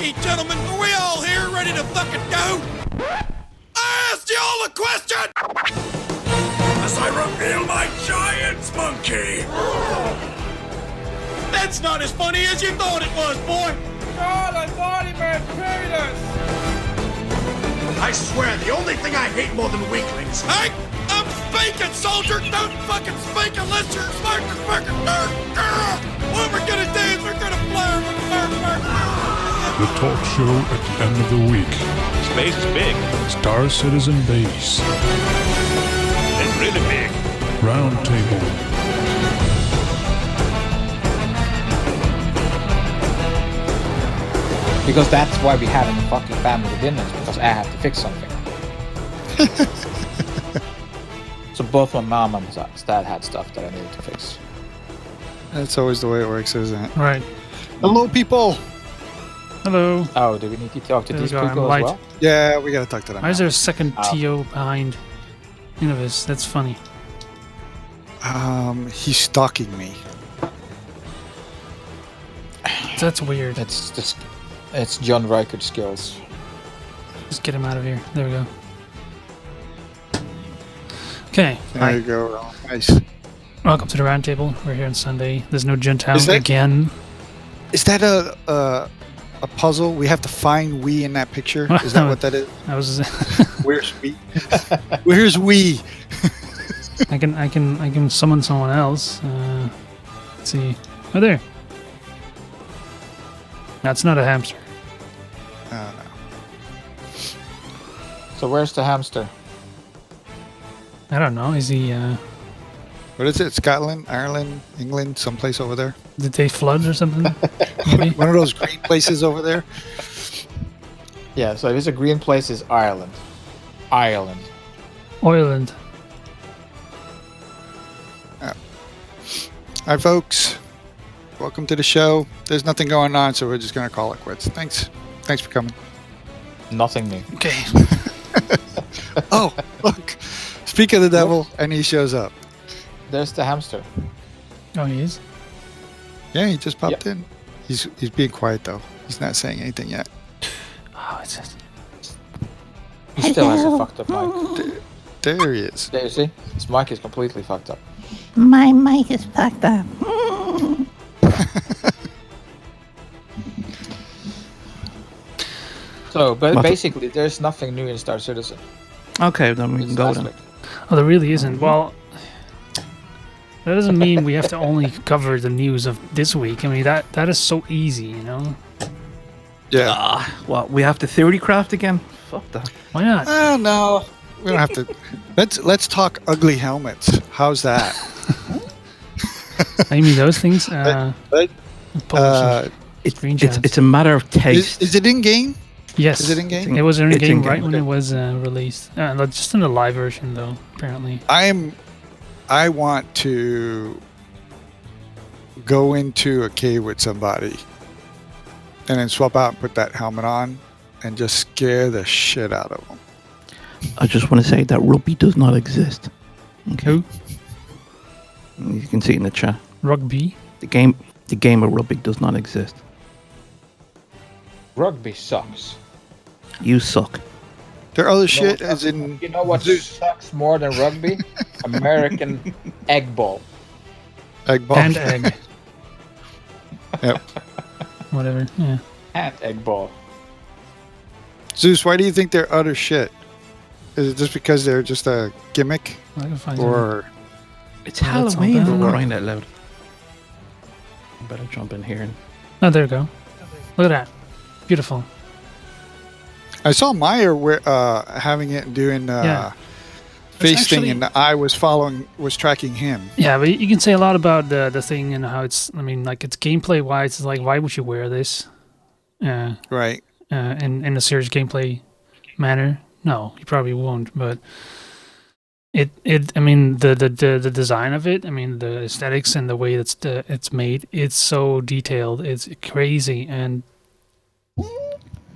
Okay, gentlemen, are we all here ready to fucking go? I asked y'all a question! As I reveal my giant's monkey! That's not as funny as you thought it was, boy! God, I thought he meant penis! I swear, the only thing I hate more than weaklings... Hey! I'm speaking, soldier! Don't fucking speak unless you're smoking fucking dirt! What we're gonna do is we're gonna fly over the The talk show at the end of the week. Space is big. Star Citizen Base. It's really big. Round Table. Because that's why we have a fucking family dinners, because I have to fix something. So both my mom and my dad had stuff that I needed to fix. That's always the way it works, isn't it? Right. Hello, people! Hello. Oh, do we need to talk to There these we go, people I'm as light. well? Yeah, we gotta talk to them. Why is there a second Oh. TO behind Innovis? That's funny. He's stalking me. That's weird. It's John Reichert skills. Just get him out of here. There we go. Okay. There Hi. you go. Ron. Nice. Welcome to the round table. We're here on Sunday. There's no Gentile Is that- again. Is that a puzzle? We have to find we in that picture? Is that what that is? I was. Where's we? Where's we? I can summon someone else. Let's see. Oh, there. That's not a hamster. No. So where's the hamster? I don't know. Is he? What is it? Scotland, Ireland, England, someplace over there? Did they flood or something? Maybe. One of those green places over there? Yeah, so if it's a green place, it's Ireland. Ireland. Oiland. Hi, folks. Welcome to the show. There's nothing going on, so we're just going to call it quits. Thanks for coming. Nothing new. Okay. Oh, look. Speak of the devil, and he shows up. There's the hamster. Oh, he is. Yeah, he just popped in. He's being quiet, though. He's not saying anything yet. Oh, it's just. He still has a fucked up mic. There he is. There you see? His mic is completely fucked up. My mic is fucked up. So, but basically, there's nothing new in Star Citizen. Okay, then we It's can go last then. week. Oh, there really isn't. Well, that doesn't mean we have to only cover the news of this week. I mean, that is so easy, you know? Yeah. What, we have to theory craft again? Fuck that. Why not? Oh, no. We don't have to. Let's talk ugly helmets. How's that? I mean, those things. But, Pull up some screenshots. It's a matter of taste. is it in game? Yes. Is it in game? It was in It's game in-game. right when it was released. Just in the live version, though, apparently. I want to go into a cave with somebody and then swap out and put that helmet on and just scare the shit out of them. I just want to say that rugby does not exist. Okay. Who? You can see it in the chat. Rugby? The game of rugby does not exist. Rugby sucks. You suck. There are other shit as in You know what sucks more than rugby? American egg ball. egg ball. And egg. Yep. Whatever. Yeah. And egg ball. Zeus, why do you think they're utter shit? Is it just because they're just a gimmick? I can find Or It's Oh, that's Halloween not for bad. crying out loud. I better jump in here. Oh, there we go. Look at that. Beautiful. I saw Meyer having it and doing Yeah. face It's thing, actually- and I was tracking him. Yeah, but you can say a lot about the thing and how it's. I mean, like it's gameplay wise. It's like, why would you wear this? Right. In a serious gameplay manner. No, you probably won't. But it. I mean, the design of it. I mean, the aesthetics and the way it's made. It's so detailed. It's crazy, and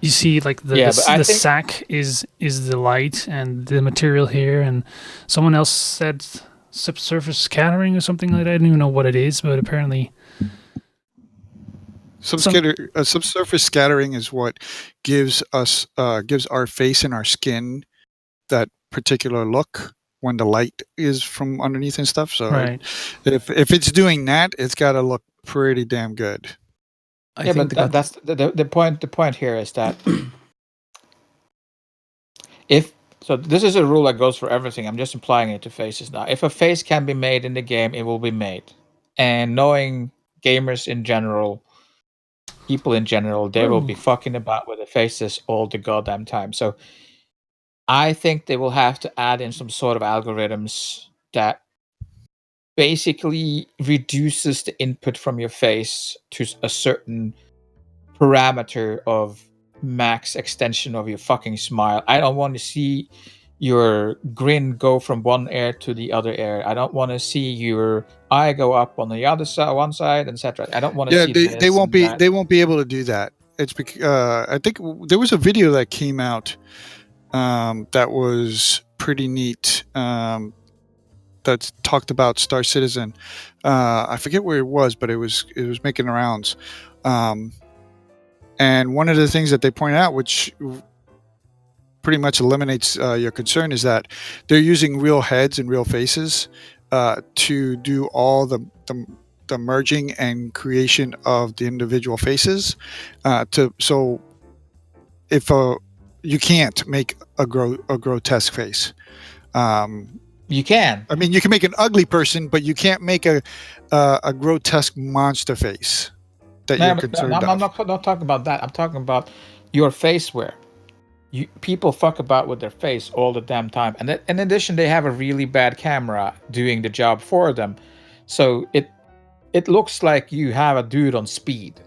you see like the I think- sack is the light and the material here, and someone else said subsurface scattering or something like that. I don't even know what it is, but apparently Subsurface scattering is what gives our face and our skin that particular look when the light is from underneath and stuff. So Right. if it's doing that, it's got to look pretty damn good. Yeah, but that's the point. The point here is that this is a rule that goes for everything. I'm just applying it to faces now. If a face can be made in the game, it will be made. And knowing gamers in general, people in general, they will be fucking about with the faces all the goddamn time. So I think they will have to add in some sort of algorithms that basically reduces the input from your face to a certain parameter of max extension of your fucking smile. I don't want to see your grin go from one ear to the other ear. I don't want to see your eye go up on the other side, one side, etc. I don't want to see they won't be able to do that. It's because I think there was a video that came out that was pretty neat. That talked about Star Citizen. I forget where it was, but it was making the rounds. And one of the things that they pointed out, which pretty much eliminates your concern, is that they're using real heads and real faces to do all the merging and creation of the individual faces. So if you can't make a grotesque face. You can. I mean, you can make an ugly person, but you can't make a grotesque monster face that you're concerned of. I'm not talking about that. I'm talking about your face wear. People fuck about with their face all the damn time. And in addition, they have a really bad camera doing the job for them. So it looks like you have a dude on speed.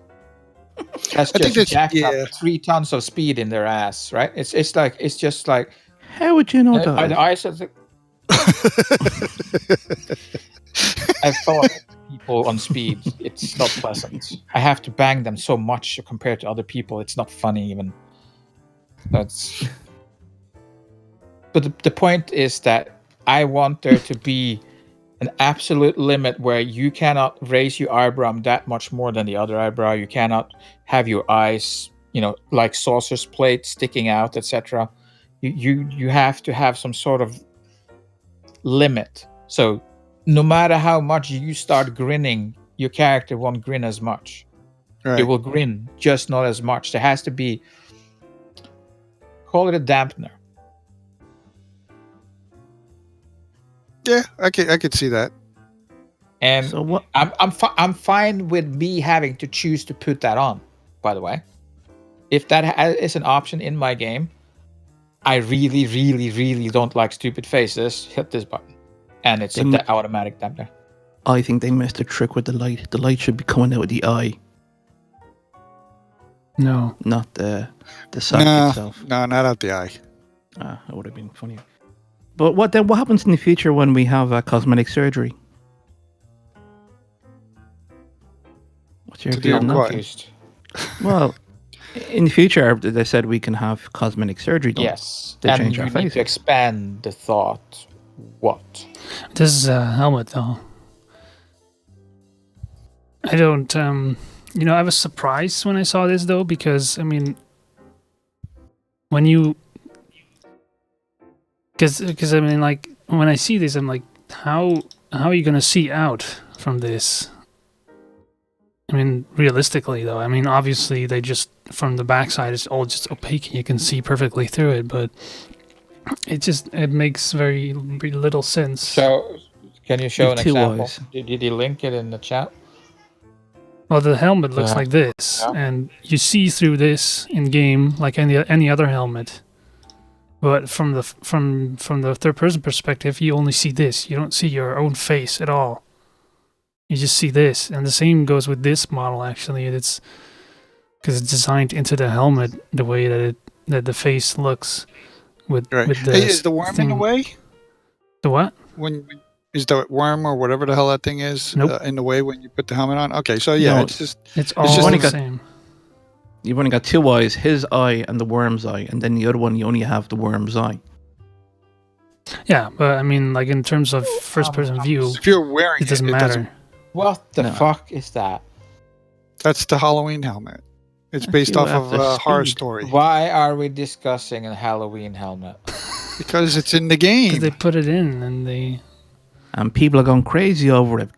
That's just jacked up 3 tons of speed in their ass, right? It's just like. How would you know that? The eyes of the... I thought people on speed, it's not pleasant. I have to bang them so much compared to other people. It's not funny even. But the point is that I want there to be an absolute limit where you cannot raise your eyebrow that much more than the other eyebrow. You cannot have your eyes, like saucer's plate sticking out, etc. You have to have some sort of limit. So no matter how much you start grinning, your character won't grin as much. Right. It will grin, just not as much. There has to be, call it a dampener. Yeah, I could see that. And So what? I'm fine with me having to choose to put that on. By the way, if that is an option in my game, I really, really, really don't like stupid faces. Hit this button, and it's an automatic dampener. I think they missed a trick with the light. The light should be coming out of the eye. No. Not the sack itself. No, not out the eye. That would have been funnier. But what happens in the future when we have cosmetic surgery? What's your view on that? Well, in the future, they said we can have cosmetic surgery done. Yes, to and change you our need face. to expand the thought. What? This is a helmet, though. I don't, I was surprised when I saw this, though, because, I mean, when you... Because I mean, like, when I see this, I'm like, how are you going to see out from this? I mean, realistically, though, I mean, obviously, they just, from the backside, it's all just opaque and you can see perfectly through it, but it makes very little sense. So, can you show an Two example? eyes. Did you link it in the chat? Well, the helmet looks like this, and you see through this in-game like any other helmet. But from the third-person perspective, you only see this. You don't see your own face at all. You just see this, and the same goes with this model. Actually, it's because it's designed into the helmet the way that the face looks with the. Hey, is the worm in the way? The what? Is the worm or whatever the hell that thing is in the way when you put the helmet on? Okay, so yeah, No, it's all the same. You've only got two eyes, his eye and the worm's eye, and then the other one you only have the worm's eye. Yeah, but I mean, like in terms of first-person view, if you're wearing it doesn't matter. What the fuck is that? That's the Halloween helmet. It's I based feel off of after a horror Speed. story. Why are we discussing a Halloween helmet? Because it's in the Because game. they put it in and they. And people are going crazy over it,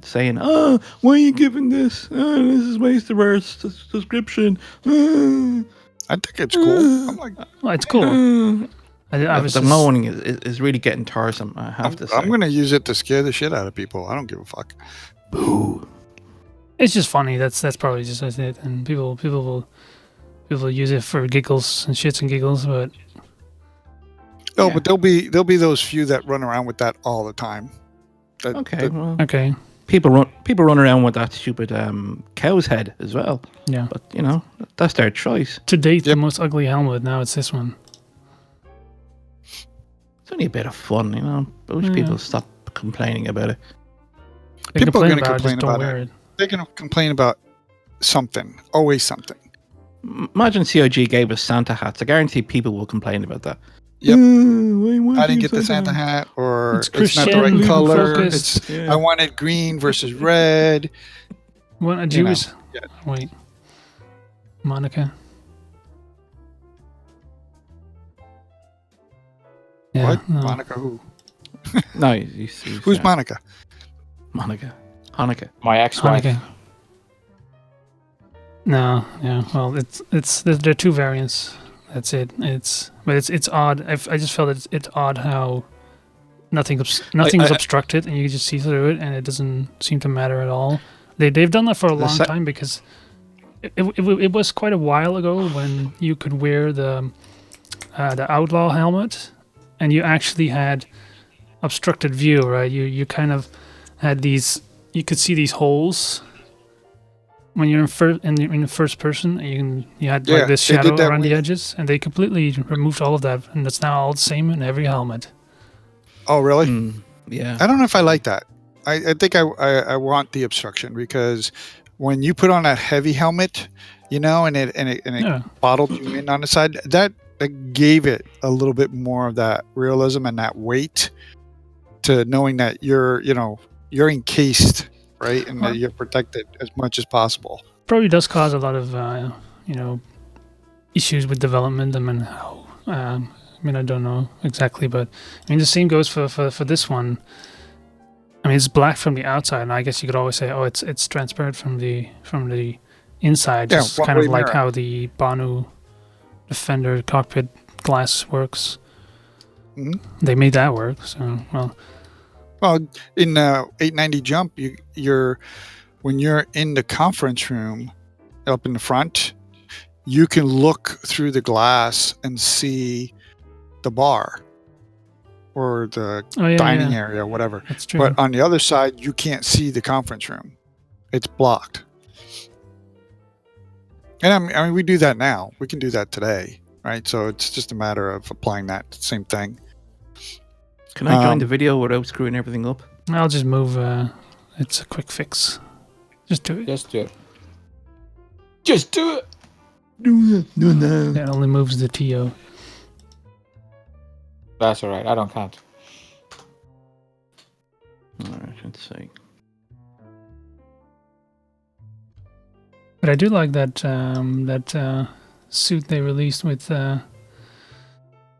saying, "Oh, why are you giving this? This is waste of our subscription." I think it's cool. I'm like, Well, it's cool. I was the just, moaning is really getting tiresome. I have to say. I'm going to use it to scare the shit out of people. I don't give a fuck. Boo. It's just funny. That's probably just it. And people will use it for giggles and shits and giggles. But No, but there'll be those few that run around with that all the time. Okay. People run around with that stupid cow's head as well. Yeah. But that's their choice. To date, the most ugly helmet. Now it's this one. It's only a bit of fun, I wish people stop complaining about it. People are going to about complain just don't about wear it. They're going to complain about something. Always something. Imagine COG gave us Santa hats. I guarantee people will complain about that. Yep. Why I didn't get the Santa hat, or It's it's not the right Christian color. focused. I wanted green versus red. What a Jewish. Wait. Monica. Yeah, What? no. Monica who? No, he's Who's Monica? Monica. Hanukkah. My ex-wife. Monica. No, yeah. Well, there are two variants. That's it. It's odd. I just felt it's odd how nothing is obstructed and you can just see through it and it doesn't seem to matter at all. They've done that for a long time because it was quite a while ago when you could wear the outlaw helmet and you actually had obstructed view, right? You kind of had these. You could see these holes when you're in the first person. You had like this shadow around the edges, and they completely removed all of that, and it's now all the same in every helmet. Oh, really? Yeah. I don't know if I like that. I think I want the obstruction because when you put on that heavy helmet, and it bottled you in on the side, that gave it a little bit more of that realism and that weight to knowing that you're encased, right, and that you're protected as much as possible. Probably does cause a lot of issues with development. I mean, how? I don't know exactly, but the same goes for this one. I mean, it's black from the outside, and I guess you could always say, oh, it's transparent from the inside, just kind of like how the Banu Defender cockpit glass works. Mm-hmm. They made that work, so Well, in 890 Jump, when you're in the conference room up in the front, you can look through the glass and see the bar or the dining area, or whatever. That's true. But on the other side, you can't see the conference room; it's blocked. And I mean, we do that now. We can do that today, right? So it's just a matter of applying that same thing. Can I join the video without screwing everything up? I'll just move. It's a quick fix. Just do it. Just do it. Just do it. Do it. It only moves the TO. That's all right. I don't count. All right, let's see. But I do like that suit they released with the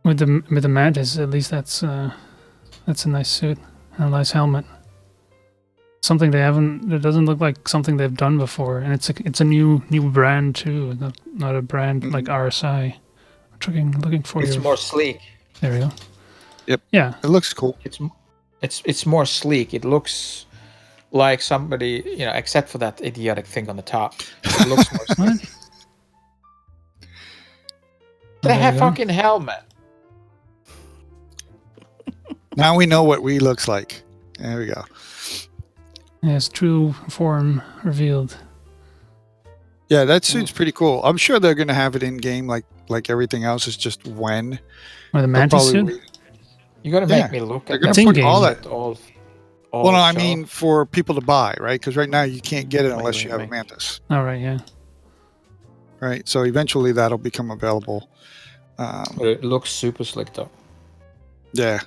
Mantis. At least that's a nice suit and a nice helmet. Something they haven't. It doesn't look like something they've done before, and it's a new brand too. Not a brand like RSI. I'm looking for It's more sleek. There we go. Yep. Yeah. It looks cool. It's more sleek. It looks like somebody, except for that idiotic thing on the top. It looks more sleek. They have fucking helmet. Now we know what we looks like. There we go. Yes, true form revealed. Yeah, that suit's pretty cool. I'm sure they're going to have it in game like everything else. Is just when. Or the Mantis suit? You're going to make me look they're at going to put all that. All Well, no, I mean for people to buy, right? Because right now you can't get it unless you have a Mantis. All right, yeah. Right, so eventually that'll become available. But it looks super slick though. Yeah.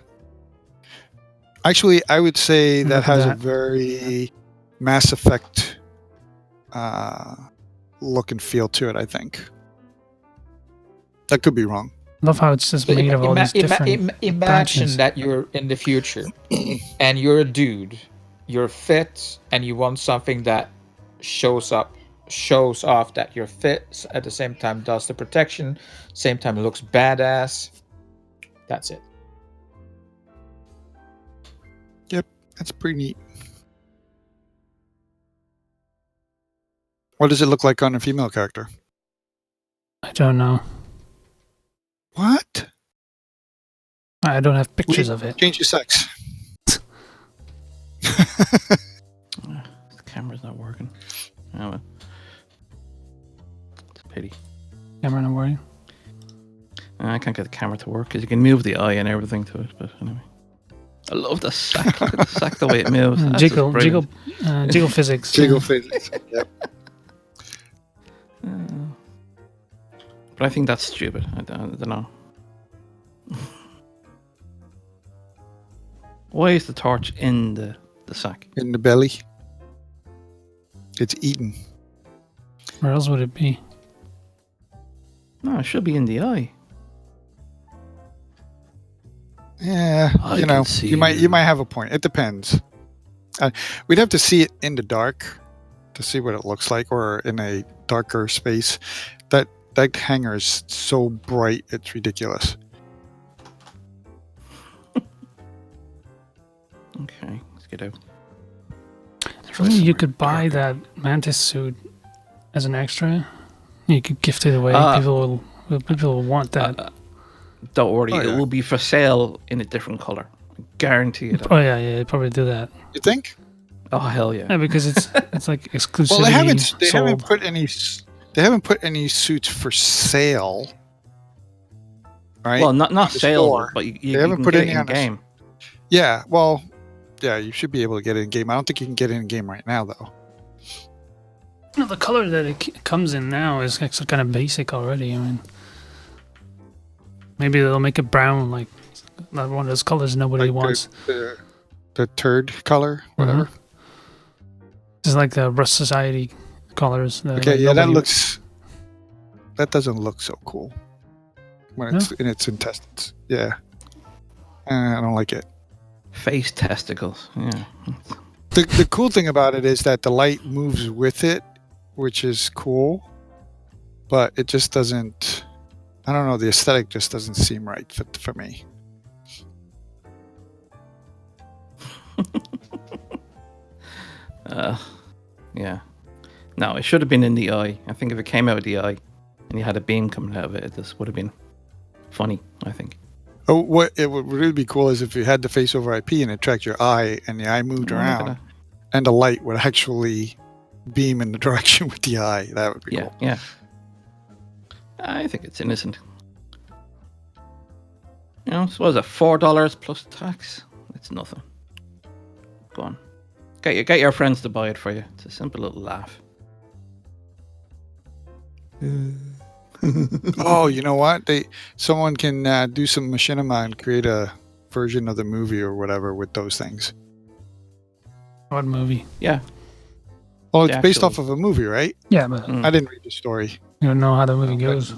Actually, I would say that has a very Mass Effect look and feel to it, I think. That could be wrong. Love how it's just So made of all these different imagine branches. that you're in the future and you're a dude, you're fit, and you want something that shows off that you're fit, at the same time does the protection, same time it looks badass. That's it. Yep, that's pretty neat. What does it look like on a female character? I don't know. What? I don't have pictures of it. Change your sex. The camera's not working. Oh, well. It's a pity. Camera not working. I can't get the camera to work because you can move the eye and everything to it. But anyway, I love the sack. Look at the sack, the way it moves. That's just Jiggle physics. Jiggle physics. Yep. But I think that's stupid. I don't know. Why is the torch in the sack? In the belly. It's eaten. Where else would it be? No, it should be in the eye. Yeah, I can see you might have a point. It depends. We'd have to see it in the dark to see what it looks like, or in a darker space. That hanger is so bright, it's ridiculous. Okay, let's get out. If only you could buy that mantis suit as an extra. You could gift it away. People will want that. Don't worry, Oh, yeah. it will be for sale in a different color. I guarantee it. Oh yeah, they'd probably do that. You think? Oh hell yeah! Yeah, because it's like exclusivity. Well, they haven't sold. put any suits for sale. Right? Well, not the sale, store. but you They haven't can put get any it in on the game. Yeah, well, yeah, you should be able to get it in game. I don't think you can get it in game right now, though. No, the color that it comes in now is actually kind of basic already. I mean, maybe they'll make it brown, like one of those colors nobody wants. The turd color, whatever. Just like the Rust Society colors. Okay, like yeah, that nobody- doesn't look so cool when it's in its intestines. Yeah, I don't like it. Face testicles. Yeah. The cool thing about it is that the light moves with it, which is cool, but it just doesn't. I don't know. The aesthetic just doesn't seem right for me. Yeah. No, it should have been in the eye. I think if it came out of the eye and you had a beam coming out of it, this would have been funny, I think. Oh, what it would really be cool is if you had the face over IP and it tracked your eye, and the eye moved around, and the light would actually beam in the direction with the eye. That would be cool. Yeah. I think it's innocent. You know, so what is it, $4 plus tax? It's nothing. Go on. Get your friends to buy it for you. It's a simple little laugh. Oh, you know what? Someone can do some machinima and create a version of the movie or whatever with those things. What movie? Yeah. Well, it's based off of a movie, right? Yeah, but I didn't read the story. you don't know how the movie goes.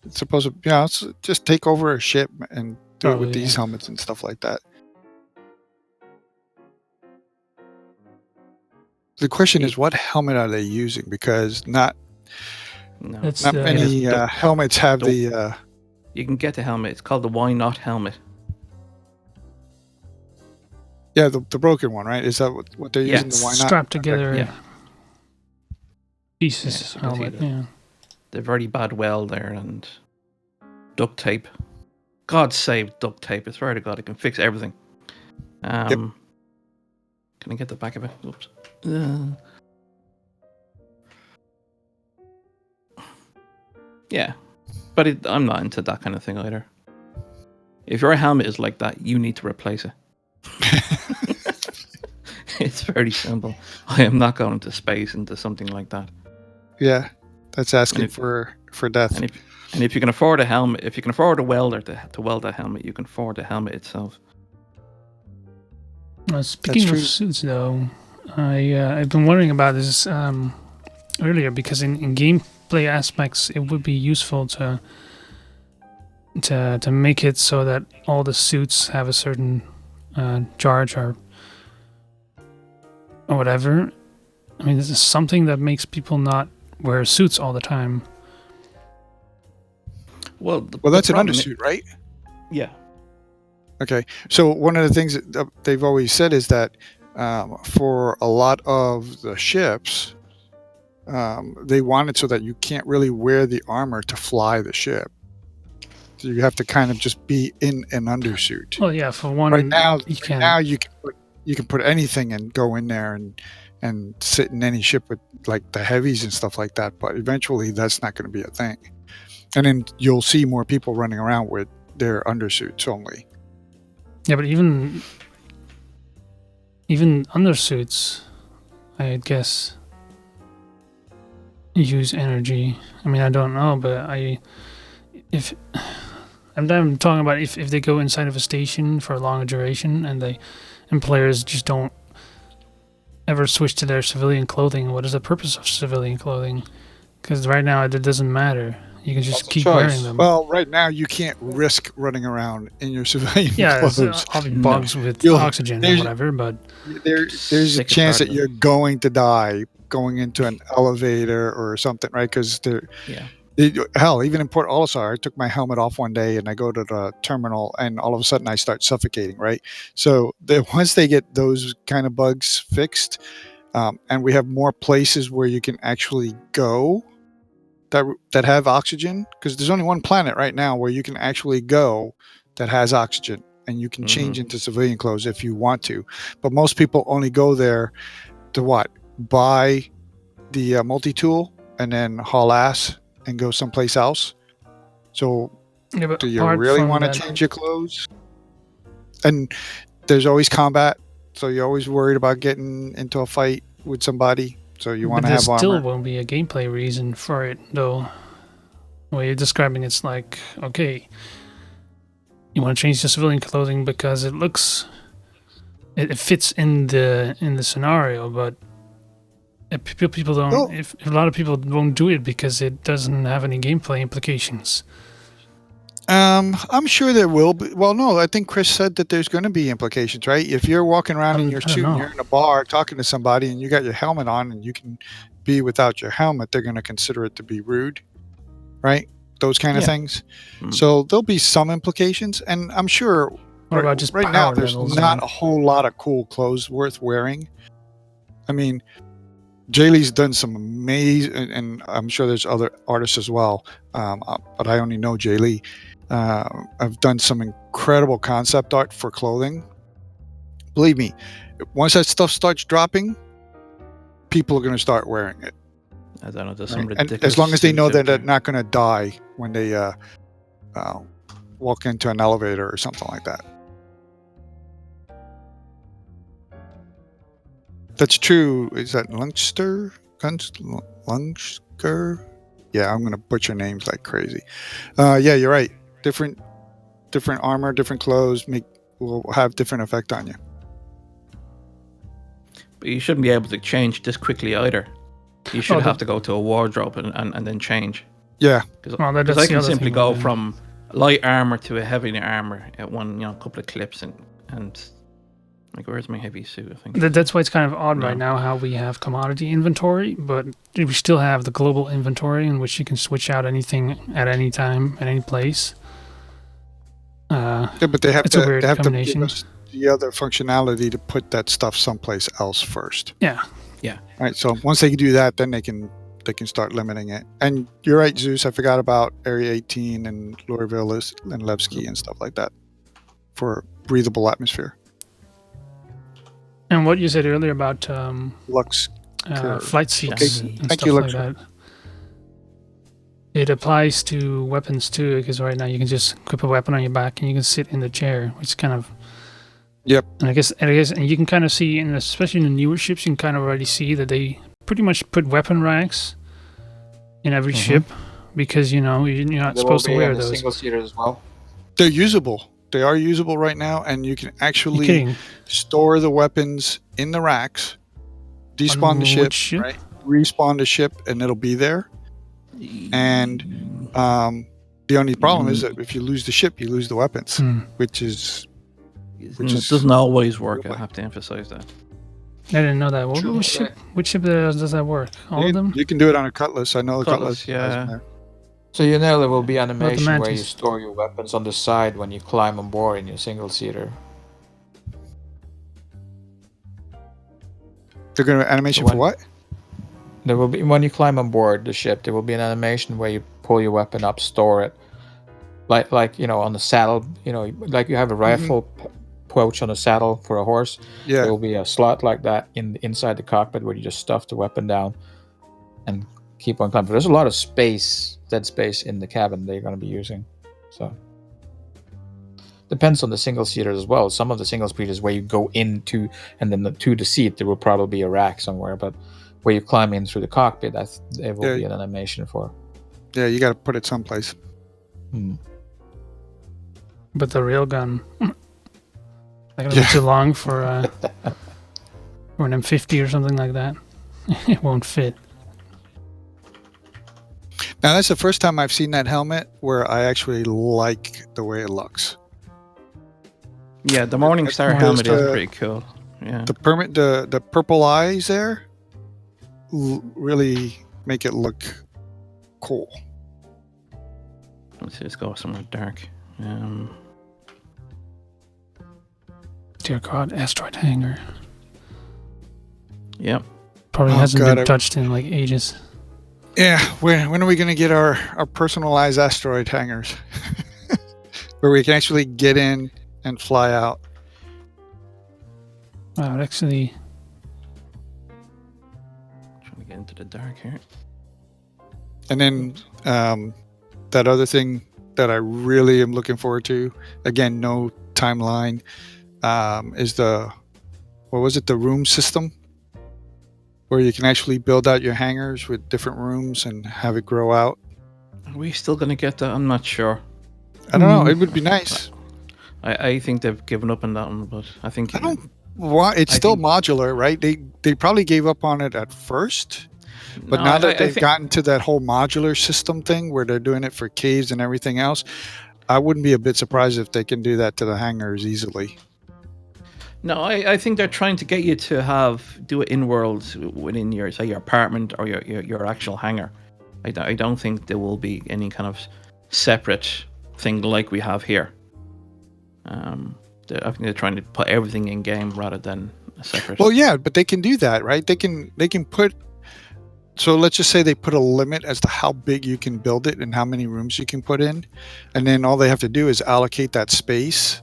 It's supposed to, it's just take over a ship and do it with Probably, these yeah. helmets and stuff like that. The question is, what helmet are they using? Because not It's many helmets have the. You can get the helmet. It's called the Why Not helmet. Yeah, the broken one, right? Is that what they're using? The why not? strapped together Yeah. pieces Yeah, you can see helmet. that. Yeah. They're very bad weld there and duct tape. God save duct tape. I swear to God, it can fix everything. Can I get the back of it? Oops. Yeah, but I'm not into that kind of thing either. If your helmet is like that, you need to replace it. It's very simple. I am not going to space into something like that. Yeah, that's asking for death. And if you can afford a helmet, if you can afford a welder to weld that helmet, you can afford the helmet itself. Speaking of suits, though, I've been wondering about this earlier, because in gameplay aspects, it would be useful to make it so that all the suits have a certain charge or whatever. I mean, this is something that makes people not wear suits all the time. Well, that's an undersuit, right? Yeah. Okay. So one of the things that they've always said is that for a lot of the ships, they want it so that you can't really wear the armor to fly the ship. So you have to kind of just be in an undersuit. Well, yeah, for one, Right now you can. now you can put anything and go in there and sit in any ship with like the heavies and stuff like that. But eventually, that's not going to be a thing. And then you'll see more people running around with their undersuits only. Yeah, but even undersuits, I guess, use energy. I mean, I don't know, but I'm talking about if they go inside of a station for a longer duration and players just don't ever switch to their civilian clothing. What is the purpose of civilian clothing? Because right now it doesn't matter. You can just keep wearing them. Well, right now you can't risk running around in your civilian clothes. Obviously bugs with oxygen or whatever, but there's a chance that you're going to die going into an elevator or something, right? Because hell, even in Port Olisar, I took my helmet off one day and I go to the terminal and all of a sudden I start suffocating, right? So once they get those kind of bugs fixed, and we have more places where you can actually go that have oxygen, because there's only one planet right now where you can actually go that has oxygen and you can change into civilian clothes if you want to. But most people only go there to buy the multi-tool and then haul ass and go someplace else. So do you really want to change your clothes? And there's always combat, so you're always worried about getting into a fight with somebody. So you want to have armor. There still won't be a gameplay reason for it, though. The way you're describing it's like, okay, you want to change the civilian clothing because it fits in the scenario, but if people don't. Well, if a lot of people won't do it because it doesn't have any gameplay implications. I'm sure there will be. Well, no, I think Chris said that there's going to be implications, right? If you're walking around in your suit and you're in a bar talking to somebody and you got your helmet on and you can be without your helmet, they're going to consider it to be rude, right? Those kind of things. So there'll be some implications, and I'm sure what about just right now there's not a whole lot of cool clothes worth wearing. I mean, Jaylee's done some amazing, and I'm sure there's other artists as well, but I only know Jaylee. I've done some incredible concept art for clothing. Believe me, once that stuff starts dropping, people are going to start wearing it. I don't know. There's right? some ridiculous. And as long as they know that they're not going to die when they walk into an elevator or something like that. That's true. Is that Lungster? Lungster? Yeah, I'm going to butcher names like crazy. Yeah, you're right. Different armor, different clothes will have different effect on you. But you shouldn't be able to change this quickly either. You should have to go to a wardrobe and then change. Yeah. Because I can simply go from light armor to a heavy armor at one, couple of clips and like, where's my heavy suit? I think that's why it's kind of odd right now how we have commodity inventory, but we still have the global inventory in which you can switch out anything at any time, at any place. Yeah, but they have to give us the other functionality to put that stuff someplace else first. Yeah. Right. So once they do that, then they can start limiting it. And you're right, Zeus. I forgot about Area 18 and Lorville and Levski and stuff like that for breathable atmosphere. And what you said earlier about Lux flight seats and Thank stuff you, like that. It applies to weapons too, because right now you can just equip a weapon on your back and you can sit in the chair, which is kind of. Yep. And I guess, and you can kind of see, especially in the newer ships, you can kind of already see that they pretty much put weapon racks in every ship, because you're not supposed to wear those. Single seater as well. They're usable. They are usable right now, and you can actually store the weapons in the racks, despawn the ship, right? respawn the ship and it'll be there. And the only problem is that if you lose the ship, you lose the weapons, which doesn't always work. I have to emphasize that. I didn't know that. Which ship does that work? All of them? You can do it on a Cutlass. I know the Cutlass. Yeah. So you know there will be animation where you Mantis? store your weapons on the side when you climb on board in your single-seater. They're going to animation for what? There will be, when you climb on board the ship, there will be an animation where you pull your weapon up, store it, like on the saddle. Like you have a rifle pouch on a saddle for a horse. Yeah. There will be a slot like that inside the cockpit where you just stuff the weapon down and keep on climbing. But there's a lot of dead space in the cabin they're going to be using. So depends on the single seaters as well. Some of the single seaters where you go into and then to the seat, there will probably be a rack somewhere, but where you climb in through the cockpit, there will be an animation for. Yeah, you got to put it someplace. But the railgun, like it'll be too long for an M50 or something like that. It won't fit. Now that's the first time I've seen that helmet where I actually like the way it looks. Yeah, the Morningstar helmet is pretty cool. Yeah. The purple eyes there really make it look cool. Let's go somewhere dark. Dear God, asteroid hangar. Yep. Probably hasn't been touched in like ages. Yeah, when are we going to get our personalized asteroid hangars? Where we can actually get in and fly out. Wow, it actually... Trying to get into the dark here. And then that other thing that I really am looking forward to, again, no timeline, is the room system, where you can actually build out your hangars with different rooms and have it grow out. Are we still going to get that? I'm not sure. I don't know. It would be nice. I think they've given up on that one, but I think... It's still modular, right? They probably gave up on it at first, but now that they've gotten to that whole modular system thing where they're doing it for caves and everything else, I wouldn't be a bit surprised if they can do that to the hangars easily. No, I think they're trying to get you to do it in world within your apartment or your actual hangar. I don't think there will be any kind of separate thing like we have here. I think they're trying to put everything in game rather than a separate. Well, yeah, but they can do that, right? They can put. So let's just say they put a limit as to how big you can build it and how many rooms you can put in, and then all they have to do is allocate that space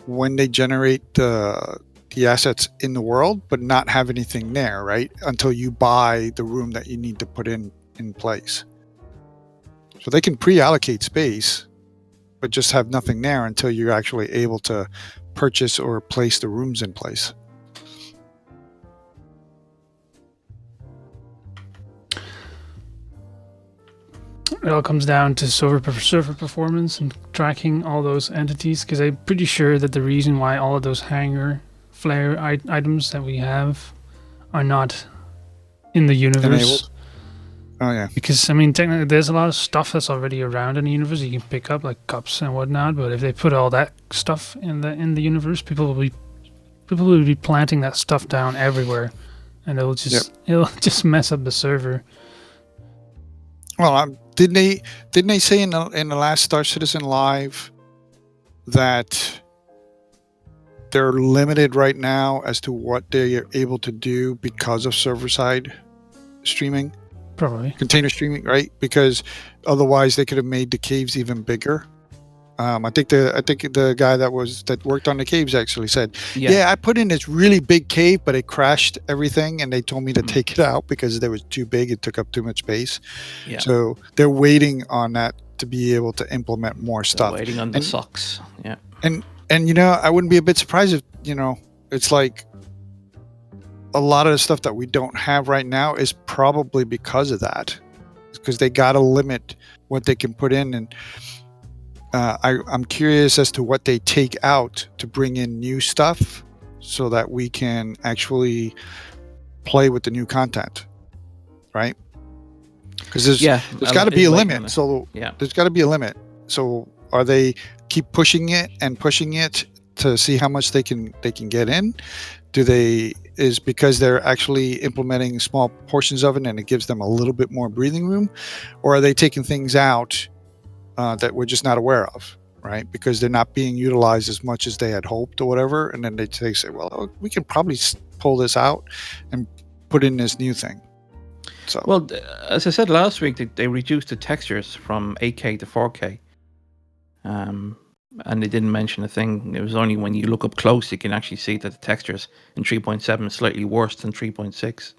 when they generate the assets in the world, but not have anything there, right? Until you buy the room that you need to put in place. So they can pre-allocate space, but just have nothing there until you're actually able to purchase or place the rooms in place. It all comes down to server performance and tracking all those entities, because I'm pretty sure that the reason why all of those hangar flare items that we have are not in the universe. Enabled. Oh yeah. Because I mean, technically, there's a lot of stuff that's already around in the universe you can pick up, like cups and whatnot. But if they put all that stuff in the universe, people will be planting that stuff down everywhere, and it'll just mess up the server. Well, didn't they say in the last Star Citizen Live that they're limited right now as to what they are able to do because of server-side streaming? Probably. Container streaming, right? Because otherwise they could have made the caves even bigger. I think the guy that worked on the caves actually said, "Yeah, I put in this really big cave, but it crashed everything, and they told me to take it out because it was too big. It took up too much space." Yeah. So they're waiting on that to be able to implement more stuff. Waiting on the socks. Yeah. And I wouldn't be a bit surprised if it's like a lot of the stuff that we don't have right now is probably because of that, because they got to limit what they can put in. And I'm curious as to what they take out to bring in new stuff so that we can actually play with the new content. right? Because there's a got to lot be is a waiting on limit. it. So Yeah. there's got to be a limit. So are they keep pushing it to see how much they can get in? Is because they're actually implementing small portions of it and it gives them a little bit more breathing room, or are they taking things out that we're just not aware of, right? Because they're not being utilized as much as they had hoped or whatever, and then they say, well, we can probably pull this out and put in this new thing. So Well, as I said last week, they reduced the textures from 8K to 4K. And they didn't mention a thing. It was only when you look up close you can actually see that the textures in 3.7 is slightly worse than 3.6.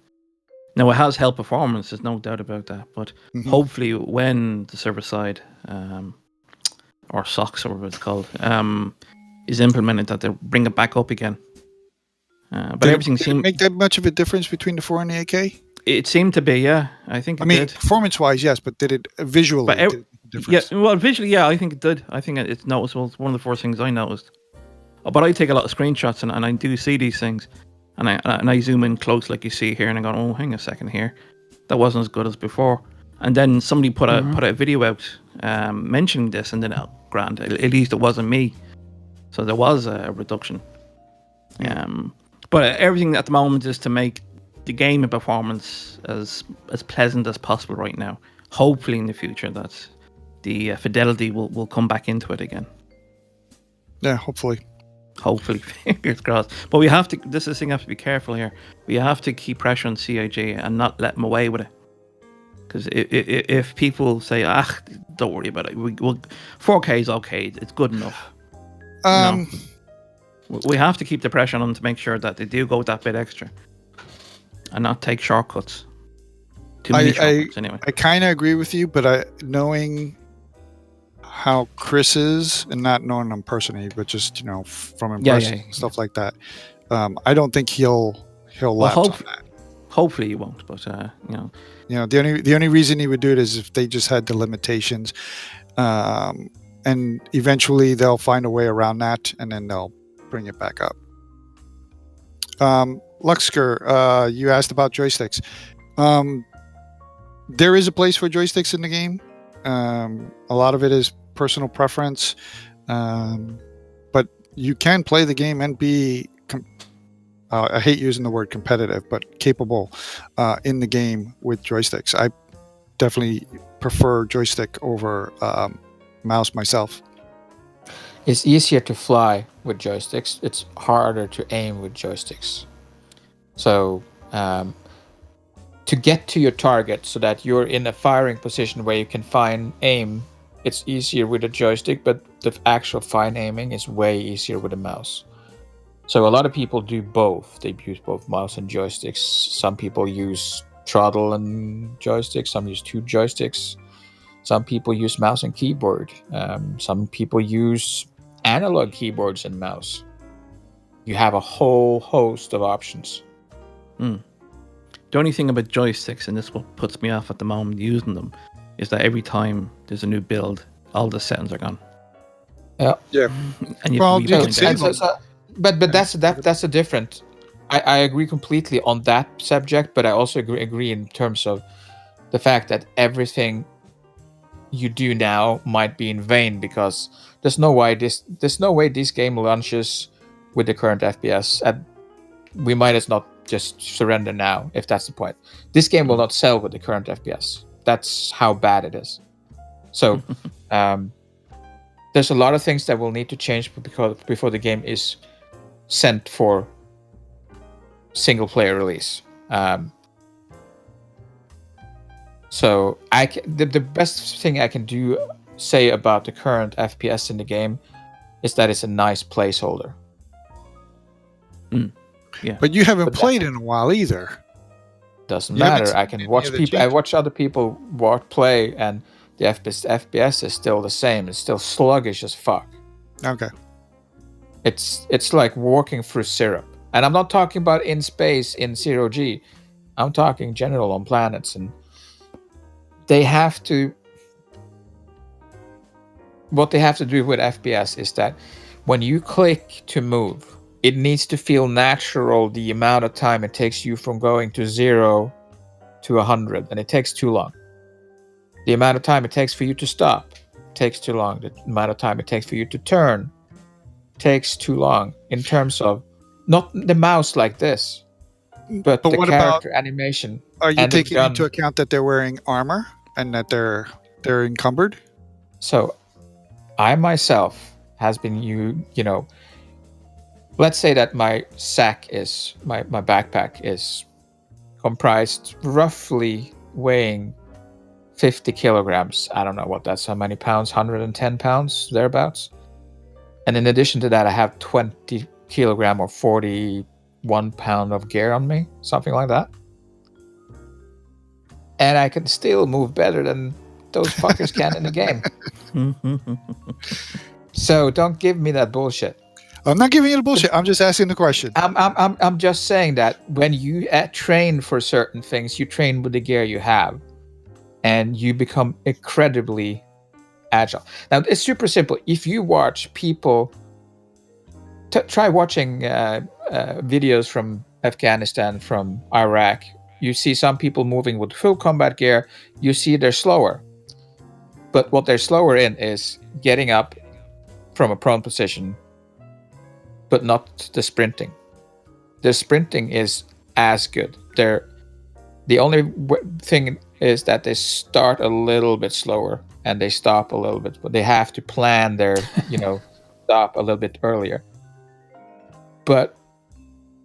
Now, it has held performance, there's no doubt about that. But hopefully when the server side, or SOX, or whatever it's called, is implemented, that they'll bring it back up again. But everything did seemed... it make that much of a difference between the 4 and the 8K? It seemed to be, yeah. I think it did. Performance-wise, yes, but did it visually But did it make a difference? Yeah, well, visually, yeah, I think it did. I think it's noticeable. It's one of the first things I noticed. But I take a lot of screenshots, and I do see these things, and I zoom in close, like you see here, and I go, oh, hang a second here, that wasn't as good as before. And then somebody put a video out mentioning this, and then, oh, grand, at least it wasn't me. So there was a reduction. But everything at the moment is to make the game and performance as pleasant as possible right now. Hopefully in the future that the fidelity will come back into it again. Yeah, hopefully, fingers crossed. But we have to, this is the thing, I have to be careful here. We have to keep pressure on CIG and not let them away with it. Because if people say, don't worry about it, 4K is okay, it's good enough. We have to keep the pressure on them to make sure that they do go that bit extra and not take shortcuts. Too many shortcuts, anyway. I kind of agree with you, but knowing how Chris is, and not knowing him personally, but just from impressions and stuff like that, I don't think he'll lapse on that. Hopefully he won't, but the only reason he would do it is if they just had the limitations, and eventually they'll find a way around that, and then they'll bring it back up. Luxker, you asked about joysticks. There is a place for joysticks in the game. A lot of it is personal preference, but you can play the game and be I hate using the word competitive, but capable in the game with joysticks. I definitely prefer joystick over mouse myself. It's easier to fly with joysticks. It's harder to aim with joysticks. So to get to your target so that you're in a firing position where you can fine aim, it's easier with a joystick, but the actual fine aiming is way easier with a mouse. So a lot of people do both. They use both mouse and joysticks. Some people use throttle and joysticks. Some use 2 joysticks. Some people use mouse and keyboard. Some people use analog keyboards and mouse. You have a whole host of options. The only thing about joysticks, and this what puts me off at the moment using them, is that every time there's a new build, all the settings are gone. Yeah. And You can save them. But that's a different. I agree completely on that subject, but I also agree in terms of the fact that everything you do now might be in vain, because there's no way this game launches with the current FPS, and we might as not just surrender now if that's the point. This game will not sell with the current FPS. That's how bad it is. So there's a lot of things that will need to change before the game is sent for single player release. So the best thing I can say about the current FPS in the game is that it's a nice placeholder. Yeah, but you haven't played in a while either. Doesn't matter. I can watch people. I watch other people play, and the FPS is still the same. It's still sluggish as fuck. Okay. It's like walking through syrup, and I'm not talking about in space in 0G. I'm talking general on planets, and they have to. What they have to do with FPS is that when you click to move, it needs to feel natural, the amount of time it takes you from going to 0 to 100, and it takes too long. The amount of time it takes for you to stop takes too long. The amount of time it takes for you to turn takes too long, in terms of not the mouse like this, but the what character about, animation. are you and the taking gun. into account that they're wearing armor and that they're encumbered? So I myself has been let's say that my backpack is comprised roughly weighing 50 kilograms. I don't know what that's, how many pounds, 110 pounds, thereabouts. And in addition to that, I have 20 kilogram or 41 pound of gear on me, something like that. And I can still move better than those fuckers can in the game. So don't give me that bullshit. I'm not giving you the bullshit. I'm just asking the question. I'm just saying that when you train for certain things, you train with the gear you have, and you become incredibly agile. Now, it's super simple. If you watch people, try watching videos from Afghanistan, from Iraq, you see some people moving with full combat gear. You see they're slower. But what they're slower in is getting up from a prone position, but not the sprinting. The sprinting is as good. The only thing is that they start a little bit slower and they stop a little bit, but they have to plan their, stop a little bit earlier. But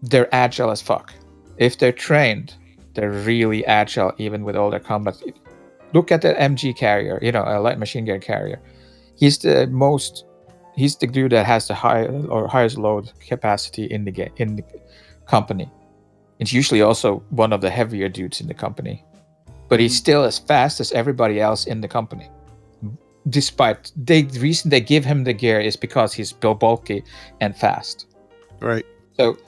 they're agile as fuck. If they're trained, they're really agile, even with all their combat. Look at the MG carrier, a light machine gun carrier. He's the dude that has the highest load capacity in the company. It's usually also one of the heavier dudes in the company, but he's still as fast as everybody else in the company. Despite the reason they give him the gear is because he's bulky and fast. Right. So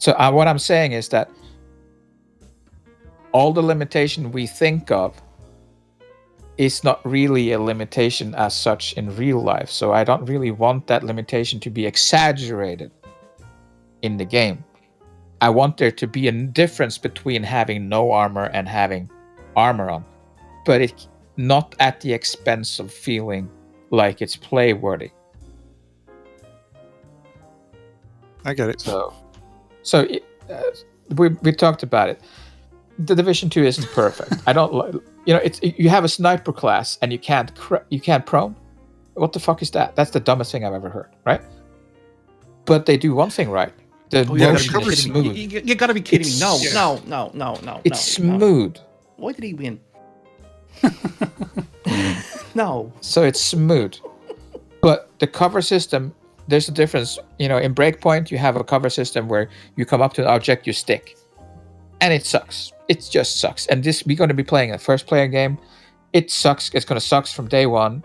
what I'm saying is that all the limitation we think of is not really a limitation as such in real life. So I don't really want that limitation to be exaggerated in the game. I want there to be a difference between having no armor and having armor on, but it not at the expense of feeling like it's play worthy. I get it. So we talked about it. The Division 2 isn't perfect. I don't you have a sniper class and you can't prone. What the fuck is that? That's the dumbest thing I've ever heard, right? But they do one thing right. The motion is smooth. You gotta be kidding me. No. It's smooth. Why did he win? No. So it's smooth. But the cover system, there's a difference. In Breakpoint, you have a cover system where you come up to an object, you stick. And it sucks. It just sucks. And we're going to be playing a first-player game. It sucks. It's going to suck from day one.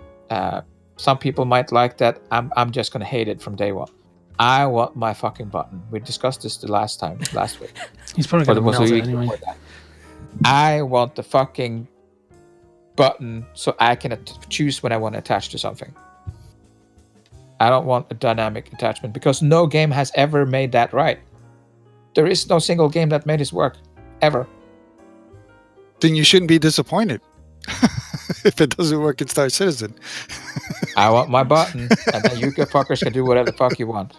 Some people might like that. I'm just going to hate it from day one. I want my fucking button. We discussed this last week. He's probably going to melt it anyway. I want the fucking button so I can choose when I want to attach to something. I don't want a dynamic attachment because no game has ever made that right. There is no single game that made this work, ever. Then you shouldn't be disappointed if it doesn't work in Star Citizen. I want my button, and then you fuckers can do whatever the fuck you want.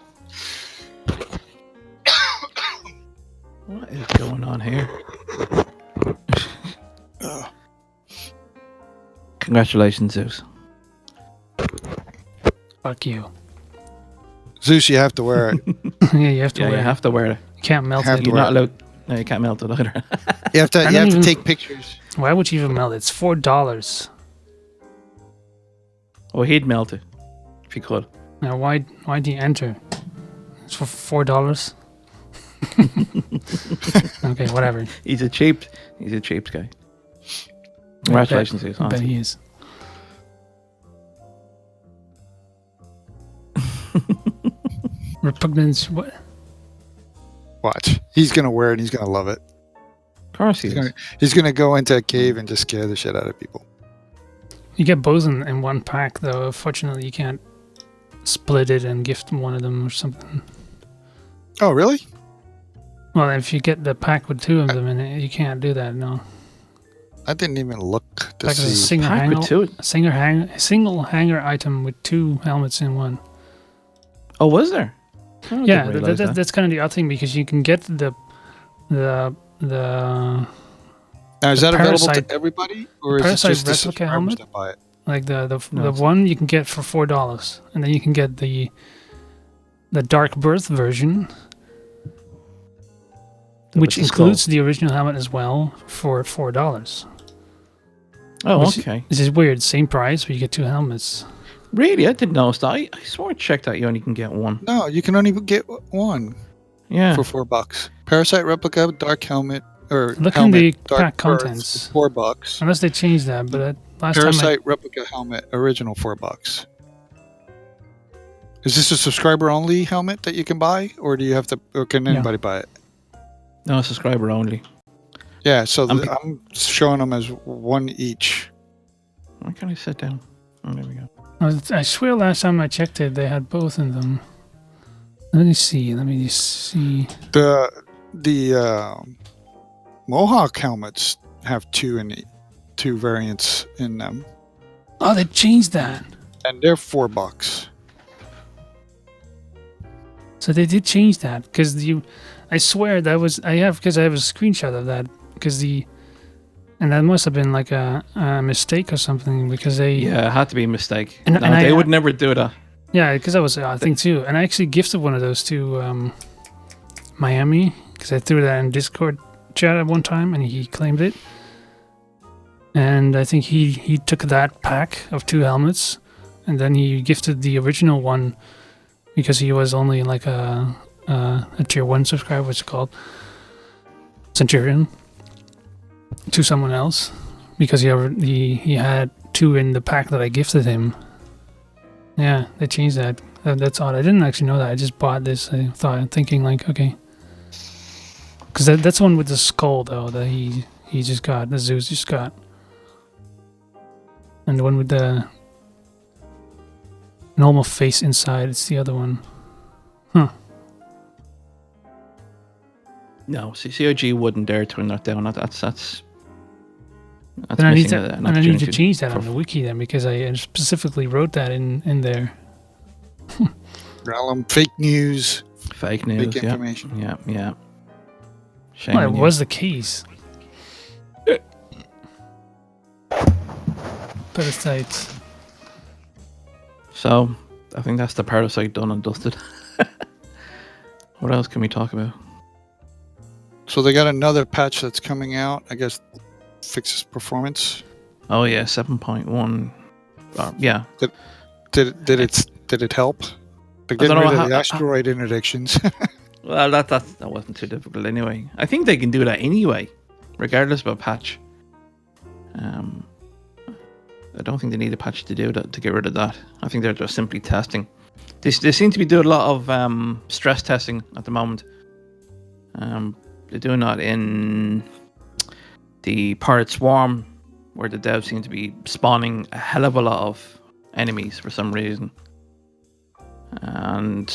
What is going on here? Congratulations, Zeus. Fuck you. Zeus, you have to wear it. Yeah, you have to wear You it. have to wear it. You can't melt Have it. to You're not allowed. No, you can't melt it either. You have I don't to even- take pictures. Why would you even melt it? It's $4. Oh, he'd melt it if he could. Now, why do you enter? It's for $4. Okay, whatever. He's a cheap guy. Congratulations, Zeus. I bet honestly. he is. Repugnance. What? Watch. He's going to wear it and he's going to love it. Of course he is. He's going to go into a cave and just scare the shit out of people. You get both in one pack, though. Fortunately, you can't split it and gift one of them or something. Oh, really? Well, if you get the pack with two of them in it, you can't do that, no. I didn't even look to Like a see. Pack with two. single hanger item with 2 helmets in one. Oh, was there? Oh, I Yeah, didn't realise that. that's kind of the odd thing because you can get the Now, is that available to Parasite- everybody, or is it Parasite just the replica subscribers helmet? that buy it? like the No, it's- one you can get for $4, and then you can get the Dark Birth version, which with the skull. includes the original helmet as well for $4. Oh, which- okay. This is weird. Same price, but you get 2 helmets. Really? I didn't notice that. I swore I checked that you only can get one. No, you can only get one Yeah. for $4. Parasite replica, dark helmet, or Look in helmet, the dark pack Birth contents. for $4. Unless they changed that, but last time Parasite replica helmet, original $4. Is this a subscriber only helmet that you can buy, or do you have to? Or can Yeah. anybody buy it? No, subscriber only. Yeah, so I'm- I'm showing them as one each. Why can't I sit down? Oh, there we go. I swear last time I checked it, they had both in them. Let me see. Let me just see. The Mohawk helmets have two variants in them, Oh, they changed that. and they're $4. So they did change that because I swear that was I have a screenshot of that and that must have been like a mistake or something because they Yeah, it had to be a mistake. And- No, and they I- would never do that. Yeah, because that was I think too, and I actually gifted one of those to Miami because I threw that in Discord chat at one time, and he claimed it. And I think he took that pack of 2 helmets, and then he gifted the original one because he was only like a tier 1 subscriber, what's it called, Centurion, to someone else because he had 2 in the pack that I gifted him. Yeah, they changed that. That's odd. I didn't actually know that. I just bought this. Thinking like, okay, because that's the one with the skull though that he just got. The Zeus just got, and the one with the normal face inside. It's the other one. Huh? No, CIG wouldn't dare turn that down. That's Then I need missing to an and I need to opportunity change that for- on the wiki then because I specifically wrote that in there. Fake news. Fake news. Fake yeah. information. Yeah. Shame Well, it on you. was the case. Parasites. So, I think that's the Parasite done and dusted. What else can we talk about? So they got another patch that's coming out. I guess fixes performance. Oh yeah, 7.1. Yeah. Did it help? They're I don't getting know rid of how- the asteroid interdictions. Well, that wasn't too difficult anyway. I think they can do that anyway, regardless of a patch. I don't think they need a patch to do that to get rid of that. I think they're just simply testing. They seem to be doing a lot of stress testing at the moment. They're doing that in the Pirate Swarm, where the devs seem to be spawning a hell of a lot of enemies for some reason. And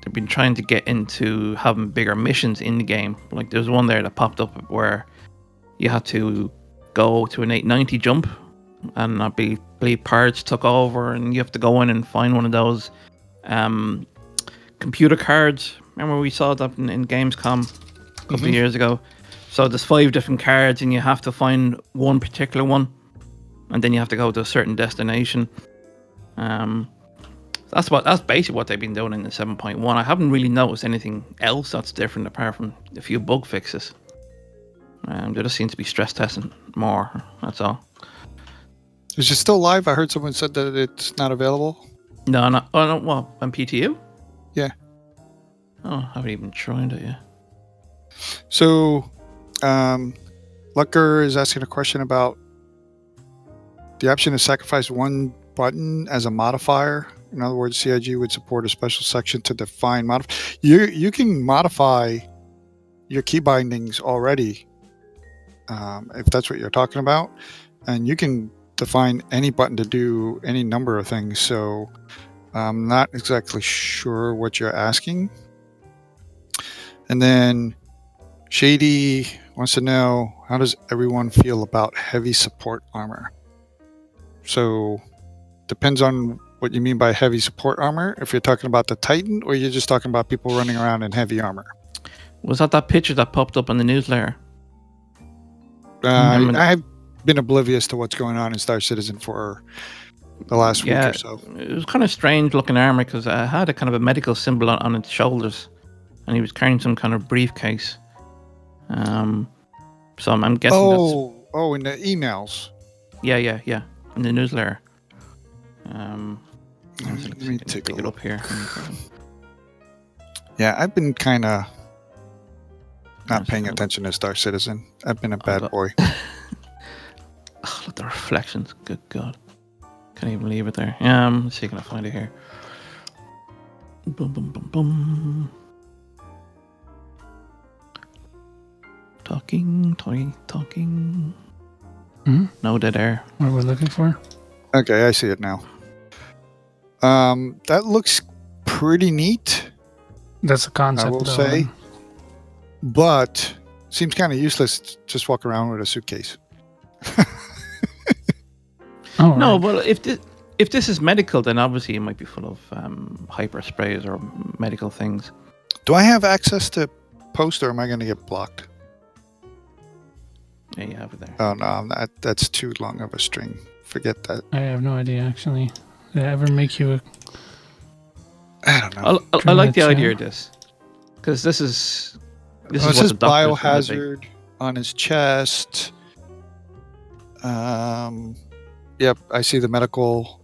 they've been trying to get into having bigger missions in the game. Like there's one there that popped up where you had to go to an 890 jump, and I believe pirates took over, and you have to go in and find one of those computer cards. Remember we saw that in Gamescom a couple of years ago? So there's 5 different cards, and you have to find one particular one, and then you have to go to a certain destination. That's basically what they've been doing in the 7.1. I haven't really noticed anything else that's different apart from a few bug fixes. They just seem to be stress testing more. That's all. Is it still live? I heard someone said that it's not available. No, no. Oh no. Well, on PTU. Yeah. Oh, I haven't even tried it yet. So, Lucker is asking a question about the option to sacrifice one button as a modifier. In other words, CIG would support a special section to define You can modify your key bindings already, if that's what you're talking about, and you can define any button to do any number of things. So, I'm not exactly sure what you're asking. And then Shady wants to know, how does everyone feel about heavy support armor? So, depends on what you mean by heavy support armor. If you're talking about the Titan, or you're just talking about people running around in heavy armor. Was that picture that popped up on the newsletter? I've been oblivious to what's going on in Star Citizen for the last week or so. It was kind of strange looking armor because it had a kind of a medical symbol on its shoulders, and he was carrying some kind of briefcase. So I'm guessing in the emails. Yeah, in the newsletter. Let me take a it look up here. Yeah, I've been kind of not paying attention to Star Citizen. I've been a bad boy. Oh, look at the reflections. Good God. Can't even leave it there. Let's see, can I find it here? Boom, boom, boom, boom. Talking. No dead air. What we're looking for? Okay, I see it now. That looks pretty neat. That's a concept, I will though, say. right? But seems kind of useless to just walk around with a suitcase. Oh, No, right. well, if this is medical, then obviously it might be full of hyper sprays or medical things. Do I have access to post, or am I going to get blocked? Yeah, you have it there. Oh no, I'm not, that's too long of a string. Forget that. I have no idea, actually. Did it ever make you I don't know. I like the Pretty much, idea of this because this is It what says the doctor's gonna say. biohazard on his chest. Yep, I see the medical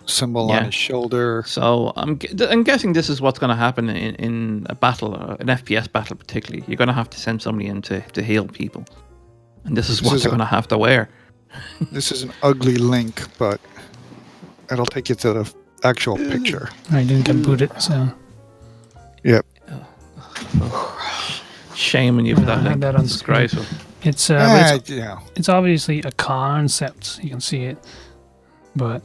symbol on Yeah. his shoulder. So I'm guessing this is what's going to happen in a battle, an FPS battle particularly. You're going to have to send somebody in to heal people, and this is what they're going to have to wear. This is an ugly link, but it'll take you to the actual picture. I didn't get booted, so Yep. Shame on you for Yeah, I that had link. that on It's screen. disgraceful. it's Yeah. it's obviously a concept. You can see it, but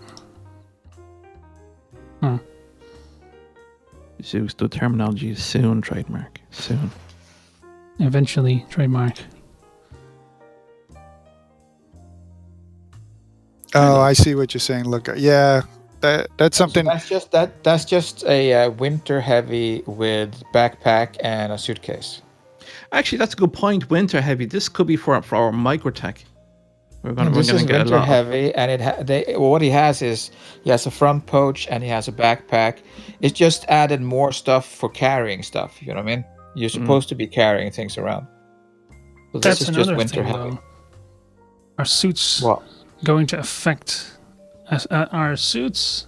Zeus, the terminology is soon trademark. Soon. eventually trademark. Oh, I see what you're saying. Look, yeah, that's something. That's just a winter heavy with backpack and a suitcase. Actually, that's a good point. Winter heavy. This could be for our microtech. We're going This to is get a winter lot. heavy, and what he has is he has a front pouch and he has a backpack. It's just added more stuff for carrying stuff. You know what I mean? You're supposed to be carrying things around. So That's this is just another winter thing, heavy. though. Are suits What? going to affect our suits?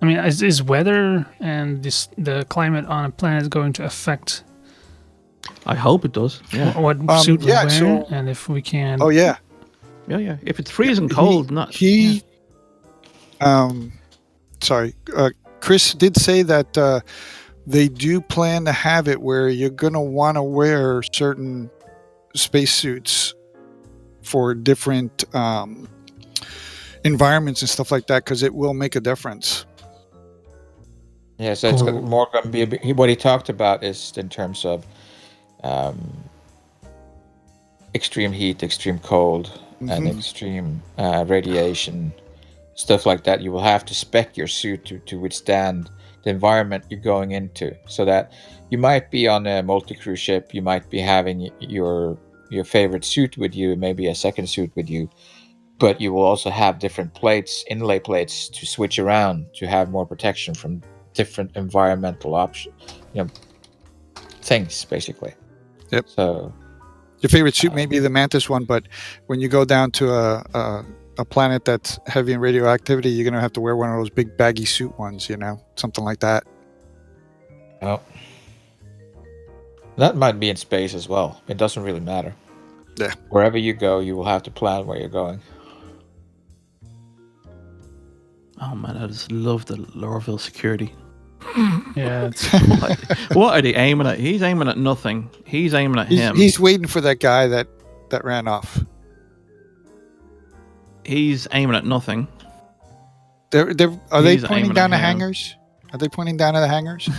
I mean, is weather and the climate on a planet going to affect I hope it does. Yeah. what suit we yeah, wear? so- And if we can, Oh yeah, Yeah. If it's freezing cold, Sorry, Chris did say that they do plan to have it where you're gonna want to wear certain spacesuits for different environments and stuff like that, because it will make a difference. Yeah, so it's Cool. more going to be a bit, what he talked about is in terms of extreme heat, extreme cold, and extreme radiation, stuff like that. You will have to spec your suit to withstand the environment you're going into, so that you might be on a multi-crew ship, you might be having your favorite suit with you, maybe a second suit with you, but you will also have different plates, inlay plates, to switch around to have more protection from different environmental options, things basically. Yep. So Your favorite suit may be the Mantis one, but when you go down to a planet that's heavy in radioactivity, you're gonna have to wear one of those big baggy suit ones, something like that. well, that might be in space as well. It doesn't really matter. Yeah. Wherever you go, you will have to plan where you're going. Oh man, I just love the Lorville security. yeah, it's, What are they aiming at? He's aiming at nothing. He's aiming at him. He's waiting for that guy that ran off. He's aiming at nothing. Are they He's pointing aiming down at the him. hangars? Are they pointing down at the hangars?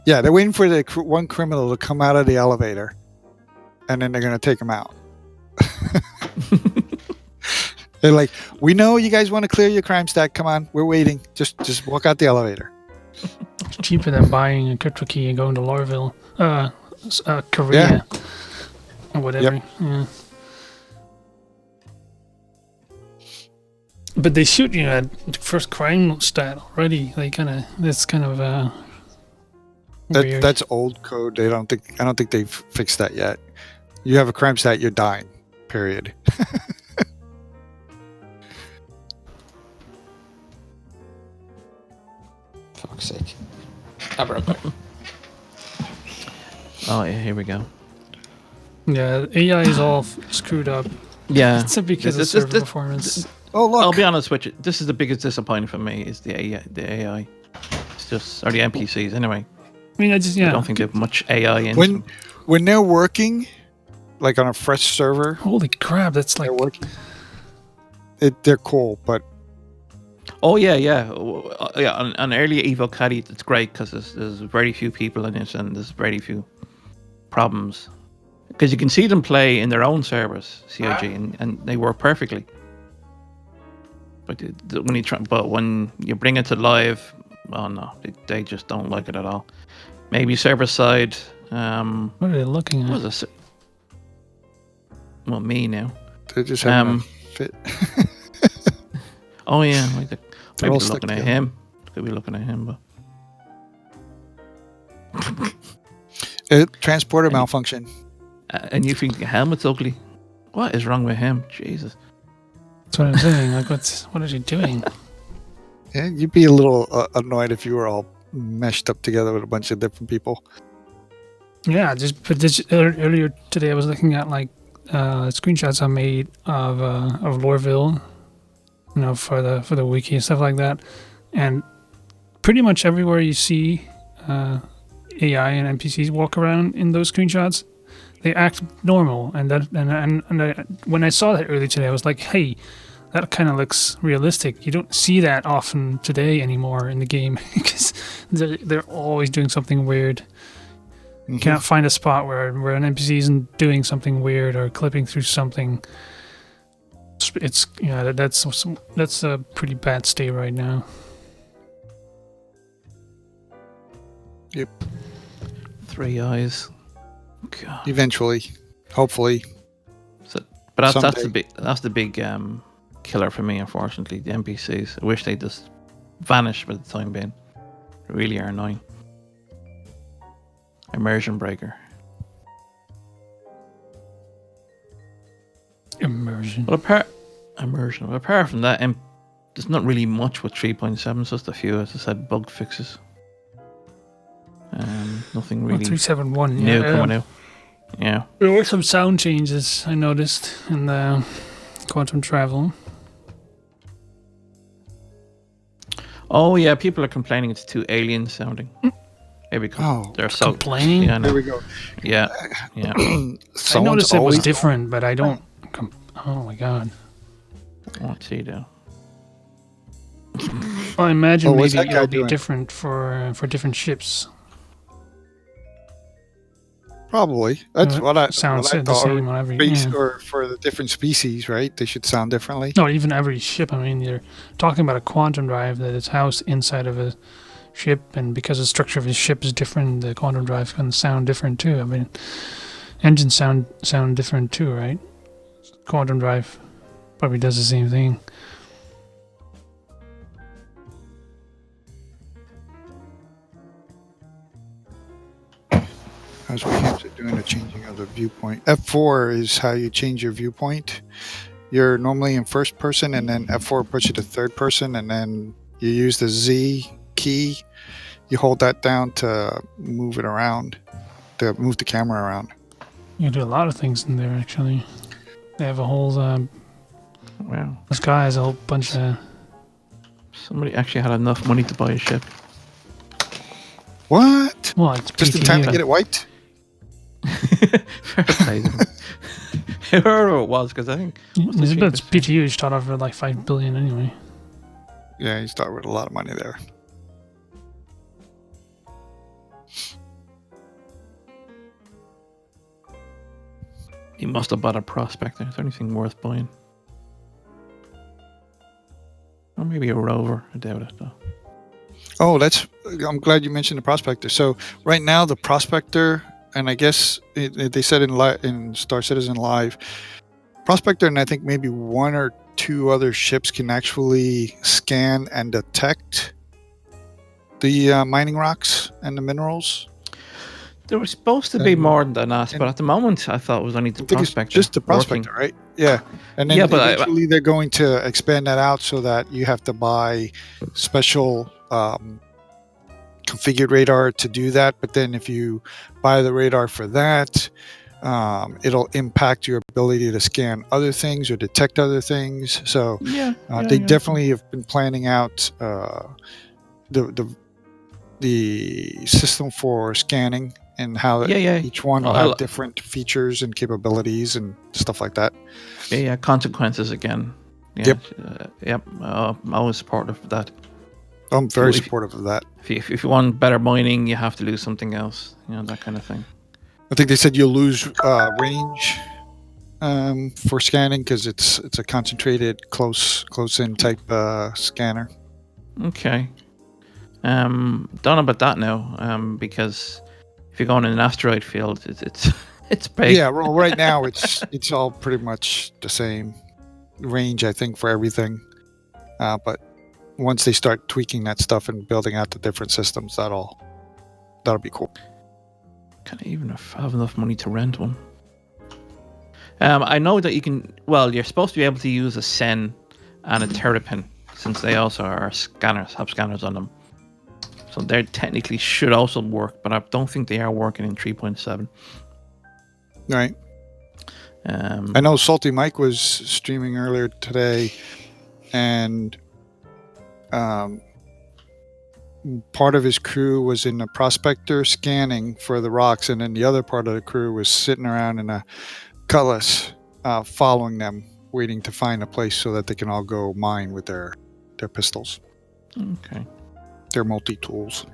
Yeah, they're waiting for the one criminal to come out of the elevator. and then they're going to take them out. They're like, we know you guys want to clear your crime stack. Come on, we're waiting. Just walk out the elevator. It's cheaper than buying a crypto key and going to Lorville, Korea, or whatever. Yep. Yeah. But they shoot you at the first crime stat already. That's kind of weird. That's old code. I don't think they've fixed that yet. You have a crime stat, you're dying. Period. Fuck's sake. Abra. Oh yeah, here we go. Yeah, AI is all screwed up. Yeah, It's because of server performance. Oh look! I'll be honest with you. This is the biggest disappointment for me. Is the AI? It's just or the NPCs anyway. I mean, I don't think they have much AI in. When they're working, like on a fresh server, holy crap, that's like they're working. They're cool, but Oh yeah. On early Evo Caddy, it's great because there's very few people in it and there's very few problems. Because you can see them play in their own servers, COG, and they work perfectly. But when you bring it to live, oh no, they just don't like it at all. Maybe server side. what are they looking at? What is it? Well, me now. they just have fit. Oh yeah, maybe they're all looking stuck at together. him. Could be looking at him, but Transporter malfunction. and you think the helmet's ugly. What is wrong with him? Jesus. That's what I'm saying. Like, what is he doing? Yeah, you'd be a little annoyed if you were all meshed up together with a bunch of different people. Yeah, earlier today I was looking at like screenshots I made of Lorville, for the wiki and stuff like that, and pretty much everywhere you see AI and NPCs walk around in those screenshots, they act normal, and when I saw that earlier today, I was like, hey, that kind of looks realistic. You don't see that often today anymore in the game because they're always doing something weird. You can't find a spot where an NPC isn't doing something weird or clipping through something. It's that's a pretty bad state right now. Yep. 3 eyes. God. Eventually, hopefully. But that's Someday. the big killer for me, unfortunately. The NPCs. I wish they just vanish for the time being. They really are annoying. Immersion breaker. Immersion. But apart from that, there's not really much with 3.7. It's just a few, as I said, bug fixes. Nothing really 371. new coming out. Yeah. There were some sound changes I noticed in the quantum travel. Oh yeah, people are complaining it's too alien sounding. Maybe because they're so complaining. Yeah, There we go. yeah. I Someone's noticed it was always different, but I don't. Oh my god! Let's see though. I imagine what's maybe that guy it'll be doing? different for different ships. Probably. That's what I sounds what I the thought. same on every. Yeah. Or for the different species, right? They should sound differently. Not even every ship. I mean, you're talking about a quantum drive that is housed inside of a ship, and because the structure of the ship is different, the quantum drive can sound different too. I mean, engines sound different too, right? Quantum drive probably does the same thing. As we have to doing a changing of the viewpoint. F4 is how you change your viewpoint. You're normally in first person, and then F4 puts you to third person, and then you use the Z key. You hold that down to move it around, to move the camera around. You can do a lot of things in there, actually. They have a whole. Wow. This guy has a whole bunch of. Somebody actually had enough money to buy a ship. What? Well, it's Just in time to PTU. get it wiped? Fair play to them. Whoever it was, because I think what's the It's cheapest? PTU. You start off with like $5 billion anyway. Yeah, you start with a lot of money there. He must have bought a prospector. Is there anything worth buying? Or maybe a rover. I doubt it though. Oh, I'm glad you mentioned the prospector. So right now the prospector, and I guess they said in Star Citizen Live, prospector, and I think maybe one or two other ships can actually scan and detect the mining rocks and the minerals. There was supposed to be more than that, but at the moment I thought it was only the prospector. Just the prospector, right? Yeah. And then eventually they're going to expand that out so that you have to buy special configured radar to do that. But then if you buy the radar for that, it'll impact your ability to scan other things or detect other things. So they definitely have been planning out the system for scanning and how each one will have different features and capabilities and stuff like that. Yeah, consequences again. Yeah, yep. I'm always supportive of that. I'm very supportive of that. If you want better mining, you have to lose something else. That kind of thing. I think they said you'll lose range for scanning because it's a concentrated, close-in type scanner. Okay. Don't know about that now. Because if you're going in an asteroid field, it's big. Yeah. Well, right now it's all pretty much the same range, I think, for everything. But once they start tweaking that stuff and building out the different systems, that'll be cool. Can't even have enough money to rent one. I know that you can. Well, you're supposed to be able to use a Sen and a Terrapin, since they also are scanners, have scanners on them. So they technically should also work, but I don't think they are working in 3.7. Right. I know Salty Mike was streaming earlier today, and part of his crew was in the prospector scanning for the rocks, and then the other part of the crew was sitting around in a cutlass following them, waiting to find a place so that they can all go mine with their pistols. Okay. Their multi-tools.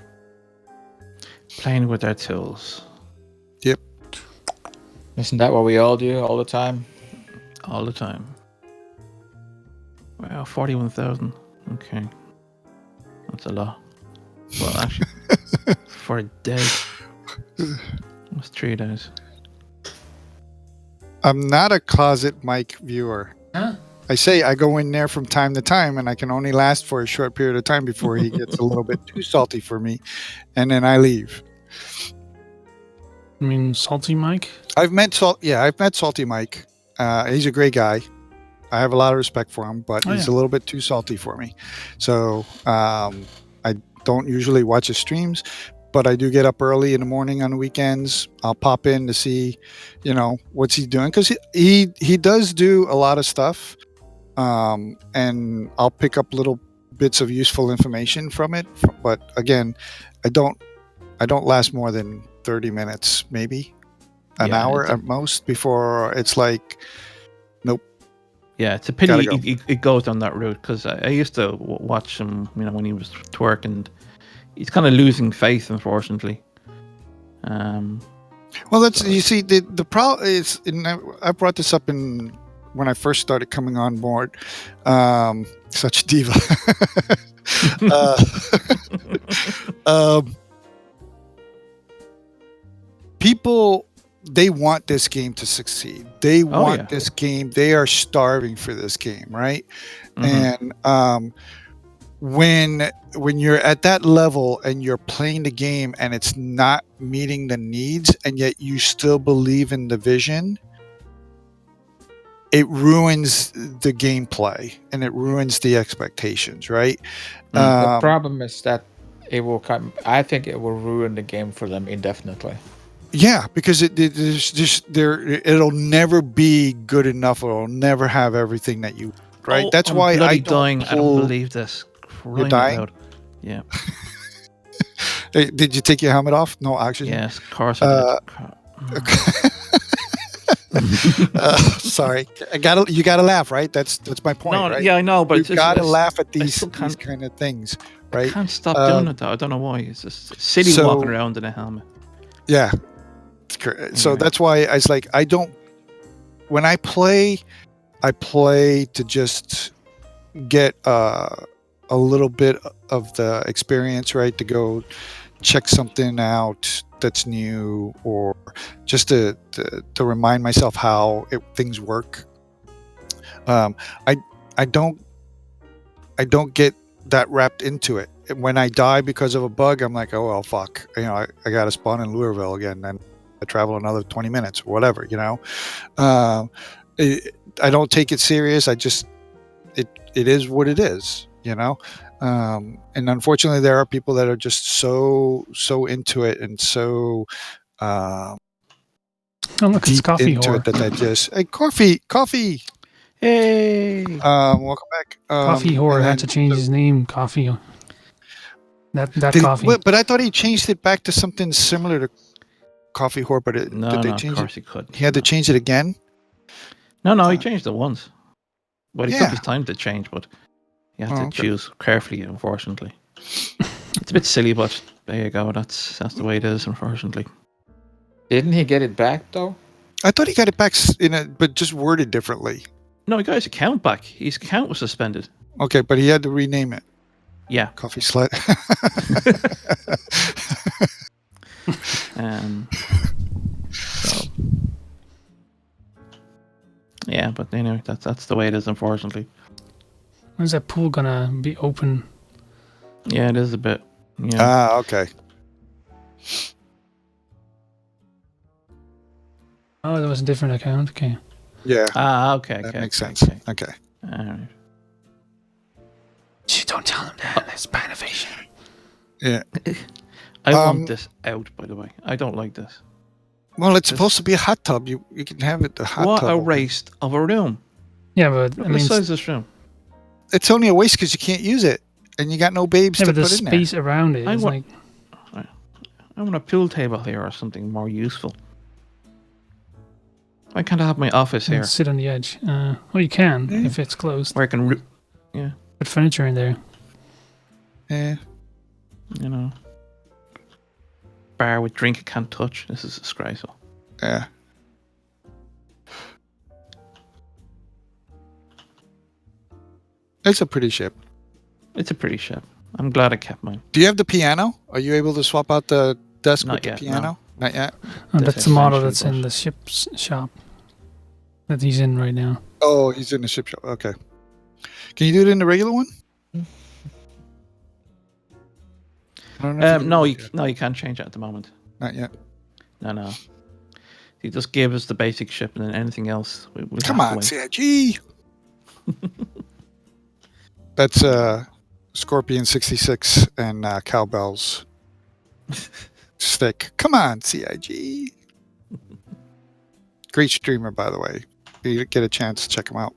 Playing with their tools. Yep. Isn't that what we all do all the time? All the time. Wow, 41,000. Okay. That's a lot. Well, actually, for a day. That's 3 days. I'm not a closet Mike viewer. Huh? I say I go in there from time to time, and I can only last for a short period of time before he gets a little bit too salty for me, and then I leave. I mean, Salty Mike? I've met Salty Mike. He's a great guy. I have a lot of respect for him, but he's a little bit too salty for me. So I don't usually watch his streams, but I do get up early in the morning on the weekends. I'll pop in to see, what's he doing, because he does do a lot of stuff, and I'll pick up little bits of useful information from it. But again, I don't last more than 30 minutes, maybe an hour at most, before it's like, nope. Yeah, it's a pity it goes down that route, because I used to watch him, when he was to work, and he's kind of losing faith, unfortunately. Well, you see, the problem is, I brought this up when I first started coming on board. Such a diva. People, they want this game to succeed. They want this game. They are starving for this game, right? Mm-hmm. And when you're at that level and you're playing the game and it's not meeting the needs, and yet you still believe in the vision, it ruins the gameplay and it ruins the expectations, right? The problem is that I think it will ruin the game for them indefinitely. Yeah, because it'll never be good enough. It'll never have everything that you, right? That's why I don't believe this. You're dying? Out. Yeah. Hey, did you take your helmet off? No oxygen? Yes, of course I did. Sorry, you gotta laugh, right? That's my point. No, right? Yeah, I know, but you gotta laugh at these kind of things, right? I can't stop doing it though. I don't know why. It's just silly walking around in a helmet. Yeah. So that's why I was like, I don't when I play to just get a little bit of the experience, right? To go check something out that's new, or just to remind myself how things work. I don't get that wrapped into it. When I die because of a bug, I'm like, oh well, fuck. You know, I got to spawn in Louisville again, and I travel another 20 minutes or whatever. You know, I don't take it serious. I just it is what it is. You know, and unfortunately, there are people that are just so into it and so. Oh look, it's Deep coffee into whore. it that I just coffee. Hey. Welcome back. Coffee whore and had to then- change his name. Coffee. That Did- coffee. But I thought he changed it back to something similar to coffee whore. But No, did they of change course it? he could. He had to change it again. No, he changed it once. Well, he Yeah. took his time to change, but you have to okay. choose carefully, unfortunately. It's a bit silly, but there you go. That's the way it is, unfortunately. Didn't he get it back though? I thought he got it back but just worded differently. No, he got his account back. His account was suspended. Okay, but he had to rename it. Yeah. Coffee slut. So, yeah, but anyway, that's the way it is, unfortunately. When's that pool gonna be open? Yeah, it is a bit. Yeah. Okay. Oh, that was a different account. Okay. Yeah. Okay. That makes sense. Okay. All right. Shh, don't tell him that. That's bad innovation. Yeah. I want this out, by the way. I don't like this. Well, it's supposed to be a hot tub. You can have it the hot What tub. a waste of a room. Yeah, but Look I at the mean, size of this room. It's only a waste because you can't use it, and you got no babes yeah, to but the put in there. space around it I is want- like I want a pool table here or something more useful. Why can't I have my office here sit on the edge. Well, you can if it's closed. where I can, Put furniture in there. Yeah. you know, bar with drink I can't touch. This is disgraceful. Yeah. It's a pretty ship. It's a pretty ship. I'm glad I kept mine. Do you have the piano? Are you able to swap out the desk Not with the yet, piano? Not yet. Oh, That's that's the model essential, that's in but- the ship's shop that he's in right now. Oh, he's in the ship shop. Okay. Can you do it in the regular one? I don't know if you No, can you, do it. no, you can't change it at the moment. Not yet. No. He just gave us the basic ship, and then anything else. We'll Come have on, to wait. CIG. That's Scorpion 66 and Cowbells stick. Come on, CIG. Great streamer, by the way. You get a chance, check him out.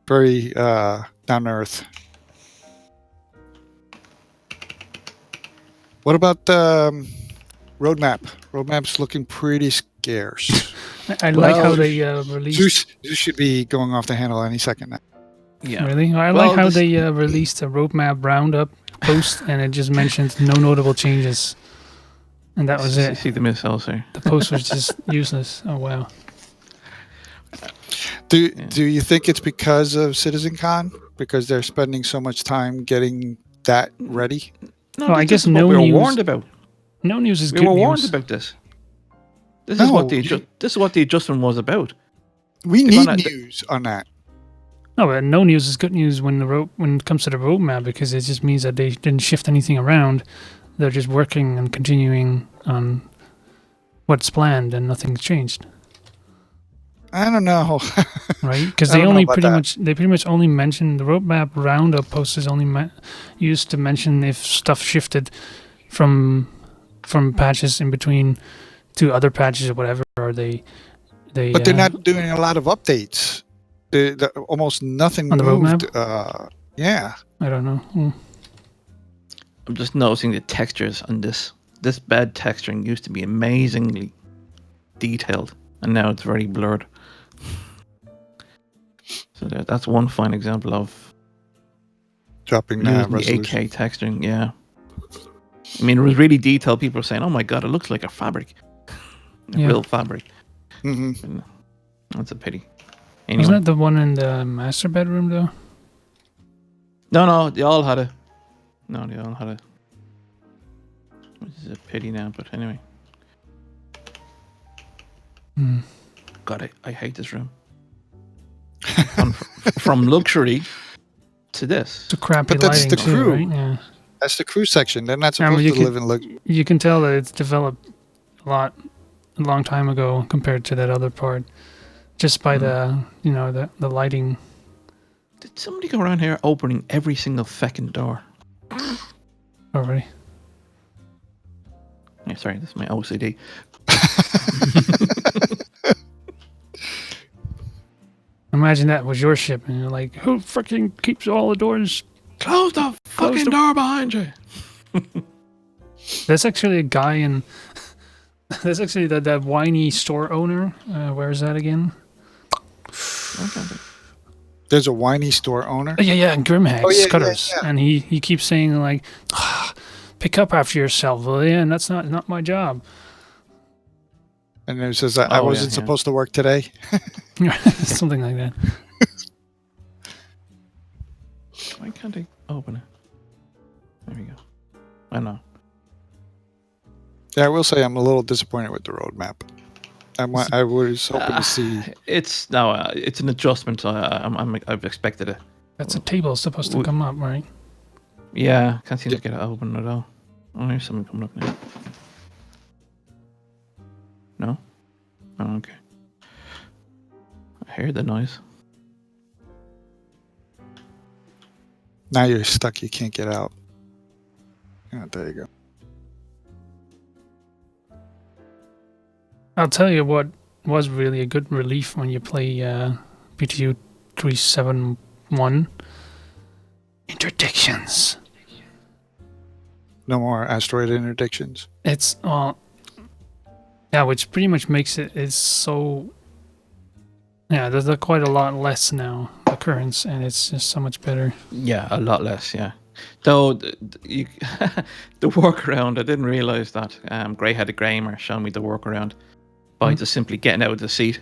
Very down to earth. What about the roadmap? Roadmap's looking pretty scarce. I like how Well, they released. Zeus should be going off the handle any second now. Yeah. Really, I Well, like how this- they released a roadmap roundup post, and it just mentioned no notable changes, and that was You it. see the missiles here. The post was just useless. Oh wow. Do you think it's because of CitizenCon? Because they're spending so much time getting that ready? No, Well, I this guess is what no we were news- warned about. No news is We good were warned news. about this. This is No, what the adjustment was about. We They're need gonna- news on that. No, but no news is good news when when it comes to the roadmap, because it just means that they didn't shift anything around. They're just working and continuing on what's planned, and nothing's changed, I don't know. right? Because I they don't know only about pretty much only mention the roadmap roundup post is only used to mention if stuff shifted from patches in between to other patches or whatever, or they. But they're not doing a lot of updates. Almost nothing On the moved. roadmap? Yeah. I don't know. Hmm. I'm just noticing the textures on this. This bed texturing used to be amazingly detailed, and now it's very blurred. So that's one fine example of Dropping using the resolution. 8K texturing. Yeah, I mean it was really detailed. People were saying, "Oh my god, it looks like a fabric, a Yeah. real fabric." hmm That's a pity. Anyway. Wasn't it the one in the master bedroom though? No, they all had it. No, they all had it. Which is a pity now, but anyway. God, I hate this room. From luxury to this. It's a crappy But that's lighting the too, crew. right? Yeah. That's the crew section. They're not supposed to live in luxury. You can tell that it's developed a long time ago compared to that other part, just by the lighting. Did somebody go around here opening every single fucking door? Already. Yeah, sorry, this is my OCD. Imagine that was your ship, and you're like, who freaking keeps all the doors? Close the fucking door behind you. There's actually a guy in. There's actually that whiny store owner. Where is that again? There's a whiny store owner. Oh, yeah, in Grimhack Scutters, yeah. and he keeps saying like, "Pick up after yourself, will you?" And that's not my job. And it says, I wasn't supposed to work today. Something like that. Why can't I open it? There we go. I know. Yeah, I will say I'm a little disappointed with the roadmap. I was hoping to see. It's an adjustment. I've expected it. That's a table supposed to come up, right? Yeah, can't seem to get it open at all. Oh, there's something coming up now. No? Oh, okay. I hear the noise. Now you're stuck. You can't get out. Oh, there you go. I'll tell you what was really a good relief when you play BTU 371. Interdictions. No more asteroid interdictions. It's yeah, which pretty much makes it's so. Yeah, there's quite a lot less now occurrence, and it's just so much better. Yeah, a lot less. Yeah, though the workaround, I didn't realize that. Grey-headed Gamer showed me the workaround by just simply getting out of the seat.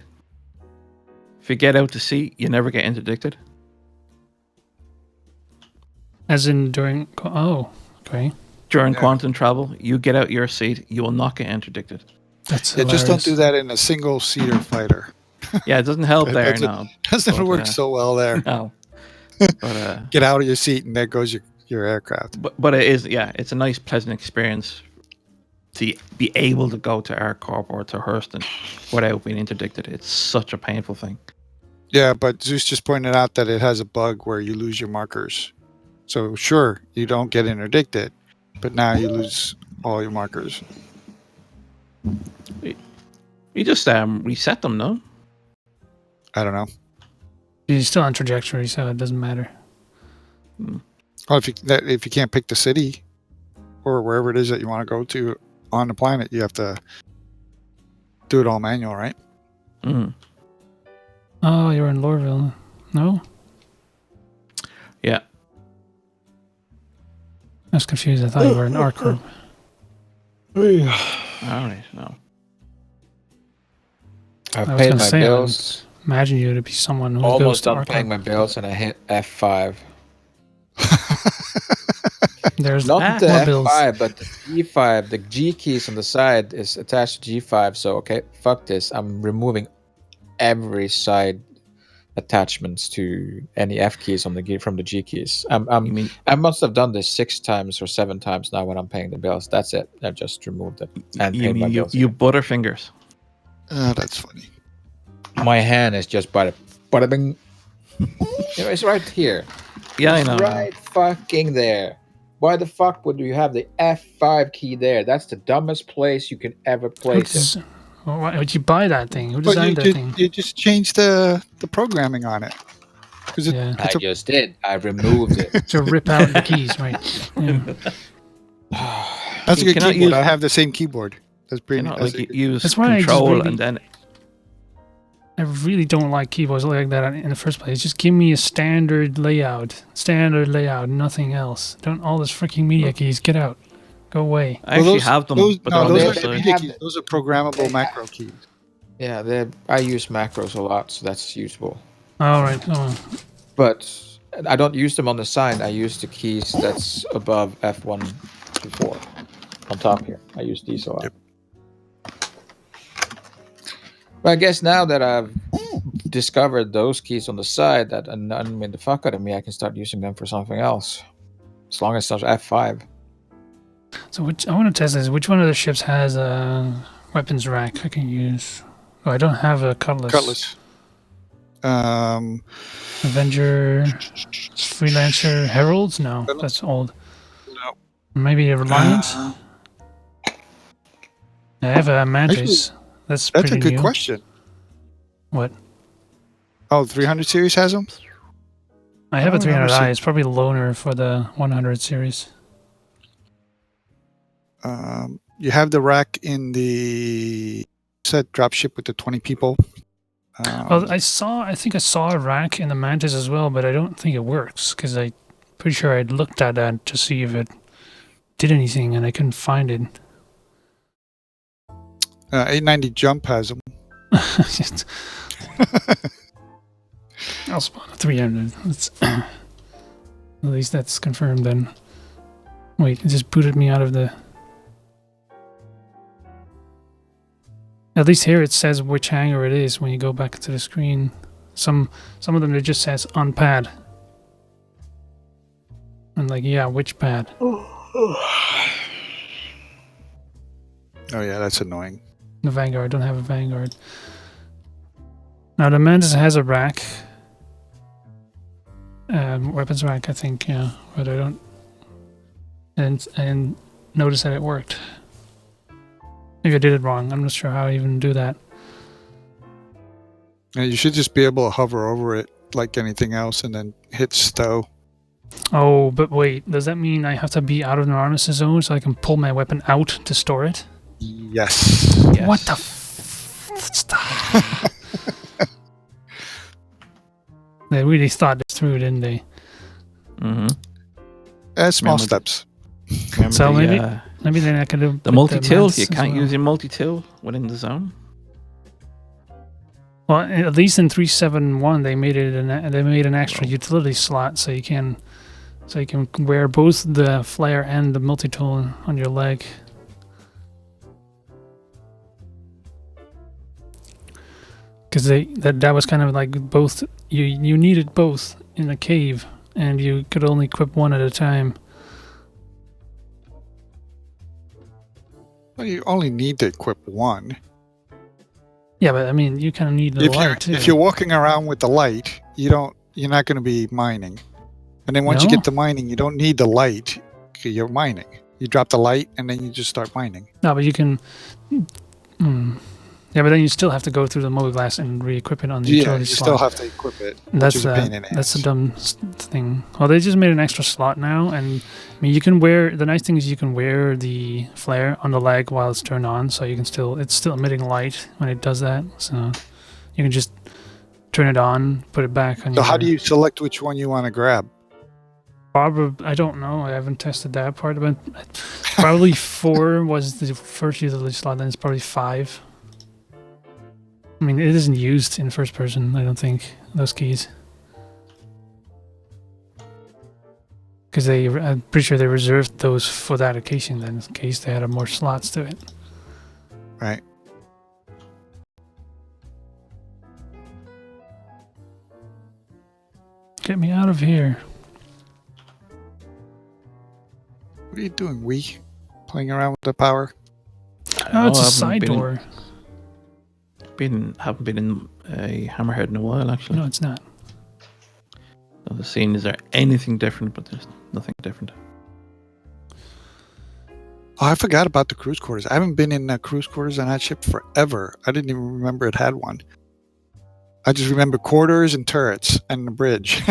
If you get out the seat, you never get interdicted. As in during okay. During quantum travel, you get out your seat, you will not get interdicted. That's just don't do that in a single-seater fighter. Yeah, it doesn't help there now. Doesn't work so well there. No. But get out of your seat and there goes your aircraft. But it is, yeah, it's a nice, pleasant experience to be able to go to AirCorp or to Hurston without being interdicted. It's such a painful thing. Yeah, but Zeus just pointed out that it has a bug where you lose your markers. So sure, you don't get interdicted, but now you lose all your markers. You just reset them, no? I don't know. You're still on trajectory, so it doesn't matter. Well, if you can't pick the city or wherever it is that you want to go to on the planet, you have to do it all manual, right? Mm. Oh, you're in Lorville. No? Yeah. I was confused. I thought you were in ArcCorp. All right, no. I've I was paid gonna my say, bills. Imagine you to be someone who Almost goes to done paying ArcCorp. my bills, and I hit F5. There's Not the more F5, bills. but the G5. The G keys on the side is attached to G5. So okay, fuck this. I'm removing every side attachments to any F keys on from the G keys. I must have done this 6 times or 7 times now when I'm paying the bills. That's it. I've just removed it and You paid my mean bills. you butterfingers? Oh, that's funny. My hand is just bada bing. It's right here. Yeah, It's I know. right fucking there. Why the fuck would you have the F5 key there? That's the dumbest place you can ever place it. Why would you buy that thing? Who But designed that thing? you just changed the programming on it. Yeah. I just did. I removed it. To rip out the keys, right? Yeah. That's a You good cannot keyboard. use- I have the same keyboard. That's pretty. You know, that's like a good- use That's why I just control really- and then I really don't like keyboards like that in the first place. Just give me a standard layout, nothing else. Don't all this freaking media keys. Get out, go away. I actually have them. But they're on the those other are side. media keys. Those are programmable macro keys. Yeah, I use macros a lot, so that's useful. All right. Oh, But I don't use them on the side. I use the keys that's above F1 to 4 on top here. I use these a lot. Yep. But I guess now that I've discovered those keys on the side that annoy the fuck out of me, I can start using them for something else. As long as it's not F5. so I want to test this. Which one of the ships has a weapons rack I can use? Oh, I don't have a cutlass. Cutlass. Avenger, Freelancer, Heralds? No, that's old. No. Maybe a Reliant? I have a Mantis. That's a pretty good new. question. What? Oh, 300 series has them? I have a don't remember 300i. seeing- It's probably loaner for the 100 series. You have the rack in the set dropship with the 20 people. Well, I think I saw a rack in the Mantis as well, but I don't think it works because I'm pretty sure I'd looked at that to see if it did anything and I couldn't find it. 890 jump has them. I'll spawn a 300. At least that's confirmed then. Wait, it just booted me out of the... At least here it says which hangar it is when you go back to the screen. Some of them it just says on pad. I'm like, yeah, which pad? Oh yeah, that's annoying. The Vanguard. I don't have a Vanguard. Now the Mantis has a rack. Weapons rack, I think, yeah. But I don't... And notice that it worked. Maybe I did it wrong. I'm not sure how I even do that. Yeah, you should just be able to hover over it like anything else and then hit stow. Oh, but wait. Does that mean I have to be out of an armistice zone so I can pull my weapon out to store it? Yes. What the stop. They really thought this through, didn't they? Mm-hmm. Small steps. So maybe then I can do the multi-tool. Mantis You as can't well. use your multi-tool within the zone. Well, at least in 371 they made an extra utility slot so you can wear both the flare and the multi-tool on your leg. Because that was kind of like both. You needed both in the cave, and you could only equip one at a time. Well, you only need to equip one. Yeah, but I mean, you kind of need the light too. If you're walking around with the light, you're not going to be mining. And then once you get to mining, you don't need the light. You're mining. You drop the light, and then you just start mining. No, but you can. Yeah, but then you still have to go through the motor glass and re-equip it on the utility slot. You still have to equip it. That's a dumb thing. Well, they just made an extra slot now, and I mean, you can wear. The nice thing is you can wear the flare on the leg while it's turned on, so you can it's still emitting light when it does that. So you can just turn it on, put it back on. So how do you select which one you want to grab? Probably, I don't know. I haven't tested that part, but probably 4 was the first utility slot. Then it's probably 5. I mean, it isn't used in first person, I don't think, those keys. Because I'm pretty sure they reserved those for that occasion then, in case they had more slots to it. Right. Get me out of here. What are you doing, Wii? Playing around with the power? Oh, it's a side door. Haven't been in a Hammerhead in a while, actually. No, it's not. So the scene, is there anything different? But there's nothing different. Oh, I forgot about the cruise quarters. I haven't been in cruise quarters on that ship forever. I didn't even remember it had one. I just remember quarters and turrets and the bridge.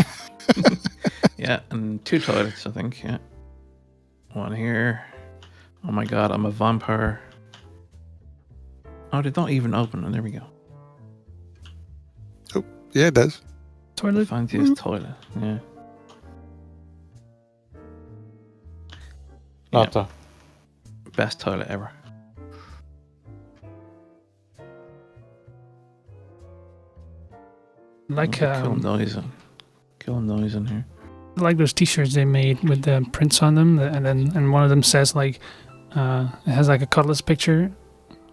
Yeah, and 2 toilets, I think. Yeah, one here. Oh my god, I'm a vampire. Oh, they don't even open. And there we go. Oh, yeah, it does. Toilet. Fanciest toilet. Yeah. Nata. Best toilet ever. Like Cool noise in here. like those T-shirts they made with the prints on them, and one of them says like it has like a Cutlass picture,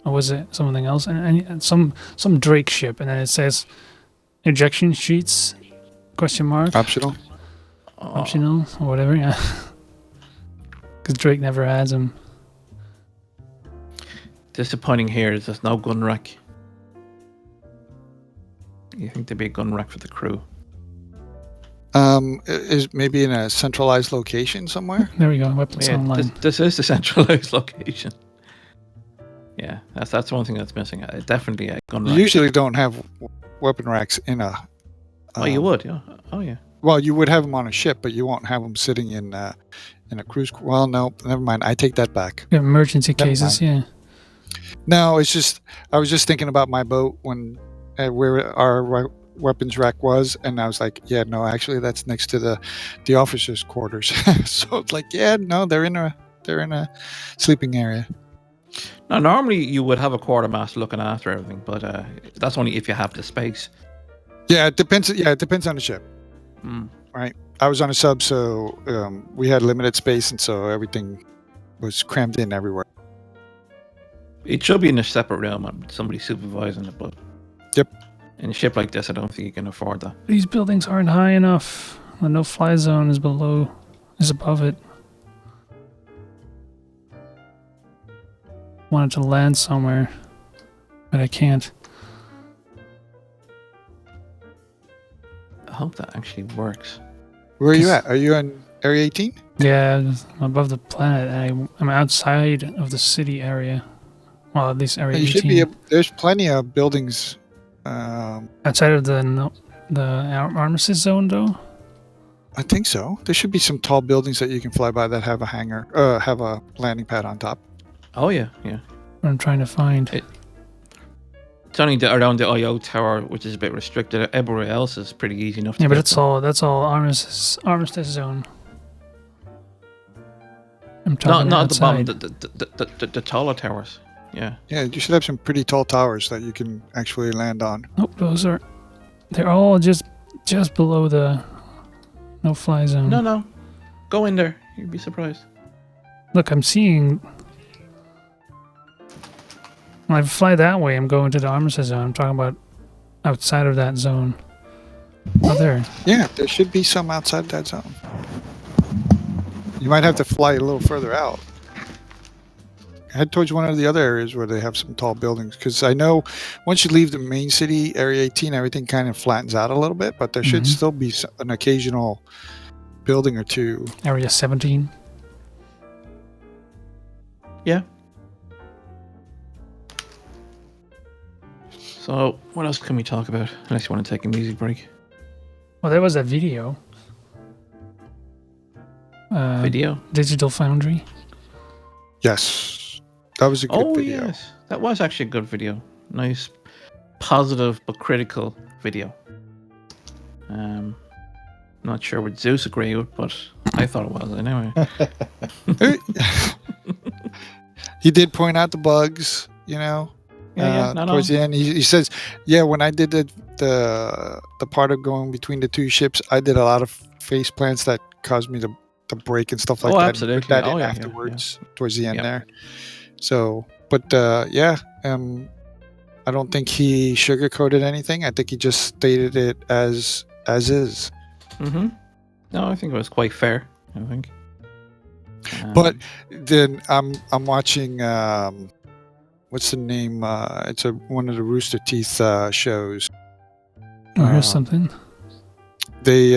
or was it something else? And some Drake ship, and then it says ejection sheets ? Optional. Optional or whatever. Yeah, because Drake never has them. Disappointing here is there's no gun rack. You think there'd be a gun rack for the crew? Is maybe in a centralized location somewhere. There we go. Weapons online. This is the centralized location. Yeah, that's one thing that's missing. Definitely a gun rack. You usually don't have weapon racks in a. Oh, you would, yeah. Oh, yeah. Well, you would have them on a ship, but you won't have them sitting in a cruise. Well, no, never mind. I take that back. Yeah, emergency cases, yeah. No, it's just I was just thinking about my boat when where our weapons rack was, and I was like, yeah, no, actually, that's next to the officers' quarters. So it's like, yeah, no, they're in a sleeping area. Now, normally you would have a quartermaster looking after everything, but that's only if you have the space. Yeah, it depends. Yeah, it depends on the ship. Right. I was on a sub, so we had limited space, and so everything was crammed in everywhere. It should be in a separate room and somebody supervising it, but yep. In a ship like this, I don't think you can afford that. These buildings aren't high enough. The no-fly zone is above it. Wanted to land somewhere, but I can't. I hope that actually works. Where are you at? Are you on Area 18? Yeah, I'm above the planet. I'm outside of the city area. Well, at least Area 18. Should be. There's plenty of buildings. Outside of the armistice zone, though? I think so. There should be some tall buildings that you can fly by that have a hangar, have a landing pad on top. Oh, yeah, yeah. What I'm trying to find. It's only around the IO tower, which is a bit restricted. Everywhere else is pretty easy enough to Yeah, but get that's all armistice zone. I'm talking not at the bottom, outside. the taller towers. Yeah. Yeah, you should have some pretty tall towers that you can actually land on. Nope, they're all just below the no-fly zone. No. Go in there. You'd be surprised. Look, I'm seeing... When I fly that way, I'm going to the armistice zone. I'm talking about outside of that zone. Oh, there. Yeah, there should be some outside that zone. You might have to fly a little further out. Head towards one of the other areas where they have some tall buildings. Because I know once you leave the main city, Area 18, everything kind of flattens out a little bit. But there should still be an occasional building or two. Area 17. Yeah. So, what else can we talk about? Unless you want to take a music break. Well, there was a video. Video? Digital Foundry. Yes. That was a good video. Oh, yes. That was actually a good video. Nice, positive, but critical video. Not sure what Zeus agreed with, but I thought it was anyway. He did point out the bugs, you know. Towards the end, he says, "Yeah, when I did the part of going between the two ships, I did a lot of face plants that caused me to break and stuff like that." Absolutely. Put that in afterwards, towards the end there. So, but I don't think he sugarcoated anything. I think he just stated it as is. Mm-hmm. No, I think it was quite fair. I think. But then I'm watching. What's the name? It's one of the Rooster Teeth shows. Oh, here's something. They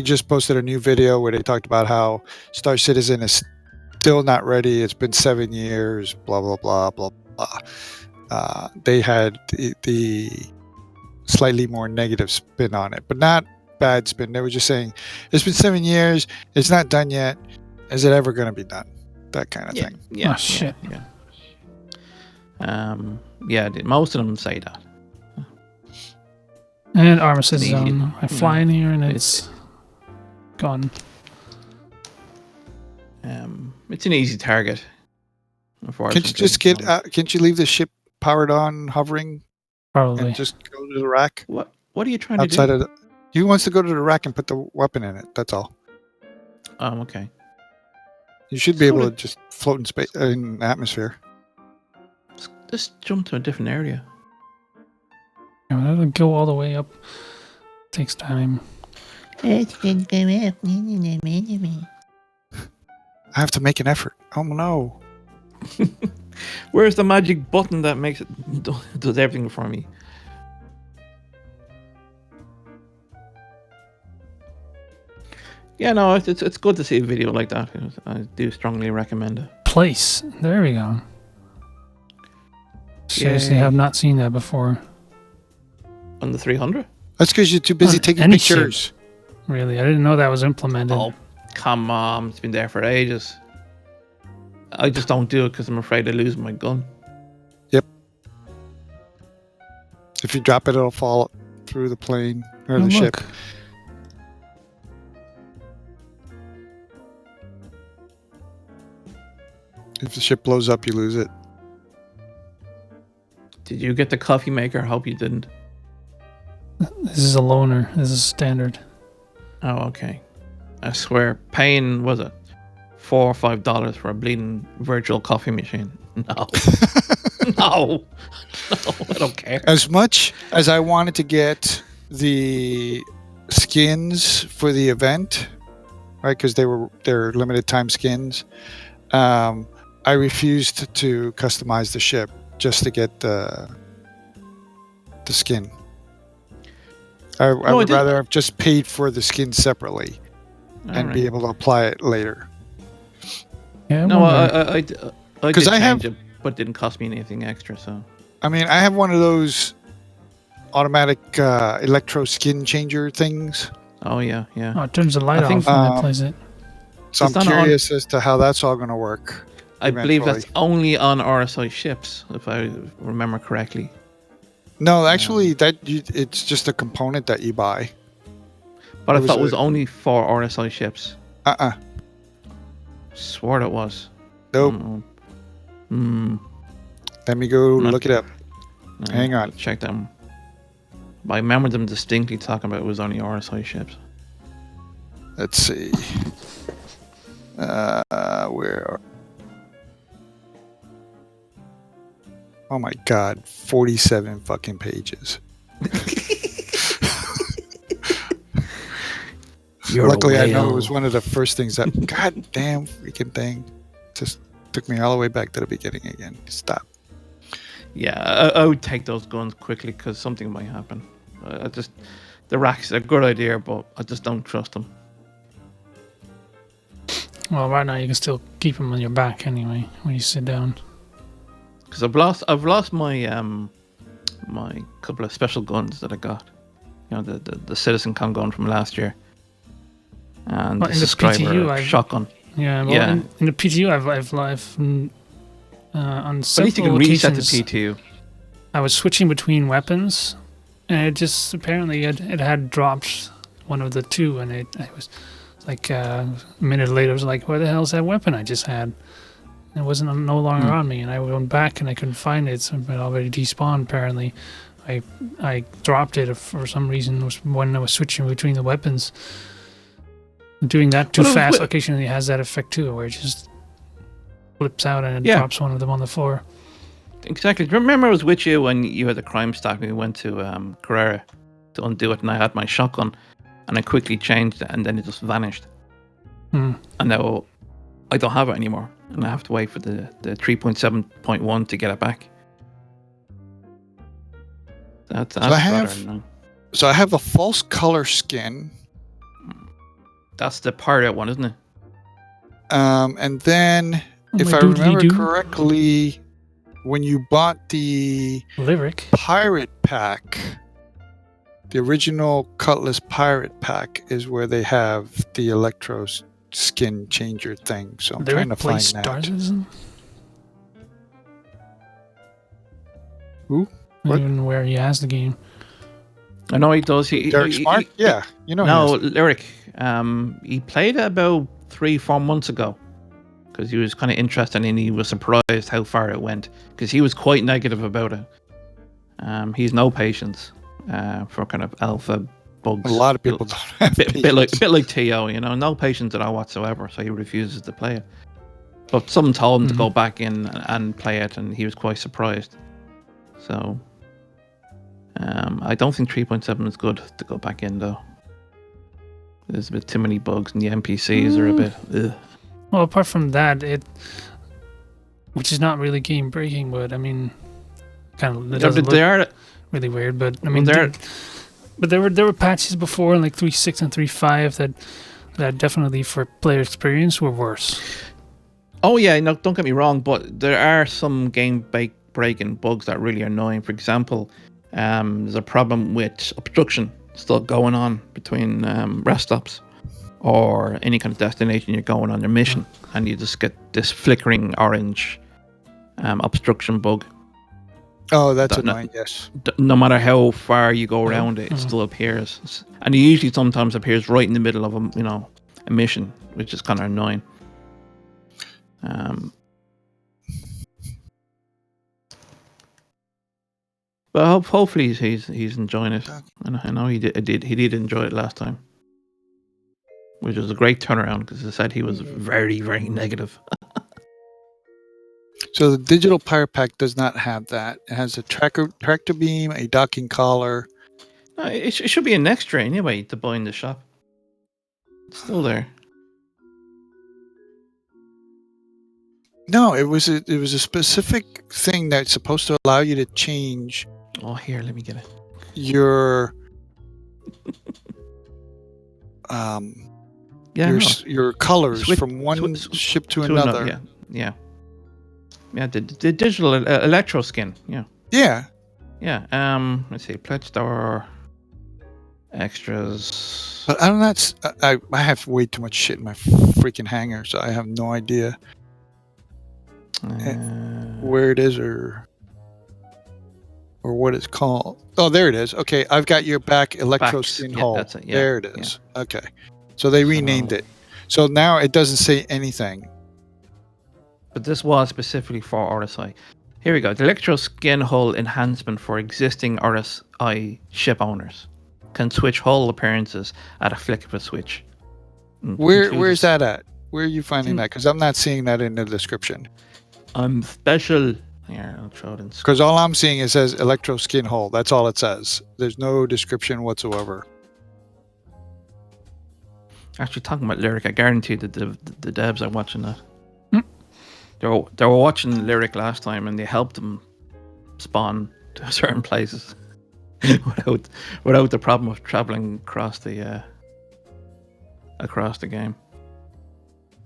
just posted a new video where they talked about how Star Citizen is still not ready. It's been 7 years. Blah blah blah blah blah. They had the slightly more negative spin on it, but not bad spin. They were just saying it's been 7 years. It's not done yet. Is it ever going to be done? That kind of thing. Yeah. Oh shit. Most of them say that. And armistice zone. I fly in here and it's gone. It's an easy target. Can't you just can't you leave the ship powered on, hovering? Probably. And just go to the rack? What What are you trying to outside do? of the, he wants to go to the rack and put the weapon in it. That's all. Oh, okay. You should be Sort able of- to just float in space in atmosphere. Just jump to a different area. Yeah, that'll go all the way up. Takes time. It's good to me. I have to make an effort. Oh no! Where's the magic button that makes it does everything for me? Yeah, no, it's good to see a video like that. I do strongly recommend it. Place. There we go. Seriously, Yay. have not seen that before. On the 300? That's because you're too busy On taking any ship. pictures. Really, I didn't know that was implemented. Oh, come on. It's been there for ages. I just don't do it because I'm afraid I lose my gun. If you drop it, it'll fall through the plane or Oh, the ship. look. If the ship blows up, you lose it. Did you get the coffee maker? I hope you didn't. This is a loaner. This is standard. Oh, okay. I swear, paying, was it $4 or $5 for a bleeding virtual coffee machine? No. No, I don't care. As much as I wanted to get the skins for the event, right? Because they're limited time skins. I refused to customize the ship just to get the skin. I would rather have just paid for the skin separately and be able to apply it later. Yeah, No, wonder. I did 'Cause I have- change it, but it didn't cost me anything extra. So I mean, I have one of those automatic electro skin changer things. oh yeah. Oh, it turns the light I think- off when it plays it. So It's I'm not on- curious as to how that's all going to work. I believe that's eventually. only on RSI ships, if I remember correctly. No, actually, it's just a component that you buy. But I It was thought it was a- only for RSI ships. Uh-uh. Swore it was. Nope. Let me go Not- look it up. Hang on. Check them. But I remember them distinctly talking about it was only RSI ships. Let's see. Where are... Oh my god, 47 fucking pages. Luckily, I know it was one of the first things that... God damn freaking thing. Just took me all the way back to the beginning again. Stop. Yeah, I would take those guns quickly because something might happen. The racks are a good idea, but I just don't trust them. Well, right now you can still keep them on your back anyway when you sit down. Because I've lost my my couple of special guns that I got. You know, the Citizen Con gun from last year, and Well, the in the subscriber PTU, shotgun. Yeah, well, Yeah. In the PTU, I've on But at least you several can reset the occasions, P2. I was switching between weapons, and it just apparently it had dropped one of the two, and it was like a minute later, I was like, "Where the hell's that weapon I just had?" And it wasn't no longer on me, and I went back and I couldn't find it. So it had already despawned. Apparently, I dropped it for some reason. It was when I was switching between the weapons. Doing that too Well, fast but- occasionally has that effect too, where it just flips out and it Yeah. drops one of them on the floor. Exactly. Do you remember I was with you when you had the crime stack and we went to Carrera to undo it, and I had my shotgun, and I quickly changed it, and then it just vanished. Hmm. And now I don't have it anymore, and I have to wait for the 3.7.1 to get it back. That's I have- rather annoying. So I have a false color skin. That's the pirate one, isn't it? And then, Oh, if my I doodly remember doo. correctly, when you bought the Lyric. pirate pack, the original Cutlass pirate pack is where they have the electro skin changer thing. So I'm trying to Lyric find plays that. Starzism? Who? I What? don't even know where he has the game. I know he does. Derek Smart? Yeah, you know. No, he is. Lyric. He played it about 3-4 months ago because he was kind of interested and he was surprised how far it went because he was quite negative about it. He's no patience. for kind of alpha bugs. A lot of people don't have bit like TO, you know, no patience at all whatsoever. So he refuses to play it. But someone told him to go back in and play it, and he was quite surprised. So I don't think 3.7 is good to go back in though. There's a bit too many bugs, and the NPCs are a bit. Ugh. Well, apart from that, which is not really game breaking, but I mean, kind of it doesn't look really weird. But I mean, there were patches before in like 3.6 and 3.5 that definitely for player experience were worse. Oh yeah, no, don't get me wrong, but there are some game breaking bugs that really are annoying. For example, there's a problem with obstruction still going on between rest stops or any kind of destination you're going on your mission, and you just get this flickering orange obstruction bug. Oh, that's annoying. Yes. No matter how far you go around it, it still appears, and it usually sometimes appears right in the middle of a mission, which is kind of annoying. But hopefully he's enjoying it. And I know he did enjoy it last time, which was a great turnaround because he said he was very, very negative. So the digital Pirate Pack does not have that. It has a tractor beam, a docking collar. No, it should be an extra anyway to buy in the shop. It's still there. No, it was a specific thing that's supposed to allow you to change. Oh, here, let me get it. Your your colors from one ship to another. Yeah. The digital electro skin. Yeah. Let's see, Pledge Store extras. But I have way too much shit in my freaking hangar, so I have no idea where it is or what it's called. Oh, there it is. Okay, I've got your back electro skin hull. That's it. Yeah, there it is. Yeah. Okay, so they renamed it. So now it doesn't say anything. But this was specifically for RSI. Here we go. The electro skin hull enhancement for existing RSI ship owners can switch hull appearances at a flick of a switch. Where's that at? Where are you finding that? Because I'm not seeing that in the description. I'm special. Here, I'll throw it in. Because all I'm seeing it says electro skin hull. That's all it says. There's no description whatsoever. Actually, talking about Lyric, I guarantee that the devs are watching that. They were watching Lyric last time, and they helped them spawn to certain places without the problem of traveling across the game.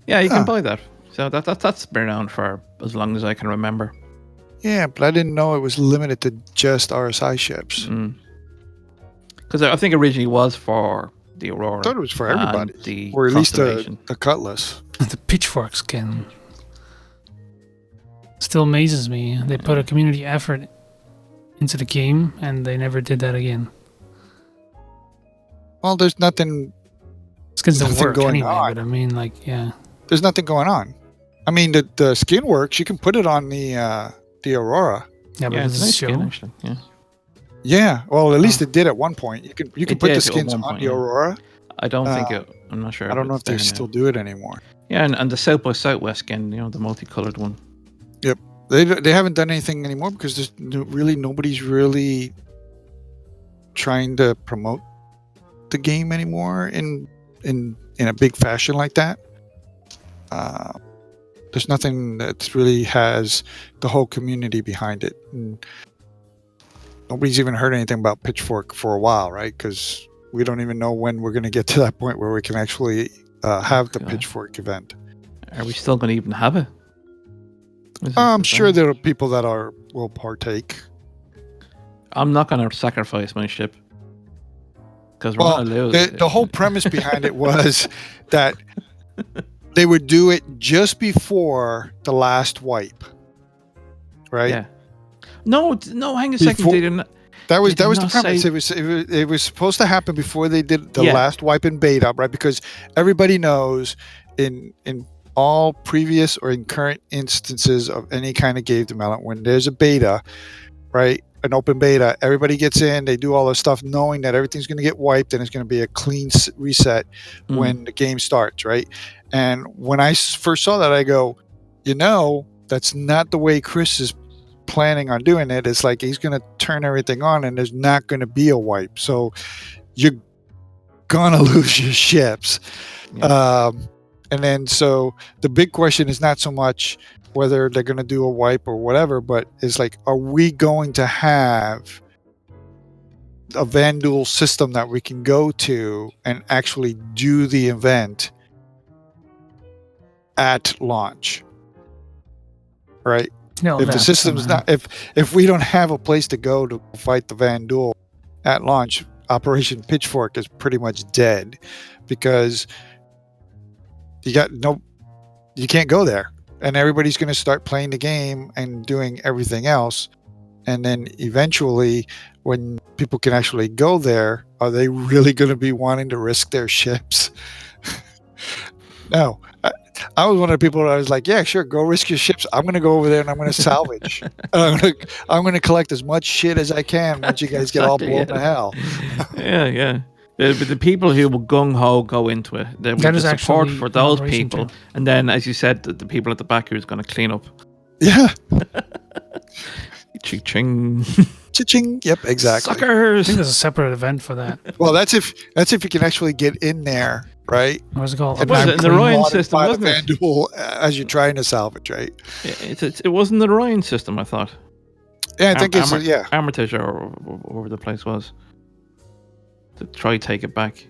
Yeah, you can buy that. So that's been around for as long as I can remember. Yeah, but I didn't know it was limited to just RSI ships. Because I think originally it was for the Aurora. I thought it was for everybody, or at least the Cutlass. The Pitchfork skin still amazes me. They put a community effort into the game, and they never did that again. Well, there's nothing. Skins don't work anyway, but I mean, like, yeah. There's nothing going on. I mean, the skin works. You can put it on the Aurora. Yeah, but it's nice skin, actually. Yeah. Yeah. Well, at least it did at one point. You can put the skins on the Aurora. I don't think it. I'm not sure. I don't know if they still do it anymore. Yeah, and the South by Southwest skin, the multicolored one. Yep. They haven't done anything anymore because there's nobody's really trying to promote the game anymore in a big fashion like that. There's nothing that really has the whole community behind it. And nobody's even heard anything about Pitchfork for a while, right? Because we don't even know when we're going to get to that point where we can actually have the Pitchfork event. Are we still going to even have it? I'm sure there are people that will partake. I'm not going to sacrifice my ship because we're going to lose. The whole premise behind it was that they would do it just before the last wipe, right? Yeah. No, hang a second. They didn't. That was the premise. It was supposed to happen before they did the last wipe in beta, right? Because everybody knows in all previous or in current instances of any kind of game development, when there's a beta, right? an open beta. Everybody gets in, they do all this stuff, knowing that everything's going to get wiped and it's going to be a clean reset when the game starts, right? And when I first saw that, I go, that's not the way Chris is planning on doing it. It's like he's going to turn everything on, and there's not going to be a wipe. So you're going to lose your ships. Yeah. And then so the big question is not so much whether they're going to do a wipe or whatever, but it's like, are we going to have a Vanduul system that we can go to and actually do the event at launch? Right? No, If the system's not, if we don't have a place to go to fight the Vanduul at launch, Operation Pitchfork is pretty much dead, because you can't go there, and everybody's going to start playing the game and doing everything else. And then eventually, when people can actually go there, are they really going to be wanting to risk their ships? No. I was one of the people that I was like, yeah, sure, go risk your ships. I'm going to go over there and I'm going to salvage. I'm going to collect as much shit as I can once you guys get all blown to hell. Yeah. The people who will gung-ho go into it, there will be support for those people. And then, as you said, the people at the back who's going to clean up. Yeah. Ching. Cha-ching. Yep, exactly. Suckers. I think there's a separate event for that. Well, that's if you can actually get in there, right? What's it called? And was it in the Ryan system, wasn't it? Vanduul as you're trying to salvage, right? It wasn't the Ryan system, I thought. Yeah, I think it's Armitage or wherever the place was. To try to take it back.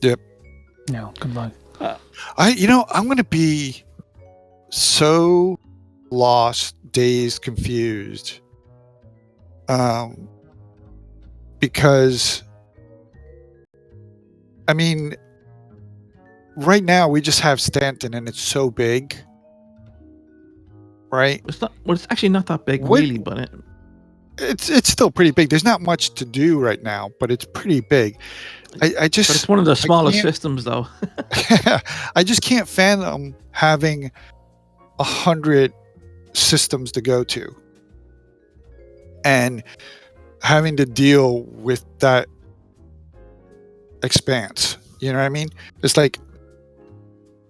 Yep. No, good luck. I'm going to be so lost, dazed, confused, because I mean, right now we just have Stanton, and it's so big, right? It's not. Well, it's actually not that big, really, but it's still pretty big. There's not much to do right now, but it's pretty big. I just. But it's one of the smallest systems, though. I just can't fathom having 100 systems to go to, and having to deal with that expanse. You know what I mean? It's like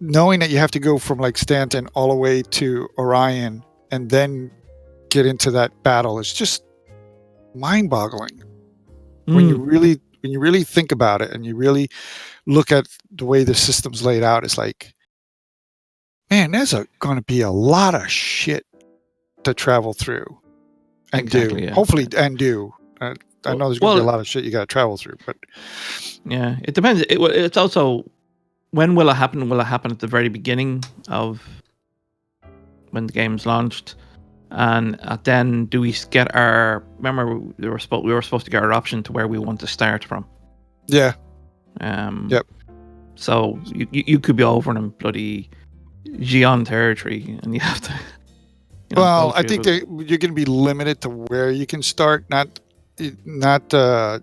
knowing that you have to go from like Stanton all the way to Orion and then get into that battle is just mind-boggling. When you really think about it and you really look at the way the system's laid out, it's like, man, there's going to be a lot of shit to travel through and do. Yeah. Hopefully, and do. I know there's going to be a lot of shit you got to travel through, but yeah, it depends. It's also, when will it happen? Will it happen at the very beginning of when the game's launched? And then do we get our? Remember, we were supposed to get our option to where we want to start from. Yeah. Yep. So you could be over in bloody Gion territory, and you have to. Well, I think you're going to be limited to where you can start, not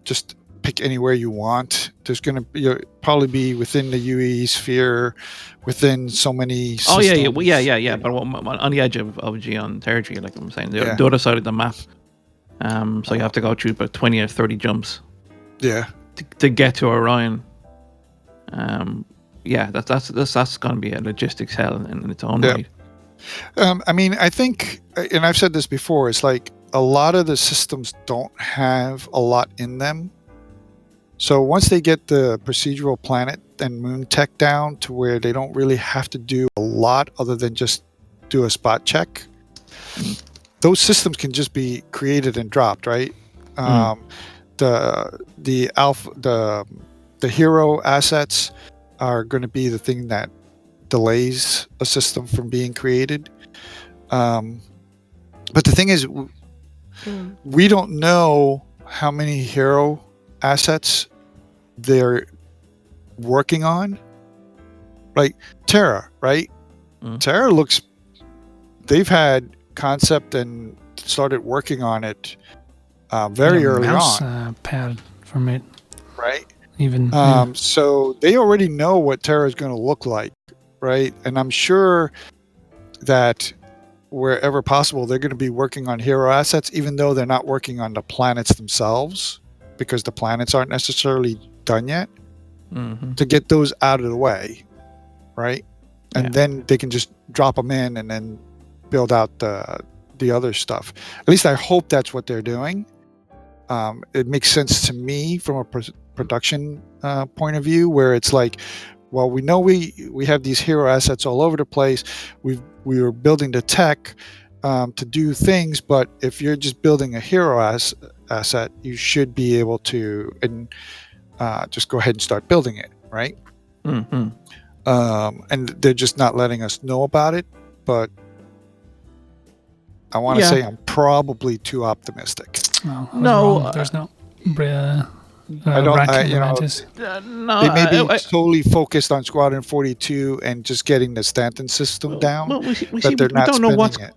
just pick anywhere you want. There's going to probably be within the UE sphere, within so many systems. Oh, yeah. But on the edge of Gion territory, like I'm saying, the other side of the map. So you have to go through about 20 or 30 jumps. Yeah. To get to Orion. Yeah, that's going to be a logistics hell in its own right. I mean, I think, and I've said this before, it's like a lot of the systems don't have a lot in them. So once they get the procedural planet and moon tech down to where they don't really have to do a lot other than just do a spot check, those systems can just be created and dropped, right? The hero assets are going to be the thing that delays a system from being created. But the thing is, we don't know how many hero assets they're working on. Like Terra, right? Terra looks, they've had concept and started working on it very early on. Pad from it, right? Even so they already know what Terra is going to look like, right? And I'm sure that wherever possible, they're going to be working on hero assets, even though they're not working on the planets themselves, because the planets aren't necessarily done yet, to get those out of the way, right? And then they can just drop them in and then build out the other stuff. At least I hope that's what they're doing. It makes sense to me from a production point of view, where it's like, well, we know we have these hero assets all over the place. We were building the tech to do things, but if you're just building a hero asset, you should be able to just go ahead and start building it, right? And they're just not letting us know about it. But I want to say I'm probably too optimistic. No, there's no. I don't. No, they may be solely focused on Squadron 42 and just getting the Stanton system down, but they're not spending it.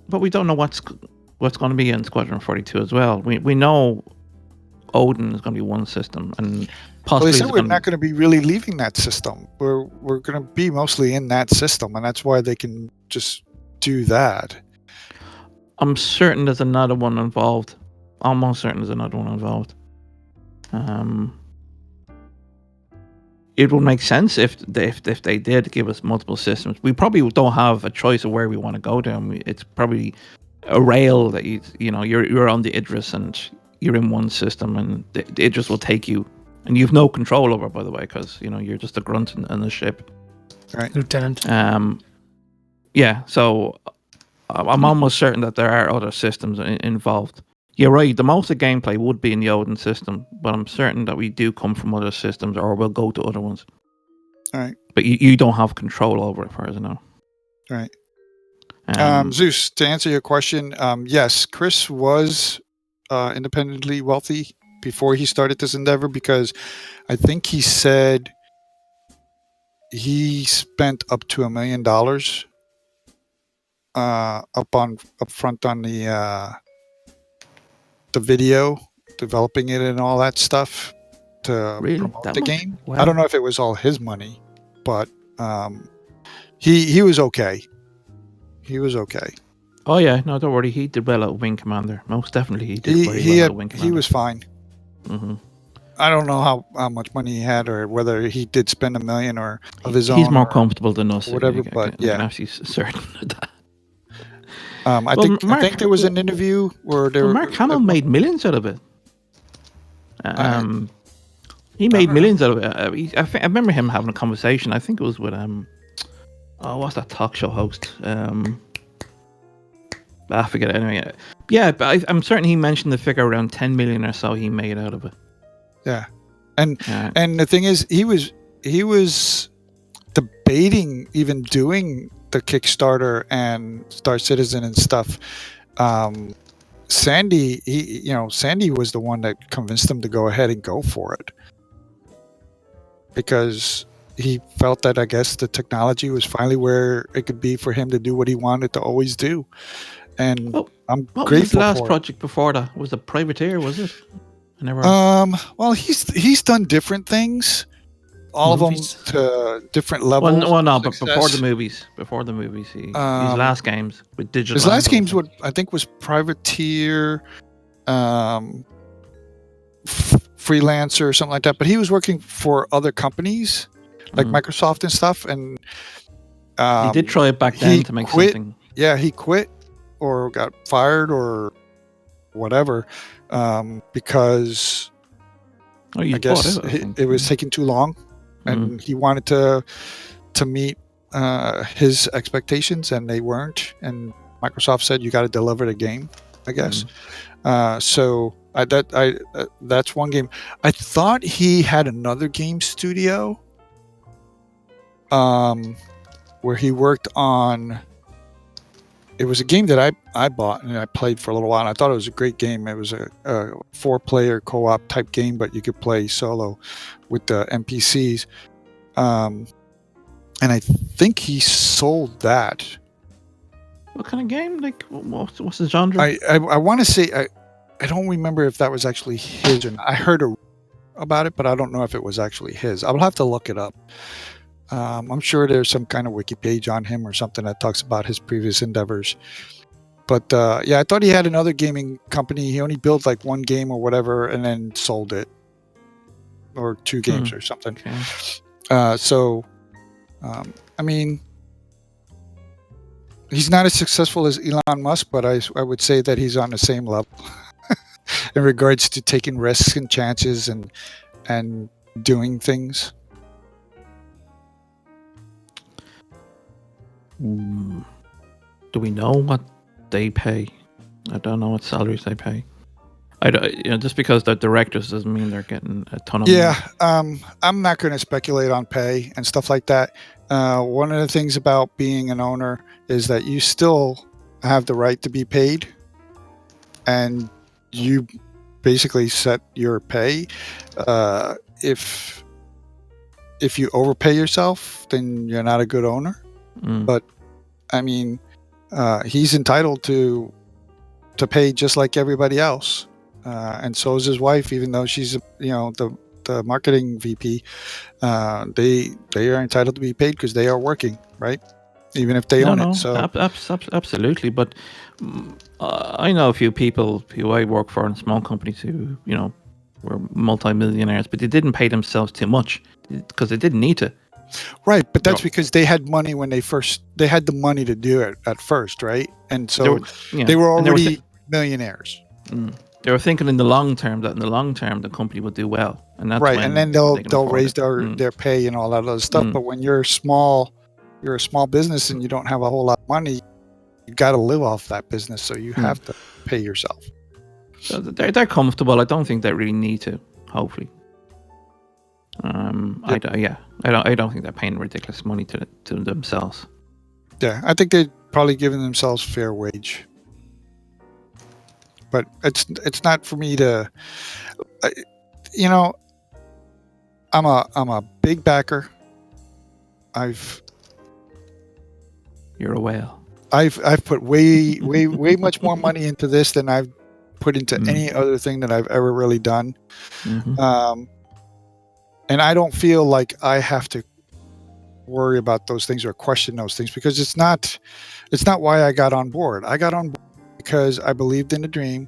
But we don't know what's going to be in Squadron 42 as well. We know Odin is going to be one system, and possibly they said we're not going to be really leaving that system. We're going to be mostly in that system, and that's why they can just do that. I'm certain there's another one involved. Almost certain there's another one involved. It would make sense if they did give us multiple systems. We probably don't have a choice of where we want to go down. It's probably a rail that you're on the Idris and you're in one system, and the Idris will take you, and you've no control over it, by the way, because you're just a grunt in the ship, right, Lieutenant? Yeah. So I'm almost certain that there are other systems involved. You're right. The most of the gameplay would be in the Odin system, but I'm certain that we do come from other systems, or we'll go to other ones. All right. But you don't have control over it, as far as I know. Right. Zeus, to answer your question, yes, Chris was independently wealthy before he started this endeavor, because I think he said he spent up to $1 million up front on the video, developing it and all that stuff to promote the game. Wow. I don't know if it was all his money, but he was okay. He was okay. Oh yeah, no, don't worry. He did well at Wing Commander. Most definitely, he did well at Wing Commander. He was fine. I don't know how much money he had, or whether he did spend $1 million or of his own. He's more comfortable than us, or whatever. But yeah, I'm actually certain of that. I think there was an interview where Mark Hamill made millions out of it. He made millions out of it. I remember him having a conversation. I think it was with what's that talk show host? I forget it anyway. Yeah, but I'm certain he mentioned the figure around 10 million or so he made out of it. Yeah, and the thing is, he was debating even doing the Kickstarter and Star Citizen and stuff. Sandy, Sandy was the one that convinced him to go ahead and go for it, because he felt that, I guess, the technology was finally where it could be for him to do what he wanted to always do. And I'm grateful. What was the last project before that? Was it Privateer? Was it? I never. Well, he's done different things. All movies? Of them to different levels. Well, no, but before the movies, his last games with digital. His last games, I think, was Privateer, Freelancer or something like that. But he was working for other companies like Microsoft and stuff. And he did try it back then to make something. Yeah, he quit or got fired or whatever because I guess it was taking too long. And he wanted to meet his expectations, and they weren't. And Microsoft said, "You got to deliver the game," I guess. So that's one game. I thought he had another game studio, where he worked on. It was a game that I bought and I played for a little while. And I thought it was a great game. It was a 4-player co-op type game, but you could play solo with the NPCs. And I think he sold that. What kind of game? Like, what's the genre? I want to say, I don't remember if that was actually his or not. I heard about it, but I don't know if it was actually his. I'll have to look it up. I'm sure there's some kind of wiki page on him or something that talks about his previous endeavors. But yeah, I thought he had another gaming company. He only built like one game or whatever and then sold it. Or two games or something. Okay. I mean, he's not as successful as Elon Musk, but I would say that he's on the same level in regards to taking risks and chances and doing things. Do we know what they pay? I don't know what salaries they pay. I don't, just because they're directors doesn't mean they're getting a ton of money. Yeah, I'm not going to speculate on pay and stuff like that. One of the things about being an owner is that you still have the right to be paid, and you basically set your pay. If you overpay yourself, then you're not a good owner. But I mean, he's entitled to pay just like everybody else. And so is his wife, even though she's, the marketing VP. They are entitled to be paid because they are working, right? Even if they own it. So absolutely. But I know a few people who I work for in small companies who, were multi-millionaires, but they didn't pay themselves too much because they didn't need to. Right, but that's because they had money when they had the money to do it at first, right? And so they were already millionaires. They were thinking in the long term that the company would do well, and that's right. When and then they'll raise their pay and all that other stuff. But when you're a small business and you don't have a whole lot of money, you got to live off that business, so you have to pay yourself. So they're comfortable. I don't think they really need to. Hopefully, I don't think they're paying ridiculous money to themselves. Yeah, I think they're probably giving themselves fair wage. But it's not for me to, I'm a big backer. You're a whale. I've put way much more money into this than I've put into any other thing that I've ever really done. And I don't feel like I have to worry about those things or question those things, because it's not why I got on board. I got on board because I believed in the dream.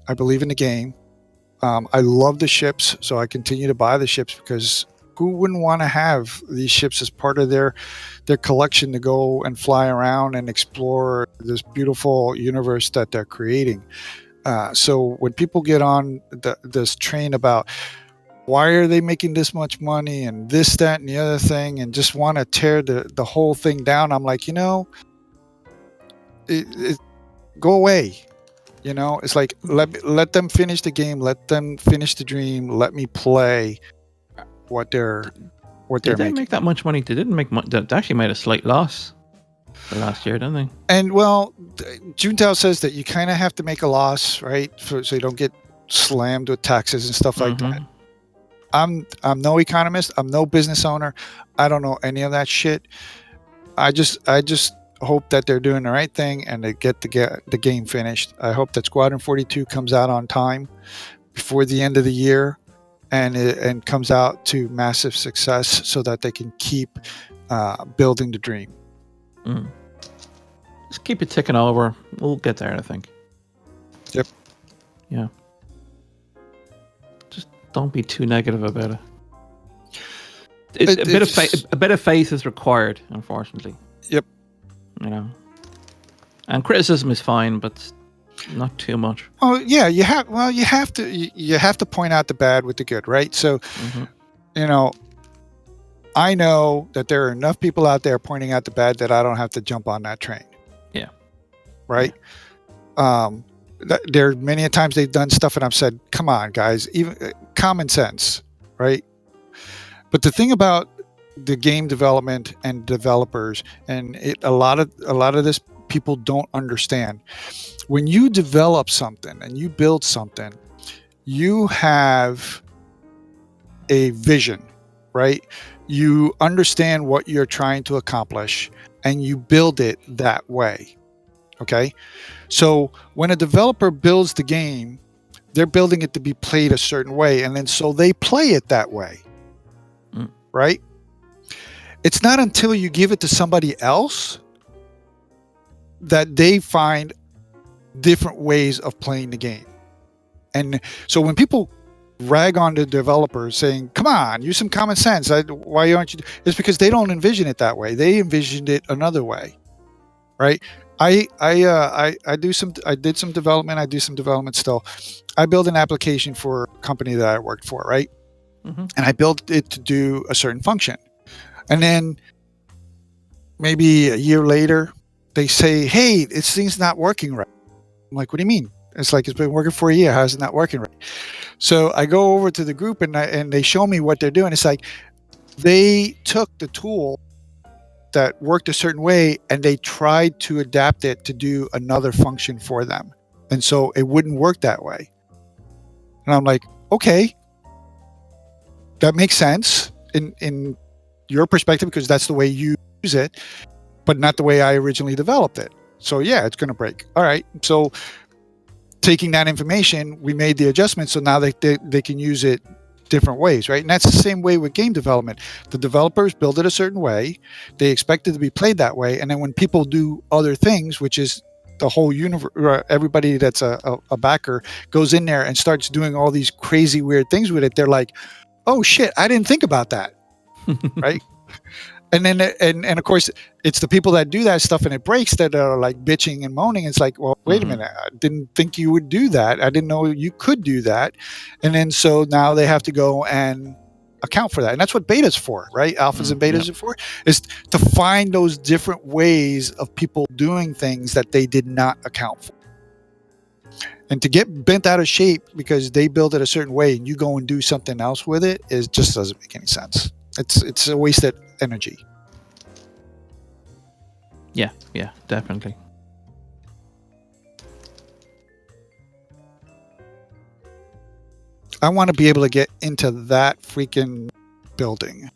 I believe in the game. I love the ships, so I continue to buy the ships, because who wouldn't want to have these ships as part of their collection to go and fly around and explore this beautiful universe that they're creating? So when people get on this train about why are they making this much money and this, that, and the other thing, and just want to tear the whole thing down, I'm like, go away. It's like, let them finish the game, let them finish the dream, let me play what they're Did they making. make that much money? They didn't make money. They actually made a slight loss the last year, didn't they? And well, Juntao says that you kind of have to make a loss, right, so you don't get slammed with taxes and stuff like that. I'm no economist. I'm no business owner. I don't know any of that shit. I just hope that they're doing the right thing and they get the game finished. I hope that Squadron 42 comes out on time before the end of the year and comes out to massive success, so that they can keep building the dream. Just keep it ticking over. We'll get there, I think. Yep. Yeah. Just don't be too negative about it. A bit of faith is required, unfortunately. Yep. And criticism is fine, but not too much. Oh yeah, you have to point out the bad with the good, right? So, I know that there are enough people out there pointing out the bad that I don't have to jump on that train. Yeah. Right. There are many times they've done stuff and I've said, "Come on, guys, even common sense," right? But the thing about the game development and developers, and a lot of this people don't understand. When you develop something and you build something, you have a vision, right? You understand what you're trying to accomplish and you build it that way. Okay? So when a developer builds the game, they're building it to be played a certain way, and then so they play it that way. Right? it's not until you give it to somebody else that they find different ways of playing the game. And so when people rag on the developers saying, come on, use some common sense, why aren't you? It's because they don't envision it that way. They envisioned it another way, right? I did some development. I do some development still. I built an application for a company that I worked for, right? Mm-hmm. And I built it to do a certain function. And then maybe a year later, they say, hey, this thing's not working right. I'm like, what do you mean? It's like, it's been working for a year. How's it not working right? So I go over to the group and they show me what they're doing. It's like they took the tool that worked a certain way and they tried to adapt it to do another function for them. And so it wouldn't work that way. And I'm like, okay, that makes sense in your perspective because that's the way you use it, but not the way I originally developed it. So yeah, it's going to break. All right. So taking that information, we made the adjustments so now they can use it different ways, right? And that's the same way with game development. The developers build it a certain way. They expect it to be played that way. And then when people do other things, which is the whole universe, everybody that's a backer goes in there and starts doing all these crazy, weird things with it. They're like, oh shit, I didn't think about that. Right? And then, and of course, it's the people that do that stuff and it breaks that are like bitching and moaning. It's like, well, wait a minute. I didn't think you would do that. I didn't know you could do that. And then so now they have to go and account for that. And that's what beta's for, right? Alphas and betas are for, is to find those different ways of people doing things that they did not account for. And to get bent out of shape because they build it a certain way and you go and do something else with it, just doesn't make any sense. It's a wasted energy. Yeah, definitely. I want to be able to get into that freaking building.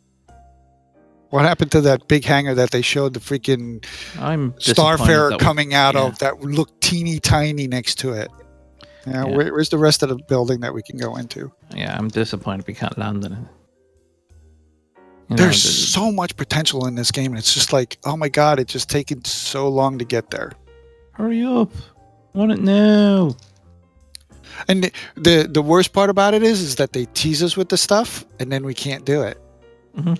What happened to that big hangar that they showed the freaking Starfarer coming out of that looked teeny tiny next to it? Yeah, where's the rest of the building that we can go into? Yeah, I'm disappointed we can't land in it. There's so much potential in this game, and it's just like, oh my god, it's just taken so long to get there. Hurry up! I want it now. And the worst part about it is that they tease us with the stuff, and then we can't do it.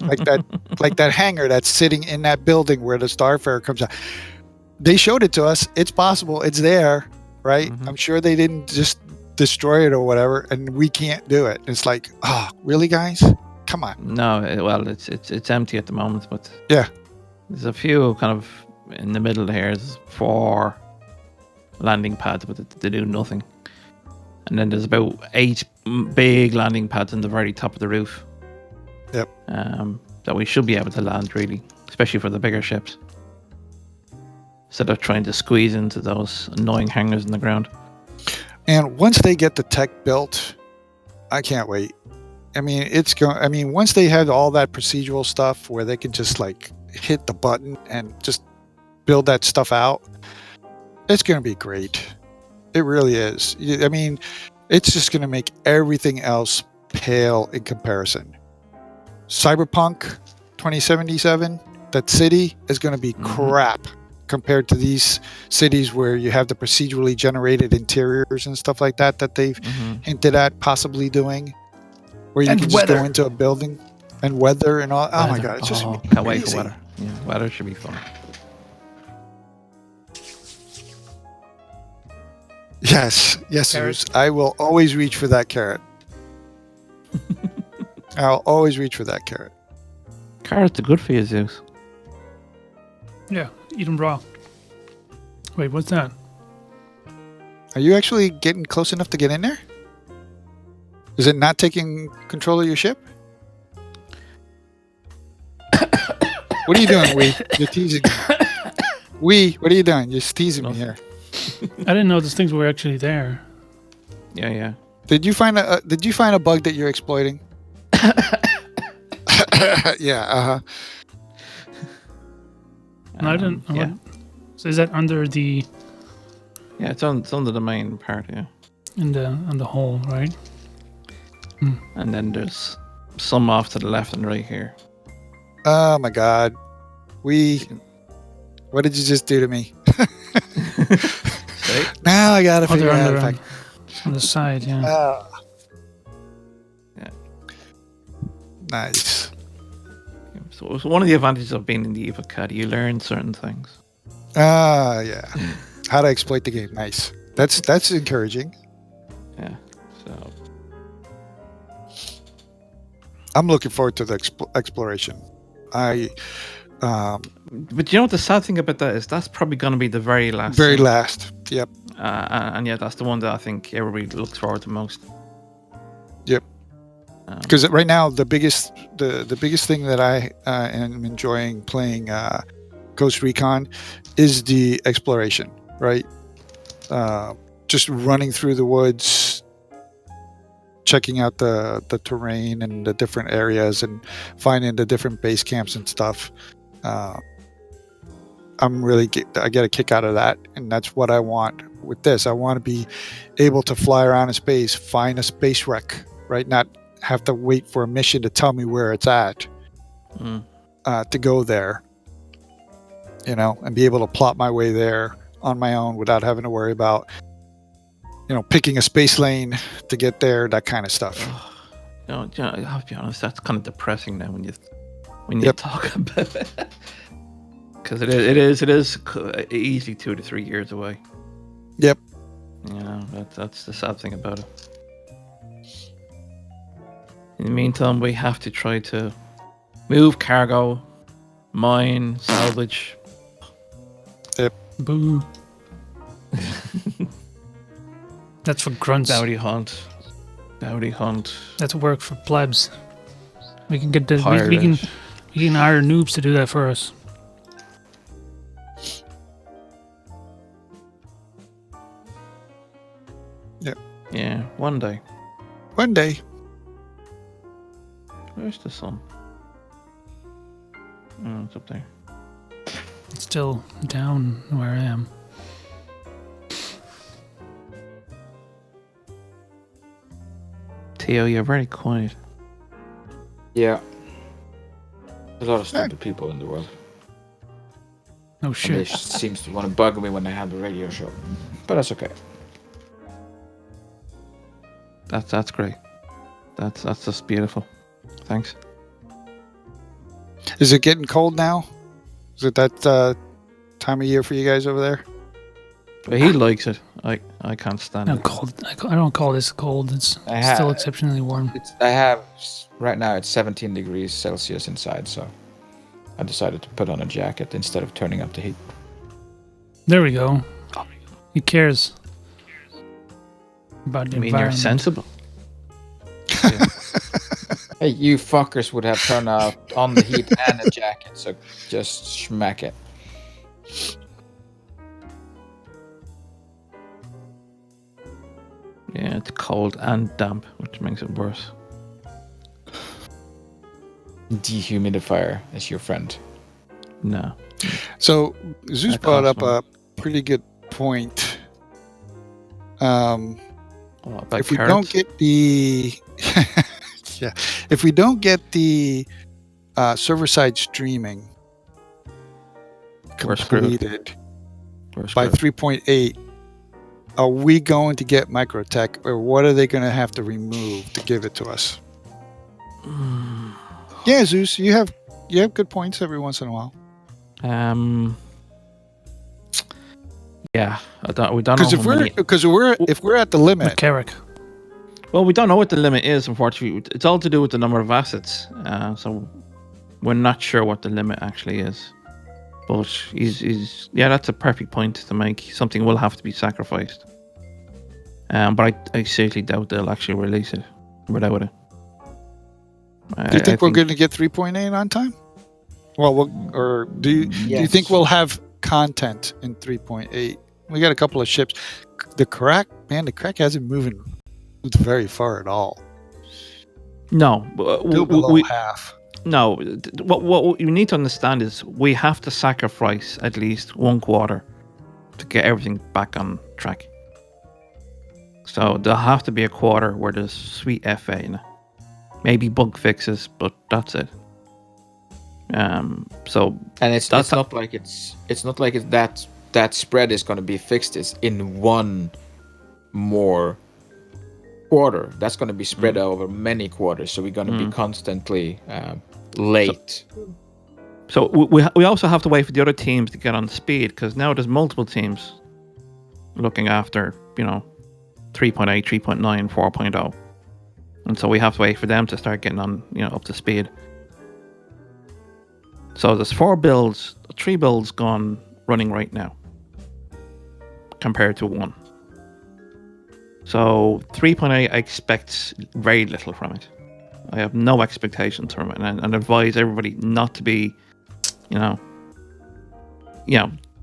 like that hangar that's sitting in that building where the Starfarer comes out. They showed it to us. It's possible. It's there, right? I'm sure they didn't just destroy it or whatever, and we can't do it. It's like, oh, really, guys? Come on. No, well, it's empty at the moment, but yeah, there's a few kind of in the middle here. There's 4 landing pads, but they do nothing. And then there's about 8 big landing pads on the very top of the roof. Yep. That we should be able to land, really, especially for the bigger ships. Instead of trying to squeeze into those annoying hangars in the ground. And once they get the tech built, I can't wait. I mean, once they have all that procedural stuff where they can just like hit the button and just build that stuff out, it's going to be great. It really is. I mean, it's just going to make everything else pale in comparison. Cyberpunk 2077, that city is going to be crap compared to these cities where you have the procedurally generated interiors and stuff like that they've hinted at possibly doing. Where you can just go into a building and weather and all. Oh my god, it's just can't wait for weather. Yeah, weather should be fun. Yes, Zeus. I will always reach for that carrot. I'll always reach for that carrot. Carrots are good for you, Zeus. Yeah, eat them raw. Wait, what's that? Are you actually getting close enough to get in there? Is it not taking control of your ship? What are you doing, Wee? You're teasing me. Wee, what are you doing? You're teasing me here. I didn't know those things were actually there. Yeah. Did you find a bug that you're exploiting? Yeah. No, I didn't. Yeah. So is that under the? Yeah, it's under the main part. Yeah. On the hole, right? And then there's some off to the left and right here. Oh my God. What did you just do to me? See? Now I gotta Oh, figure they're out on, if on the side, yeah. Yeah. Nice. So one of the advantages of being in the Eva Caddy, you learn certain things. Yeah. How to exploit the game. Nice. That's encouraging. Yeah. So I'm looking forward to the exploration. but you know what the sad thing about that is? That's probably going to be the very last. Very thing. last. Yep. And yeah, that's the one that I think everybody looks forward to most. Yep. Because right now the biggest thing that I am enjoying playing Ghost Recon is the exploration. Right. Just running through the woods, checking out the terrain and the different areas, and finding the different base camps and stuff. I get a kick out of that, and that's what I want with this. I want to be able to fly around in space, find a space wreck, right? Not have to wait for a mission to tell me where it's at, to go there, and be able to plot my way there on my own without having to worry about, picking a space lane to get there, that kind of stuff. I have to be honest, that's kind of depressing now when you talk about it. Because it is easily 2 to 3 years away. Yep. That's the sad thing about it. In the meantime, we have to try to move cargo, mine, salvage. Yep. Boo. That's for grunts. Bounty hunt. That's work for plebs. We can get the we can hire noobs to do that for us. Yep. Yeah, one day. One day. Where's the sun? Oh, it's up there. It's still down where I am. Theo, you're very quiet. Yeah. There's a lot of stupid people in the world. Oh And shit. they seems to want to bug me when they have the radio show. But that's okay. That's great. That's just beautiful. Thanks. Is it getting cold now? Is it that time of year for you guys over there? But he likes it. I can't stand No, it. cold. I don't call this cold. It's still exceptionally warm. Right now it's 17 degrees Celsius inside, so I decided to put on a jacket instead of turning up the heat. There we go. He cares about the I mean, you're environment. sensible. Hey, you fuckers would have turned on the heat and a jacket, so just smack it. Yeah, it's cold and damp, which makes it worse. Dehumidifier is your friend. No. So Zeus That brought costs up a pretty good point. If we don't get the if we don't get the server-side streaming We're screwed. completed by 3.8, are we going to get Microtech, or what are they going to have to remove to give it to us? Yeah, Zeus, you have good points every once in a while. Yeah, we don't know. Because if we're at the limit, Carrick. Well, we don't know what the limit is, unfortunately. It's all to do with the number of assets. So we're not sure what the limit actually is. But that's a perfect point to make. Something will have to be sacrificed. But I seriously doubt they'll actually release it without it. do you think we're going to get 3.8 on time? Well, or do you think we'll have content in 3.8? We got a couple of ships. The crack hasn't moved very far at all. No, Still below half. No, what you need to understand is we have to sacrifice at least 1 quarter to get everything back on track. So there'll have to be a quarter where there's sweet FA in it. Maybe bug fixes, but that's it. So And it's That's- not like that spread is going to be fixed. It's in one more quarter. That's going to be spread over many quarters. So we're going to be constantly late. So we also have to wait for the other teams to get on speed, because now there's multiple teams looking after 3.8, 3.9, 4.0, and so we have to wait for them to start getting on up to speed. So there's 3 builds running right now compared to 1. So 3.8, I expect very little from it. I have no expectations from it, and advise everybody not to be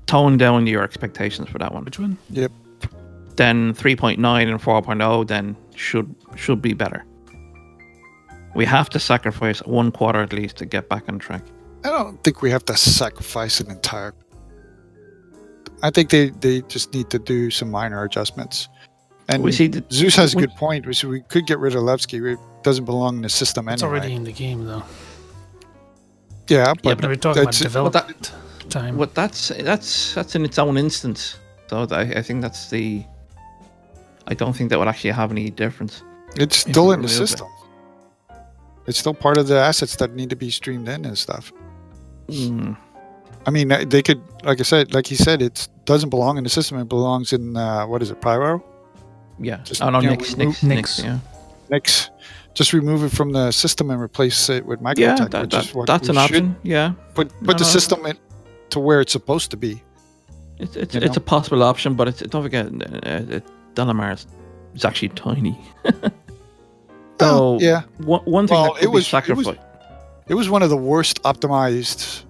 tone down your expectations for that one. Which one? Yep. Then 3.9 and 4.0 then should be better. We have to sacrifice 1 quarter at least to get back on track. I don't think we have to sacrifice an entire. I think they just need to do some minor adjustments. And We see Zeus has a good point. We could get rid of Levski. It doesn't belong in the system It's anyway. already in the game, though. Yeah, but We're talking about that's- development time. What that's in its own instance. So I think that's the. I don't think that would actually have any difference. it's if still we in the remove it. system. It's still part of the assets that need to be streamed in and stuff. I mean, they could, like he said, it doesn't belong in the system. It belongs in what is it, Pyro? Yeah. Just, Oh no, you know, Nix. Yeah. Nix. Just remove it from the system and replace it with microtech. Yeah, which is what that's we an should option. Yeah. Put No, the no. system to where it's supposed to be. It's a possible option, but don't forget, Delamar is actually tiny. So yeah. One thing Well, that could be sacrificed. It was one of the worst optimized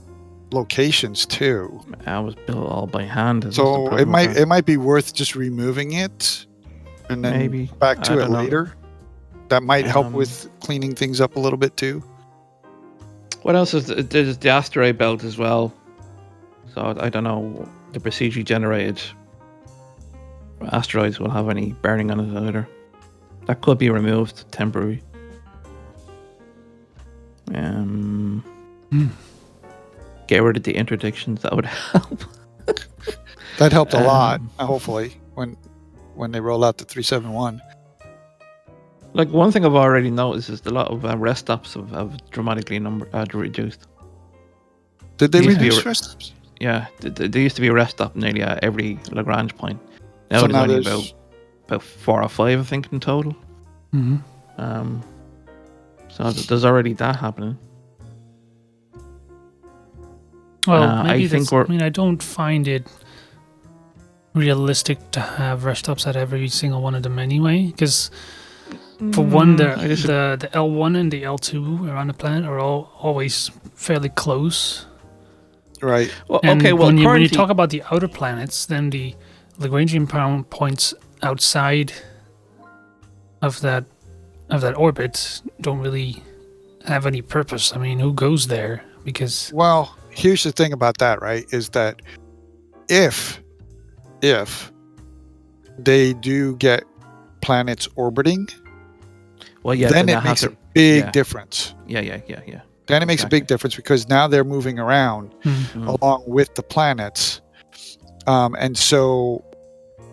locations too. I was built all by hand. So it might be worth just removing it and then Maybe. back I to it don't know. later. That might help Um, with cleaning things up a little bit too. What else is there's the asteroid belt as well. So I don't know the procedurally generated asteroids will have any bearing on it either. That could be removed temporary. Get rid of the interdictions. That would help. That helped a lot. Um, Hopefully, when they roll out the 371. Like one thing I've already noticed is a lot of rest stops have dramatically reduced. Did they Used to be reduce a- rest stops? Yeah, there used to be a rest stop nearly at every Lagrange point. Now So there's now only there's- about 4 or 5, I think, in total. Hmm. So there's already that happening. Well, I maybe think I mean, I don't find it realistic to have rest stops at every single one of them anyway. Because for one, the L1 and the L2 around the planet are always fairly close. Right. Well, And okay, well, when you currently, talk about the outer planets, then the Lagrangian points outside of that orbit don't really have any purpose. I mean, who goes there? Because Well, here's the thing about that, right? Is that if they do get planets orbiting, well, yeah, then that it makes has a big yeah. difference. Yeah. Then it makes a big difference because now they're moving around along with the planets, and so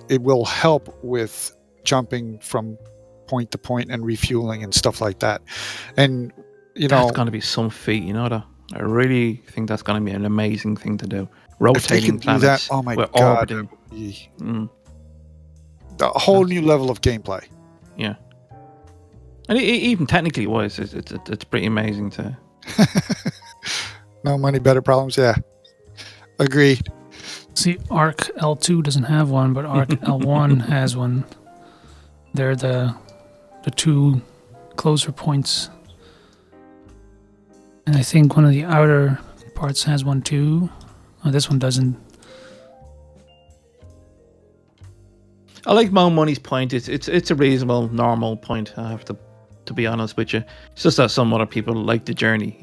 it will help with jumping from point to point and refueling and stuff like that. And That's going to be some feat, though. I really think that's going to be an amazing thing to do. if they Rotating can do planets. that, oh my with god, orbiting. that would be Mm, a whole new level of gameplay. yeah. And even technically wise, it's pretty amazing to. No money, better problems. Yeah, agreed. see, Arc L2 doesn't have one, but Arc L1 has one. They're the two closer points. And I think one of the outer parts has one too. Oh, this one doesn't. I like Mo Money's point. It's a reasonable, normal point. I have to be honest with you. It's just that some other people like the journey,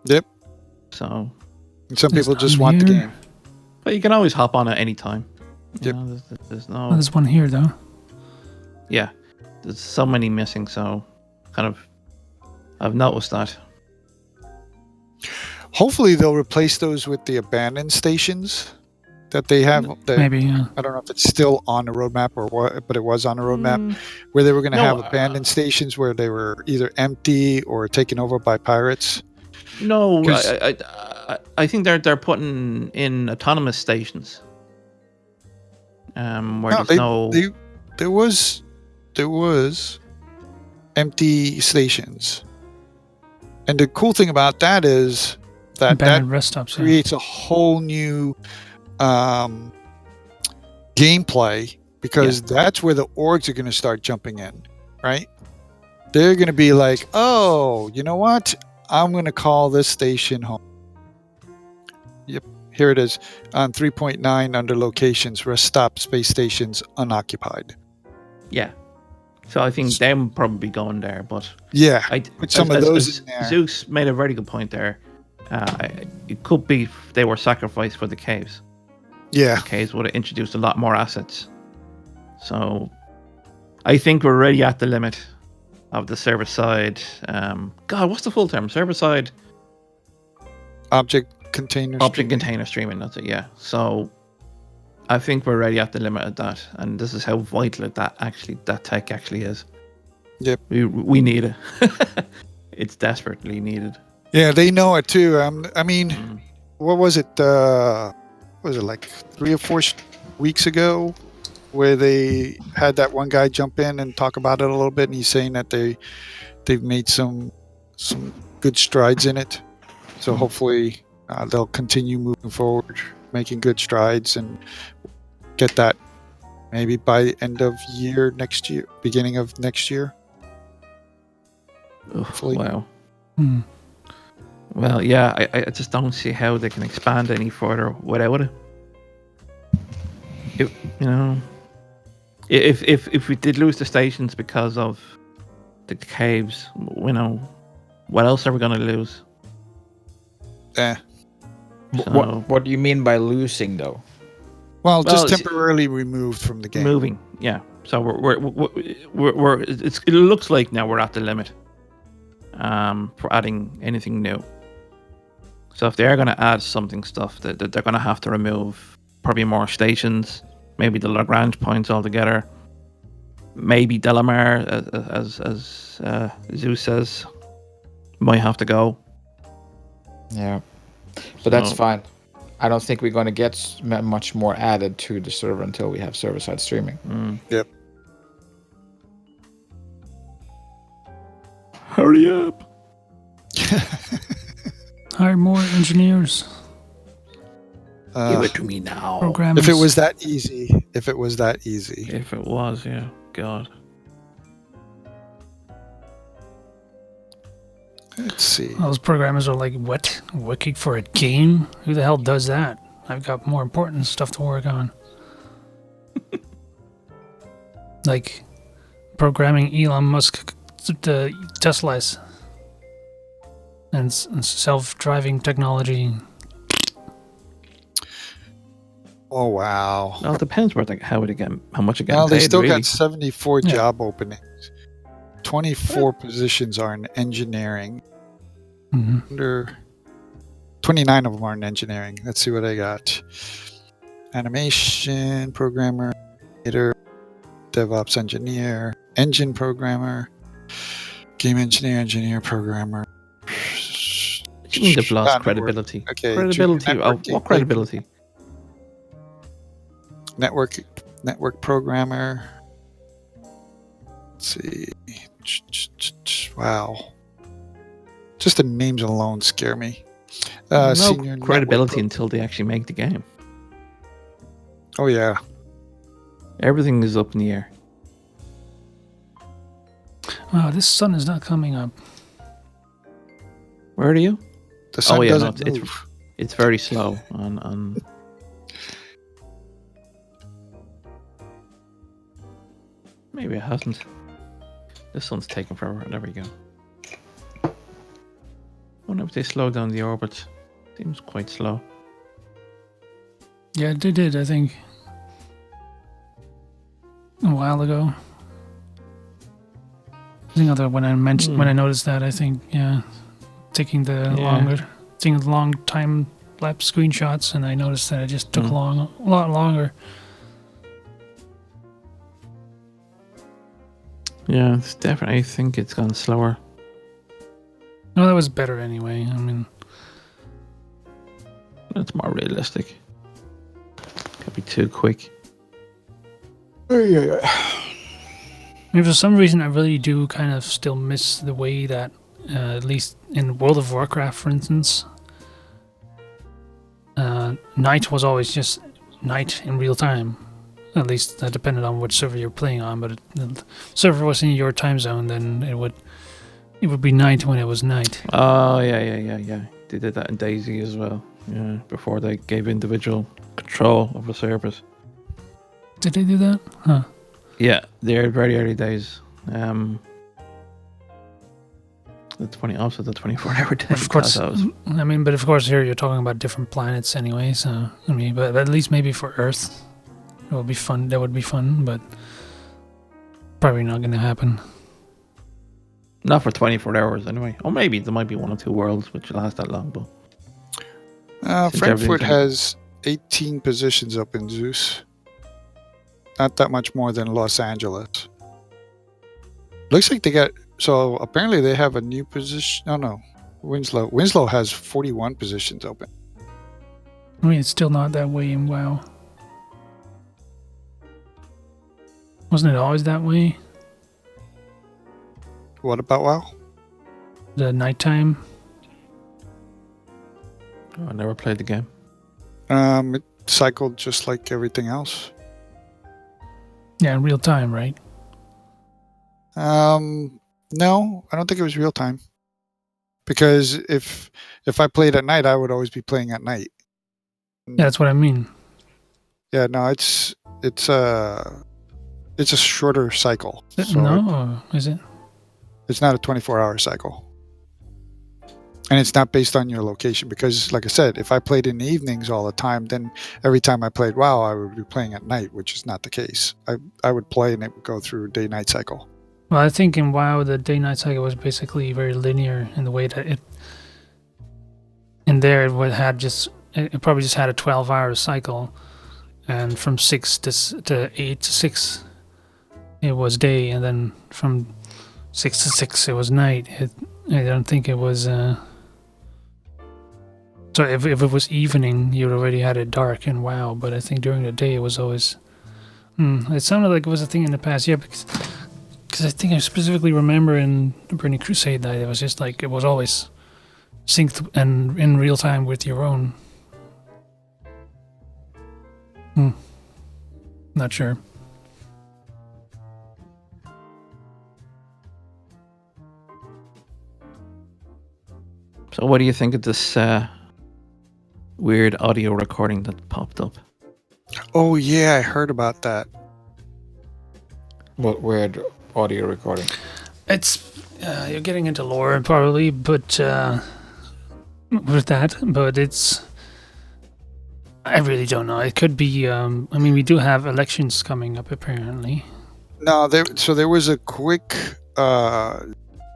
Yep. So, And some There's people just none want the here. game. but you can always hop on at any time. Yep. There's Oh, no. there's one here though. Yeah, there's so many missing. So, kind of, I've noticed that. Hopefully, they'll replace those with the abandoned stations that they have. Maybe, yeah. I don't know if it's still on the roadmap or what, but it was on the roadmap where they were going to No, have abandoned stations where they were either empty or taken over by pirates. No, 'Cause- I think they're putting in autonomous stations. Where No, there's there was empty stations, and the cool thing about that is that Abandoned rest stops. Yeah. creates a whole new gameplay because that's where the orgs are going to start jumping in, right? They're going to be like, oh, you know what? I'm going to call this station home. Yep, here it is on 3.9 under locations, rest stop space stations unoccupied. Yeah. So I think them probably going there, but Yeah, put some of those in there. Zeus made a very good point there. It could be they were sacrificed for the caves. Yeah, The caves would have introduced a lot more assets. So I think we're already at the limit of the server side. God, what's the full term? Server side object container streaming. That's it. Yeah. So I think we're already at the limit of that, and this is how vital that tech actually is. Yep. We need it. It's desperately needed. Yeah, they know it too. I mean, what was it? Was it like 3 or 4 weeks ago, where they had that one guy jump in and talk about it a little bit, and he's saying that they've made some good strides in it. So hopefully they'll continue moving forward, making good strides, and get that maybe by end of year next year, beginning of next year. Hopefully. Wow. Well, yeah, I just don't see how they can expand any further without it. If we did lose the stations because of the caves, what else are we going to lose? What do you mean by losing, though? Well, just temporarily removed from the game. Moving, yeah. So it looks like now we're at the limit for adding anything new. So if they are going to add stuff, that they're going to have to remove probably more stations, maybe the Lagrange points altogether, maybe Delamar, as Zeus says, might have to go. Yeah, but that's fine. I don't think we're going to get much more added to the server until we have server-side streaming. Yep. Hurry up. Hire more engineers. Give it to me now. Programmers. If it was that easy. If it was, yeah. God. Let's see. Those programmers are like, what? Working for a game? Who the hell does that? I've got more important stuff to work on. Like programming Elon Musk the Teslas and self-driving technology. Oh wow! Well, it depends how much again. Well, they still really. got 74 job openings. 24 positions are in engineering. Under 29 of them are in engineering. Let's see what I got. Animation programmer, editor, DevOps engineer, engine programmer, game engineer, programmer. They've lost credibility. Okay, credibility. What credibility? Network programmer. Let's see. Wow. Just the names alone scare me. No Senior credibility until they actually make the game. Oh yeah. Everything is up in the air. Wow, this sun is not coming up. Where are you? The sun doesn't move. It's very slow on. Maybe it hasn't. This one's taking forever. There we go. I wonder if they slow down the orbit. Seems quite slow. Yeah, they did, I think. A while ago. I think when I noticed that, I think, taking the longer. seeing the long time lapse screenshots, and I noticed that it just took a lot longer. Yeah, it's definitely. I think it's gone slower. No, that was better anyway. I mean, It's more realistic. Could be too quick. I mean, for some reason, I really do kind of still miss the way that, at least in World of Warcraft, for instance, night was always just night in real time. At least that depended on which server you're playing on. But if the server was in your time zone, then it would be night when it was night. Oh yeah. They did that in DayZ as well. Yeah, before they gave individual control of the servers. Did they do that? Huh. Yeah, they're very early days. The 24-hour day. Of course, I mean, but of course here you're talking about different planets anyway. So I mean, but at least maybe for Earth, it would be fun. That would be fun, but probably not going to happen. Not for 24 hours anyway. Or maybe there might be 1 or 2 worlds which last that long, but Frankfurt has 18 positions up in Zeus. Not that much more than Los Angeles. Looks like they got... So apparently they have a new position... Oh no. Winslow. Winslow has 41 positions open. I mean, it's still not that way in WoW. Wasn't it always that way? What about WoW? The nighttime? I never played the game. It cycled just like everything else. Yeah, in real time, right? No, I don't think it was real time. Because if I played at night, I would always be playing at night. Yeah, that's what I mean. Yeah, no, it's a shorter cycle. So No, is it? it's not a 24-hour cycle. And it's not based on your location because, like I said, if I played in the evenings all the time, then every time I played WoW, I would be playing at night, which is not the case. I would play and it would go through day-night cycle. Well, I think in WoW, the day-night cycle was basically very linear in the way that it... In there, it probably just had a 12-hour cycle. And from 6 to 8 to 6, it was day. And then from 6 to 6, it was night. I don't think it was... So if it was evening, you already had it dark in WoW, but I think during the day it was always... it sounded like it was a thing in the past, yeah, because I think I specifically remember in the Burning Crusade that it was just like, it was always synced and in real time with your own. Not sure. So what do you think of this weird audio recording that popped up? Oh, yeah, I heard about that. What weird audio recording? It's you're getting into lore probably, but with that, but it's... I really don't know. It could be... I mean, we do have elections coming up, apparently. No, there was a quick...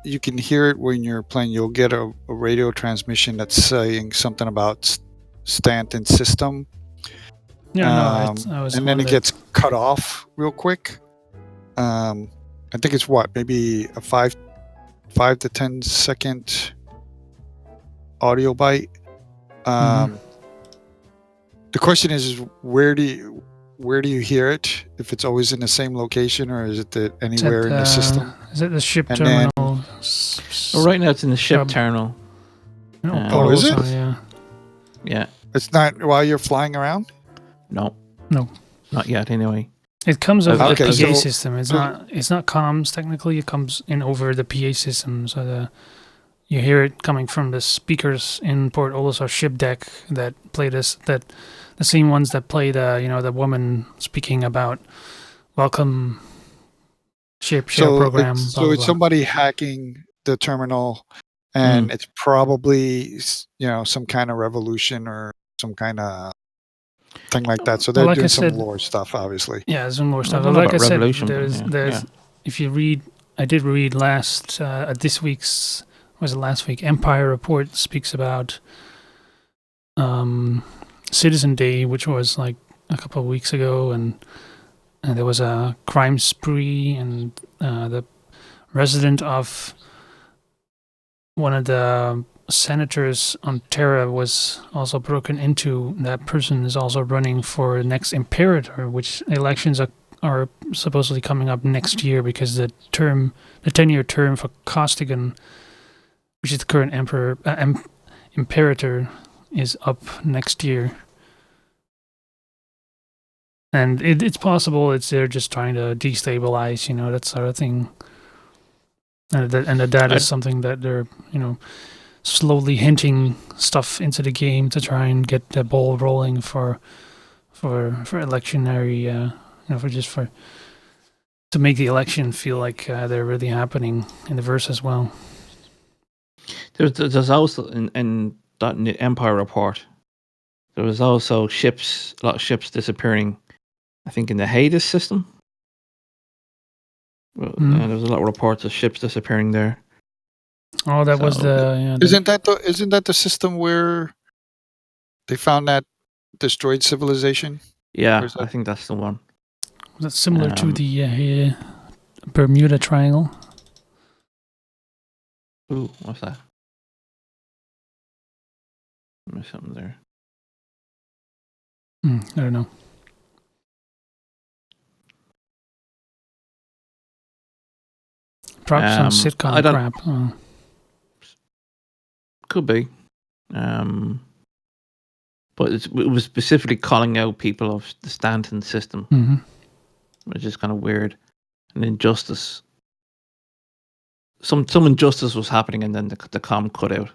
you can hear it when you're playing. You'll get a radio transmission that's saying something about Stanton's system. Yeah, I was and then it gets cut off real quick. I think it's maybe a 5 to 10 second audio bite. The question is where do you hear it? If it's always in the same location, or is it anywhere in the system? Is it the ship terminal? Well, right now it's in the ship terminal. Oh, is it? Yeah. It's not while you're flying around? No, not yet. Anyway, it comes over the Okay, PA so- system. It's not comms technically. It comes in over the PA system, so you hear it coming from the speakers in Port Olisar ship deck that play the same ones that play the woman speaking about welcome share program. It's blah, blah, blah. somebody hacking the terminal, and it's probably some kind of revolution or some kind of thing like that. So they're like doing I some said, lore stuff, obviously. Yeah, some more stuff. I don't know Like I about said, Revolution, there's yeah. if you read, I did read last week, Empire Report speaks about Citizen Day, which was like a couple of weeks ago, and there was a crime spree, and the resident of one of the senators on Terra was also broken into. That person is also running for next Imperator, which elections are supposedly coming up next year because the 10-year term for Costigan, which is the current Imperator, is up next year. And it's possible they're just trying to destabilize, that sort of thing. And that is something that they're, slowly hinting stuff into the game to try and get the ball rolling for electionary, to make the election feel like they're really happening in the verse as well. There's also in that Empire report, there was also a lot of ships disappearing. I think in the Hades system. Well, there was a lot of reports of ships disappearing there. Oh, that was the. Isn't that the system where they found that destroyed civilization? Yeah, I think that's the one. That's similar to the Bermuda Triangle. Ooh, what's that? There's something there. I don't know. Probably some sitcom crap. Oh. Could be. But it was specifically calling out people of the Stanton system, which is kind of weird. And injustice. Some injustice was happening, and then the comm cut out.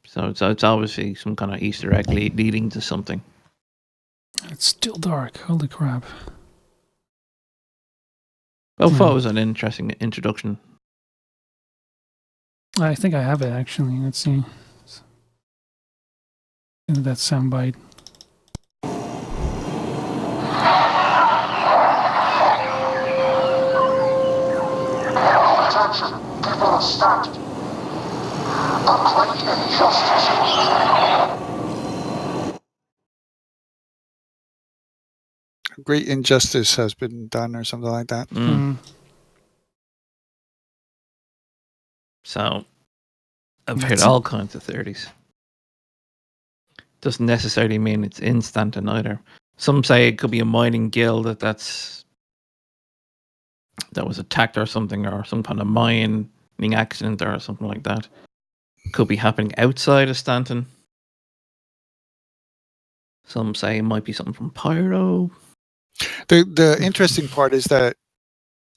So it's obviously some kind of Easter egg leading to something. It's still dark. Holy crap. I thought it was an interesting introduction. I think I have it, actually. Let's see. That soundbite. Attention, people of Stanton. A great injustice. A great injustice has been done, or something like that. So, I've heard all kinds of theories. Doesn't necessarily mean it's in Stanton either. Some say it could be a mining guild that was attacked or something, or some kind of mining accident or something like that. Could be happening outside of Stanton. Some say it might be something from Pyro. The interesting part is that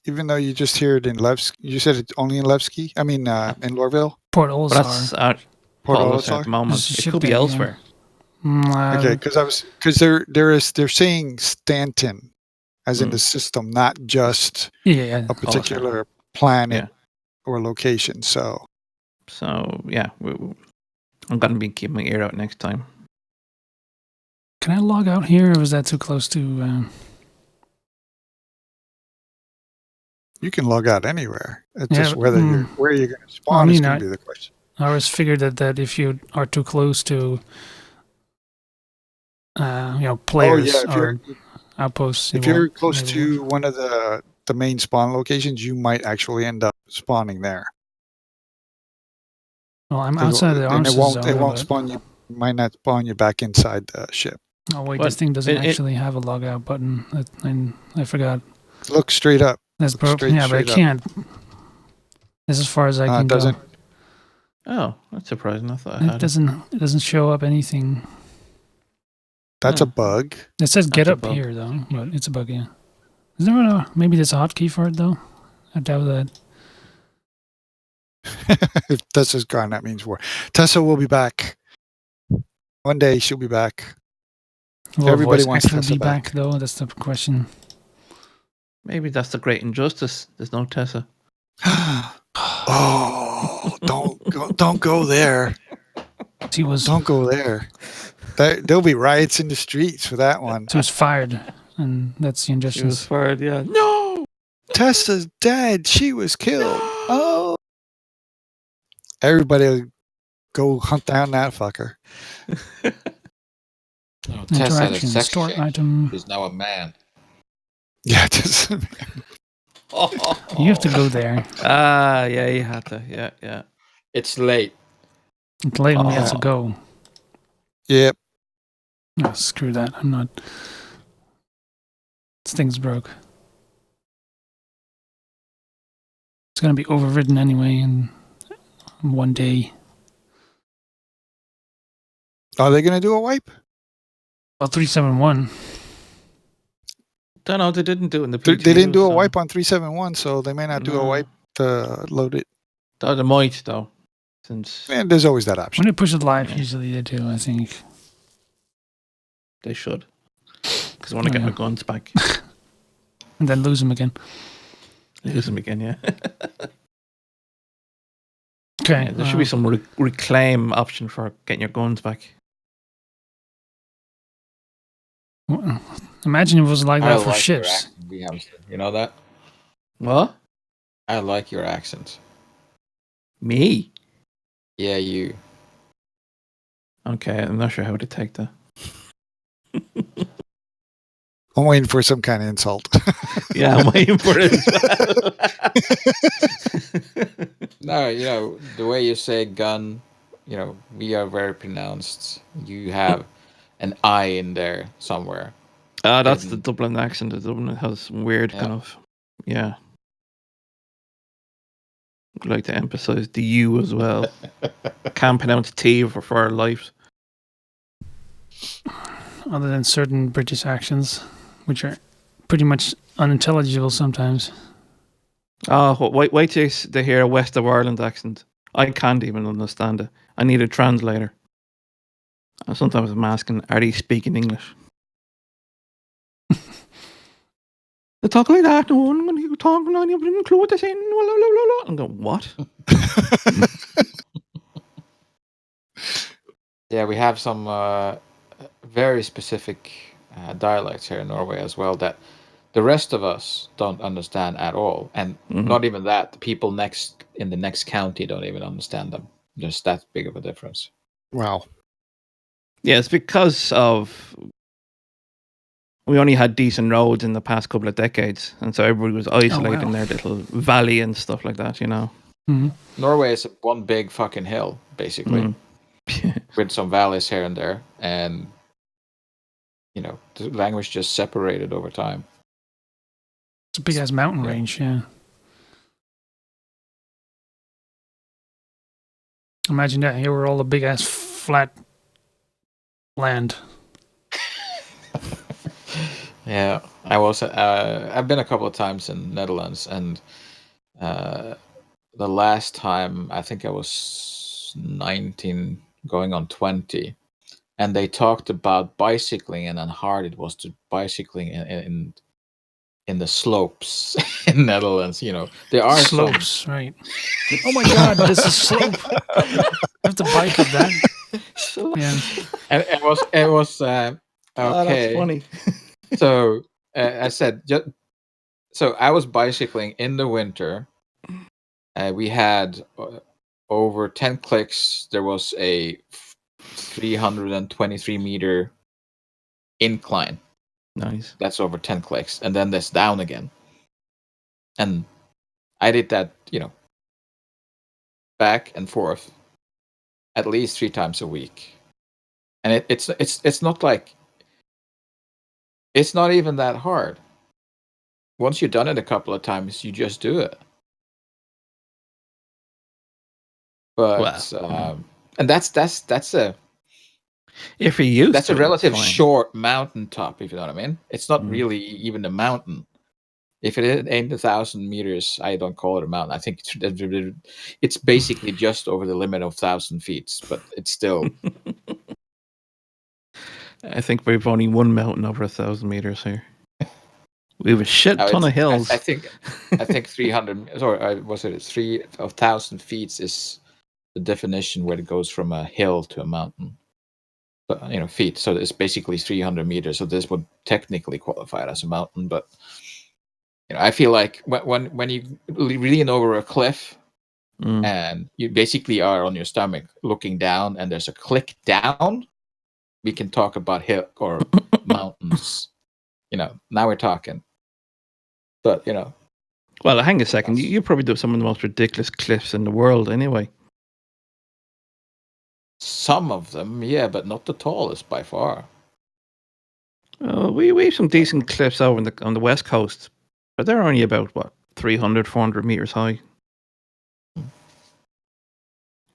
even though you just hear it in Levski, you said it's only in Levski. I mean, in Lorville. Port Olisar. That's Port Olisar at the moment. It could be elsewhere. Okay, because they're saying Stanton, as in the system, not just a particular planet or location. So yeah, I'm gonna be keeping my ear out next time. Can I log out here, or was that too close to? You can log out anywhere. It's just whether where you're going to spawn is going to be the question. I always figured that if you are too close to, players or outposts. If you're close to one of the main spawn locations, you might actually end up spawning there. Well, I'm outside the arms zone. It won't spawn you. Might not spawn you back inside the ship. Oh wait, this thing doesn't actually have a logout button. I forgot. Look straight up. That's broken. Yeah, but I can't. This is as far as I can go. Oh, that's surprising. I thought it doesn't show up anything. That's a bug. It says get up here though, but it's a bug. Yeah. Is there maybe there's a hotkey for it though? I doubt that. If Tessa's gone, that means war. Tessa will be back. One day she'll be back. Will Everybody voice wants actor Tessa be back though? That's the question. Maybe that's the great injustice. There's no Tessa. Oh, don't go there. Don't go there. There'll be riots in the streets for that one. She was fired, and that's the injustice. She was fired. Yeah. No. Tessa's dead. She was killed. Oh. Everybody will go hunt down that fucker. Oh, Tess had a Interaction, sex store change. item. She's now a man. Yeah, just You have to go there. Yeah, you had to. Yeah. It's late. It's late when we have to Oh. go. yep. Oh, screw that. I'm not. This thing's broke. It's going to be overridden anyway in one day. Are they gonna do a wipe? Well, 371. Don't know. They didn't do it in the They PTU. didn't do a so- wipe on 371, so they may not do a No. wipe to load it. They might though, since And there's always that option. When they push it live, Yeah. usually they do, I think. they should. Because I want to get Yeah. my guns back. And then lose them again. Lose them again, yeah. Okay. Yeah, there should be some reclaim option for getting your guns back. Imagine if it was like I that for like your ships. accent, we have- You know that? What? I like your accent. Me? Yeah, you. Okay, I'm not sure how to take that. I'm waiting for some kind of insult. Yeah, I'm waiting for it. No, the way you say gun, we are very pronounced. You have an I in there somewhere. That's the Hidden. Dublin accent. The Dublin has weird Yeah. kind of, yeah. I'd like to emphasize the U as well. Can't pronounce T for our lives. Other than certain British accents, which are pretty much unintelligible sometimes. Oh, wait till they hear a West of Ireland accent. I can't even understand it. I need a translator. And sometimes I'm asking, are they speaking English? They talk like that. No, I'm going to talk like you include this in. I'm going, what? Yeah, we have some very specific dialects here in Norway as well that the rest of us don't understand at all, and not even that. The people in the next county don't even understand them. Just that big of a difference. Wow. Yeah, it's because of we only had decent roads in the past couple of decades, and so everybody was isolated in their little valley and stuff like that, Mm-hmm. Norway is one big fucking hill, basically, with some valleys here and there, and the language just separated over time. It's a big ass mountain range, yeah. Imagine that. Here were all the big ass flat land. Yeah, I was. I've been a couple of times in Netherlands, and the last time I think I was 19, going on 20, and they talked about bicycling and how hard it was to bicycling in the slopes in Netherlands. There are slopes, right? Oh my god, this is slope. I have to bike up that. Yeah, and it was okay. Oh, that's funny. So I said, so I was bicycling in the winter. We had over 10 clicks. There was a 323 meter incline. Nice. That's over 10 clicks. And then that's down again. And I did that, back and forth at least 3 times a week. And it's not like, it's not even that hard. Once you've done it a couple of times, you just do it. But and that's a if you use that's a relative fine. short mountaintop, if you know what I mean. It's not really even a mountain. If it ain't 1,000 meters, I don't call it a mountain. I think it's basically just over the limit of 1,000 feet, but it's still. I think we've only one mountain over 1,000 meters here. We have a shit ton of hills. I think 300. Sorry, was it 3,000 feet is the definition where it goes from a hill to a mountain. But feet. So it's basically 300 meters. So this would technically qualify it as a mountain, but I feel like when you lean over a cliff, and you basically are on your stomach looking down, and there's a click down. We can talk about hill or mountains. Now we're talking. But Well, hang a second. That's- You probably do some of the most ridiculous cliffs in the world, anyway. some of them, yeah, but not the tallest by far. We have some decent cliffs over on the west coast, but they're only about 300, 400 meters high.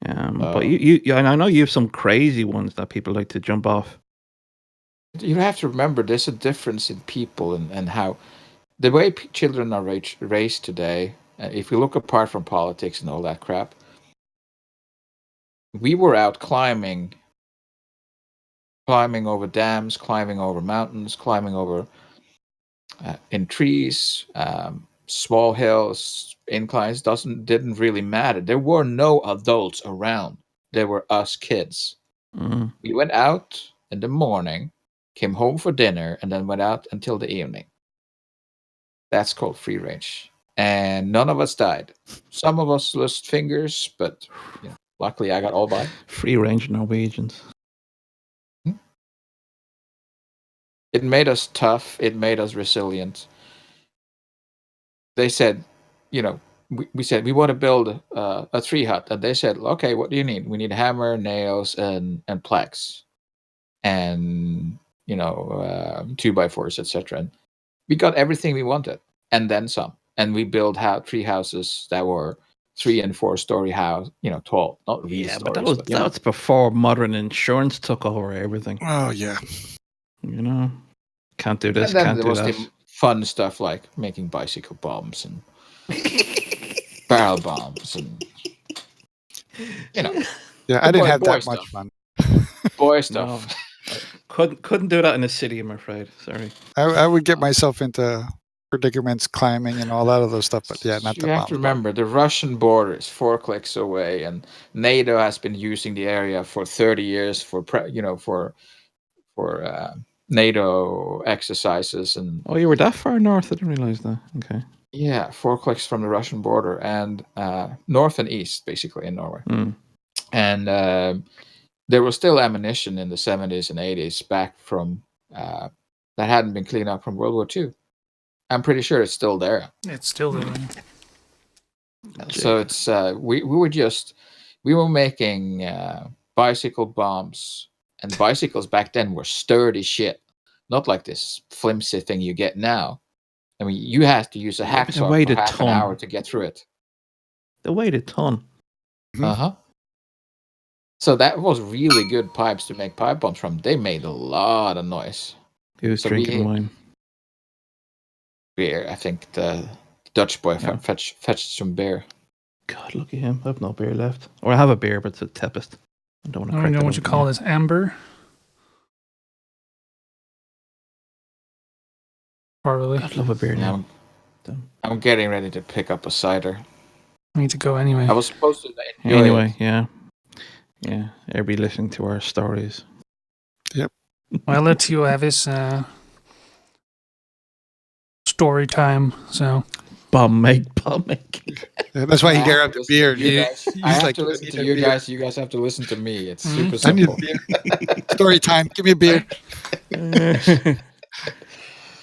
But and I know you have some crazy ones that people like to jump off. You have to remember there's a difference in people and how the way children are raised today. If we look apart from politics and all that crap, we were out climbing over dams, climbing over mountains, climbing over in trees, small hills, inclines. Didn't really matter. There were no adults around. There were us kids. We went out in the morning, came home for dinner, and then went out until the evening. That's called free range. And none of us died. Some of us lost fingers, but luckily I got all by. Free range Norwegians. It made us tough. It made us resilient. They said, we said we want to build a tree hut, and they said, okay, what do you need? We need hammer, nails, and planks, and 2x4s, etc. And we got everything we wanted, and then some. And we built tree houses that were 3 and 4 story house, tall, not really. Yeah, stories, but that's before modern insurance took over everything. Oh yeah. Can't do this, and then can't there do was that. the fun stuff like making bicycle bombs and barrel bombs and Yeah, I didn't have boy that much stuff. fun. Boy stuff. No. Couldn't do that in a city, I'm afraid. Sorry. I would get myself into predicaments, climbing, and all that other stuff, but yeah, not the You have bombs. to remember the Russian border is 4 clicks away, and NATO has been using the area for 30 years for NATO exercises. And Oh, you were that far north? I didn't realize that. Okay. yeah, 4 clicks from the Russian border, and north and east, basically, in Norway. And there was still ammunition in the 70s and 80s back from that hadn't been cleaned up from World War II. I'm pretty sure it's still there. It's still there. So it's we were making bicycle bombs, and bicycles back then were sturdy shit, not like this flimsy thing you get now. I mean, you had to use a hacksaw for half an hour to get through it. They weighed a ton. So that was really good pipes to make pipe bombs from. They made a lot of noise. He was drinking wine. Beer. I think the Dutch boy fetched some beer. God, look at him. I have no beer left. Or I have a beer, but it's a Tempest. I don't want to. I don't know what you call this. Amber. Probably. I love a beer now. I'm getting ready to pick up a cider. I need to go anyway. I was supposed to enjoy Anyway, it. yeah. Everybody listening to our stories. Yep. Well, I'll let you have his story time. So. Bomb making. Yeah, that's why he grabbed the beer. I have to listen to you guys. You guys have to listen to me. It's super simple. I need beer. Story time. Give me a beer.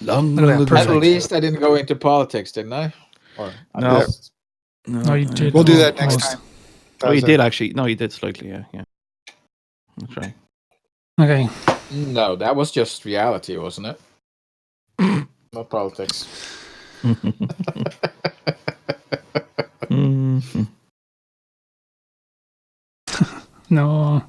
At least I didn't go into politics, didn't I? Or No, you did. We'll do that next time. Oh, you did actually. No, you did slightly. Yeah. That's right. Okay. No, that was just reality, wasn't it? Not politics. No.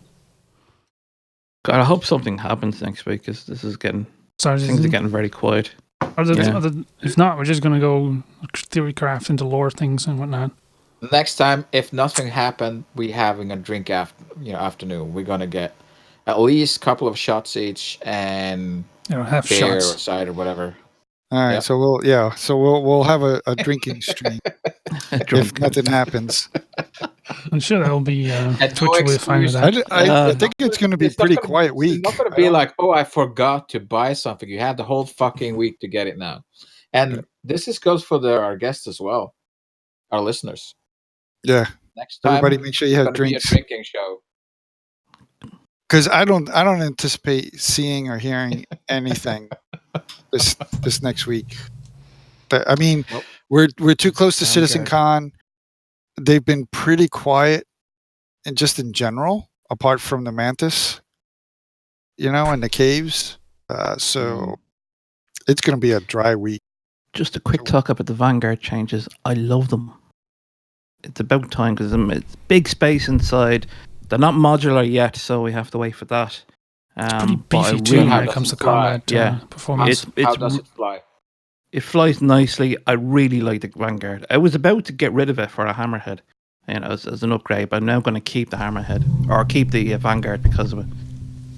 God, I hope something happens next week because this is getting. Things are getting very quiet. If not, we're just gonna go theory craft into lore things and whatnot. Next time, if nothing happened, we having a drink afternoon. We're gonna get at least a couple of shots each and half beer shots or cider, whatever. All right, so we'll have a drinking stream if nothing happens. I'm sure that'll be Twitch will be fine with that. I think it's going to be a pretty quiet week. It's not going to be like, oh, I forgot to buy something. You had the whole fucking week to get it now. And this goes for our guests as well, our listeners. Yeah. Next time, Everybody, make sure you have it's gonna be a drinks. drinking show. Because I It's don't gonna be a drink. drinking show. Because I don't anticipate seeing or hearing anything this next week. I mean, Nope. we're too close to Citizen Vanguard. Con. They've been pretty quiet, and just in general, apart from the Mantis, and the caves. So it's going to be a dry week. Just a quick talk about the Vanguard changes. I love them. It's about time because it's big space inside. They're not modular yet, so we have to wait for that. It's pretty but I beefy too really- when it comes to combat performance. How does it fly? It flies nicely. I really like the Vanguard. I was about to get rid of it for a Hammerhead, as an upgrade, but I'm now going to keep the Hammerhead or keep the Vanguard because of it.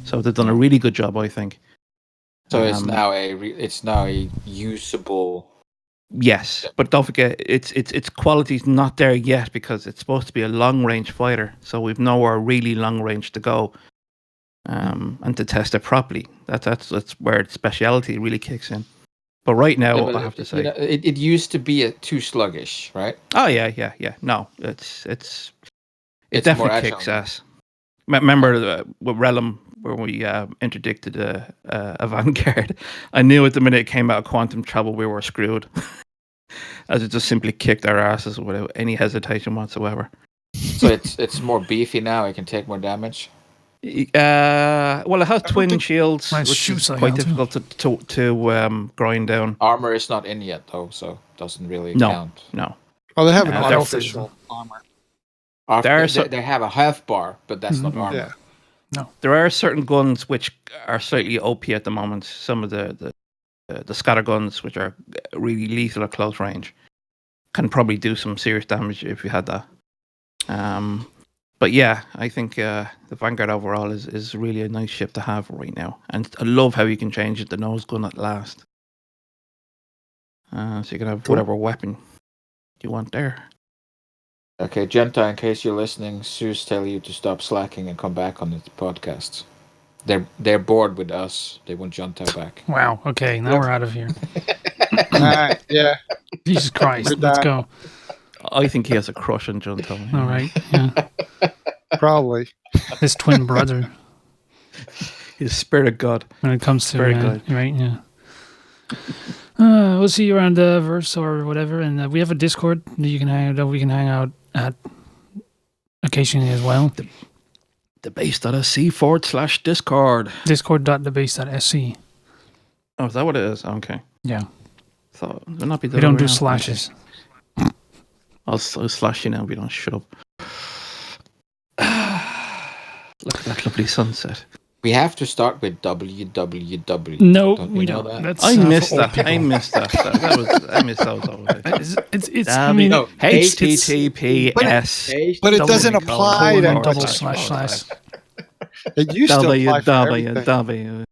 So they've done a really good job, I think. So it's now a usable. Yes, but don't forget its quality's not there yet because it's supposed to be a long range fighter. So we've nowhere really long range to go, and to test it properly. That's where its speciality really kicks in. But right now, I have to say, it used to be too sluggish, right? oh yeah. No, it It's definitely more kicks agile. ass. Remember with Realm where we interdicted a Vanguard? I knew at the minute it came out of quantum trouble we were screwed, as it just simply kicked our asses without any hesitation whatsoever. So it's more beefy now. It can take more damage. Well, it has twin shields, Nice which shoots is like quite that, too. difficult to grind down. Armor is not in yet though, so doesn't really No. count. No, Well, they have an Yeah, artificial armor. They have a half bar, but that's not armor. Yeah. there are certain guns which are slightly OP at the moment. Some of the scatter guns, which are really lethal at close range, can probably do some serious damage if you had that. But yeah, I think the Vanguard overall is really a nice ship to have right now, and I love how you can change it to nose gun at last. So you can have whatever weapon you want there. Okay, Genta, in case you're listening, Sue's telling you to stop slacking and come back on the podcasts. They're bored with us. They want Genta back. Wow. Okay, now we're out of here. All right. Yeah. Jesus Christ. We're Let's done. go. I think he has a crush on John Tony. All right. Yeah. Probably. His twin brother. His spirit of God. When it comes to Very good. right, yeah. We'll see you around the verse or whatever, and we have a Discord that you can hang out. We can hang out at occasionally as well. TheBase.sc/Discord. Discord.TheBase.sc. Oh, is that what it is? Okay. Yeah, Thought it would not be. we don't do slashes. I'll slash you now if you don't shut up. Look at that lovely sunset. We have to start with www. No, Don't we you know don't. that? That's I for missed old that. people. I missed that. I missed those always. It's I mean, No, HTTPS. But it Double doesn't colon, apply to colon, double everything. slash. It used to apply for everything. www.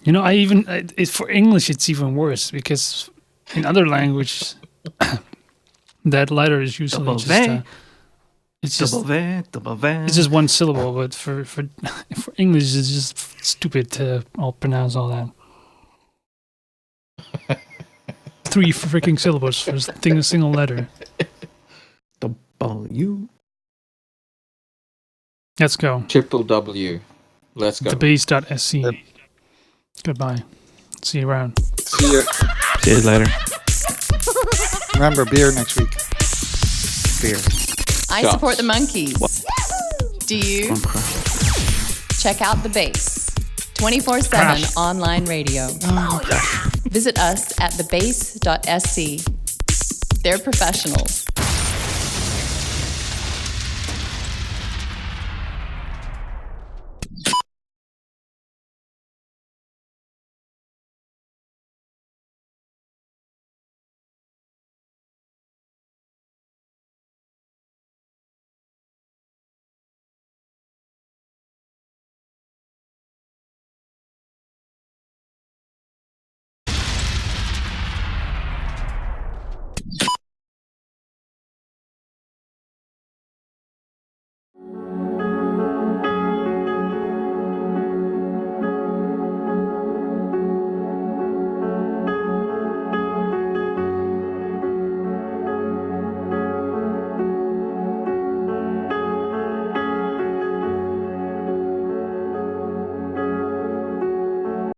You know, for English, it's even worse because in other languages, that letter is usually Double just V. it's just W. it's just one syllable. But for English, it's just stupid to all pronounce all that. 3 freaking syllables for a single letter. W. Let's go. Triple W. Let's go. TheBase.sc. Yep. Goodbye. See you around. See ya. See you later. Remember, beer next week. Beer. I Shots. support the monkeys. Do you? Check out The Base. 24/7 Crash. online radio. Visit us at TheBase.sc. They're professionals.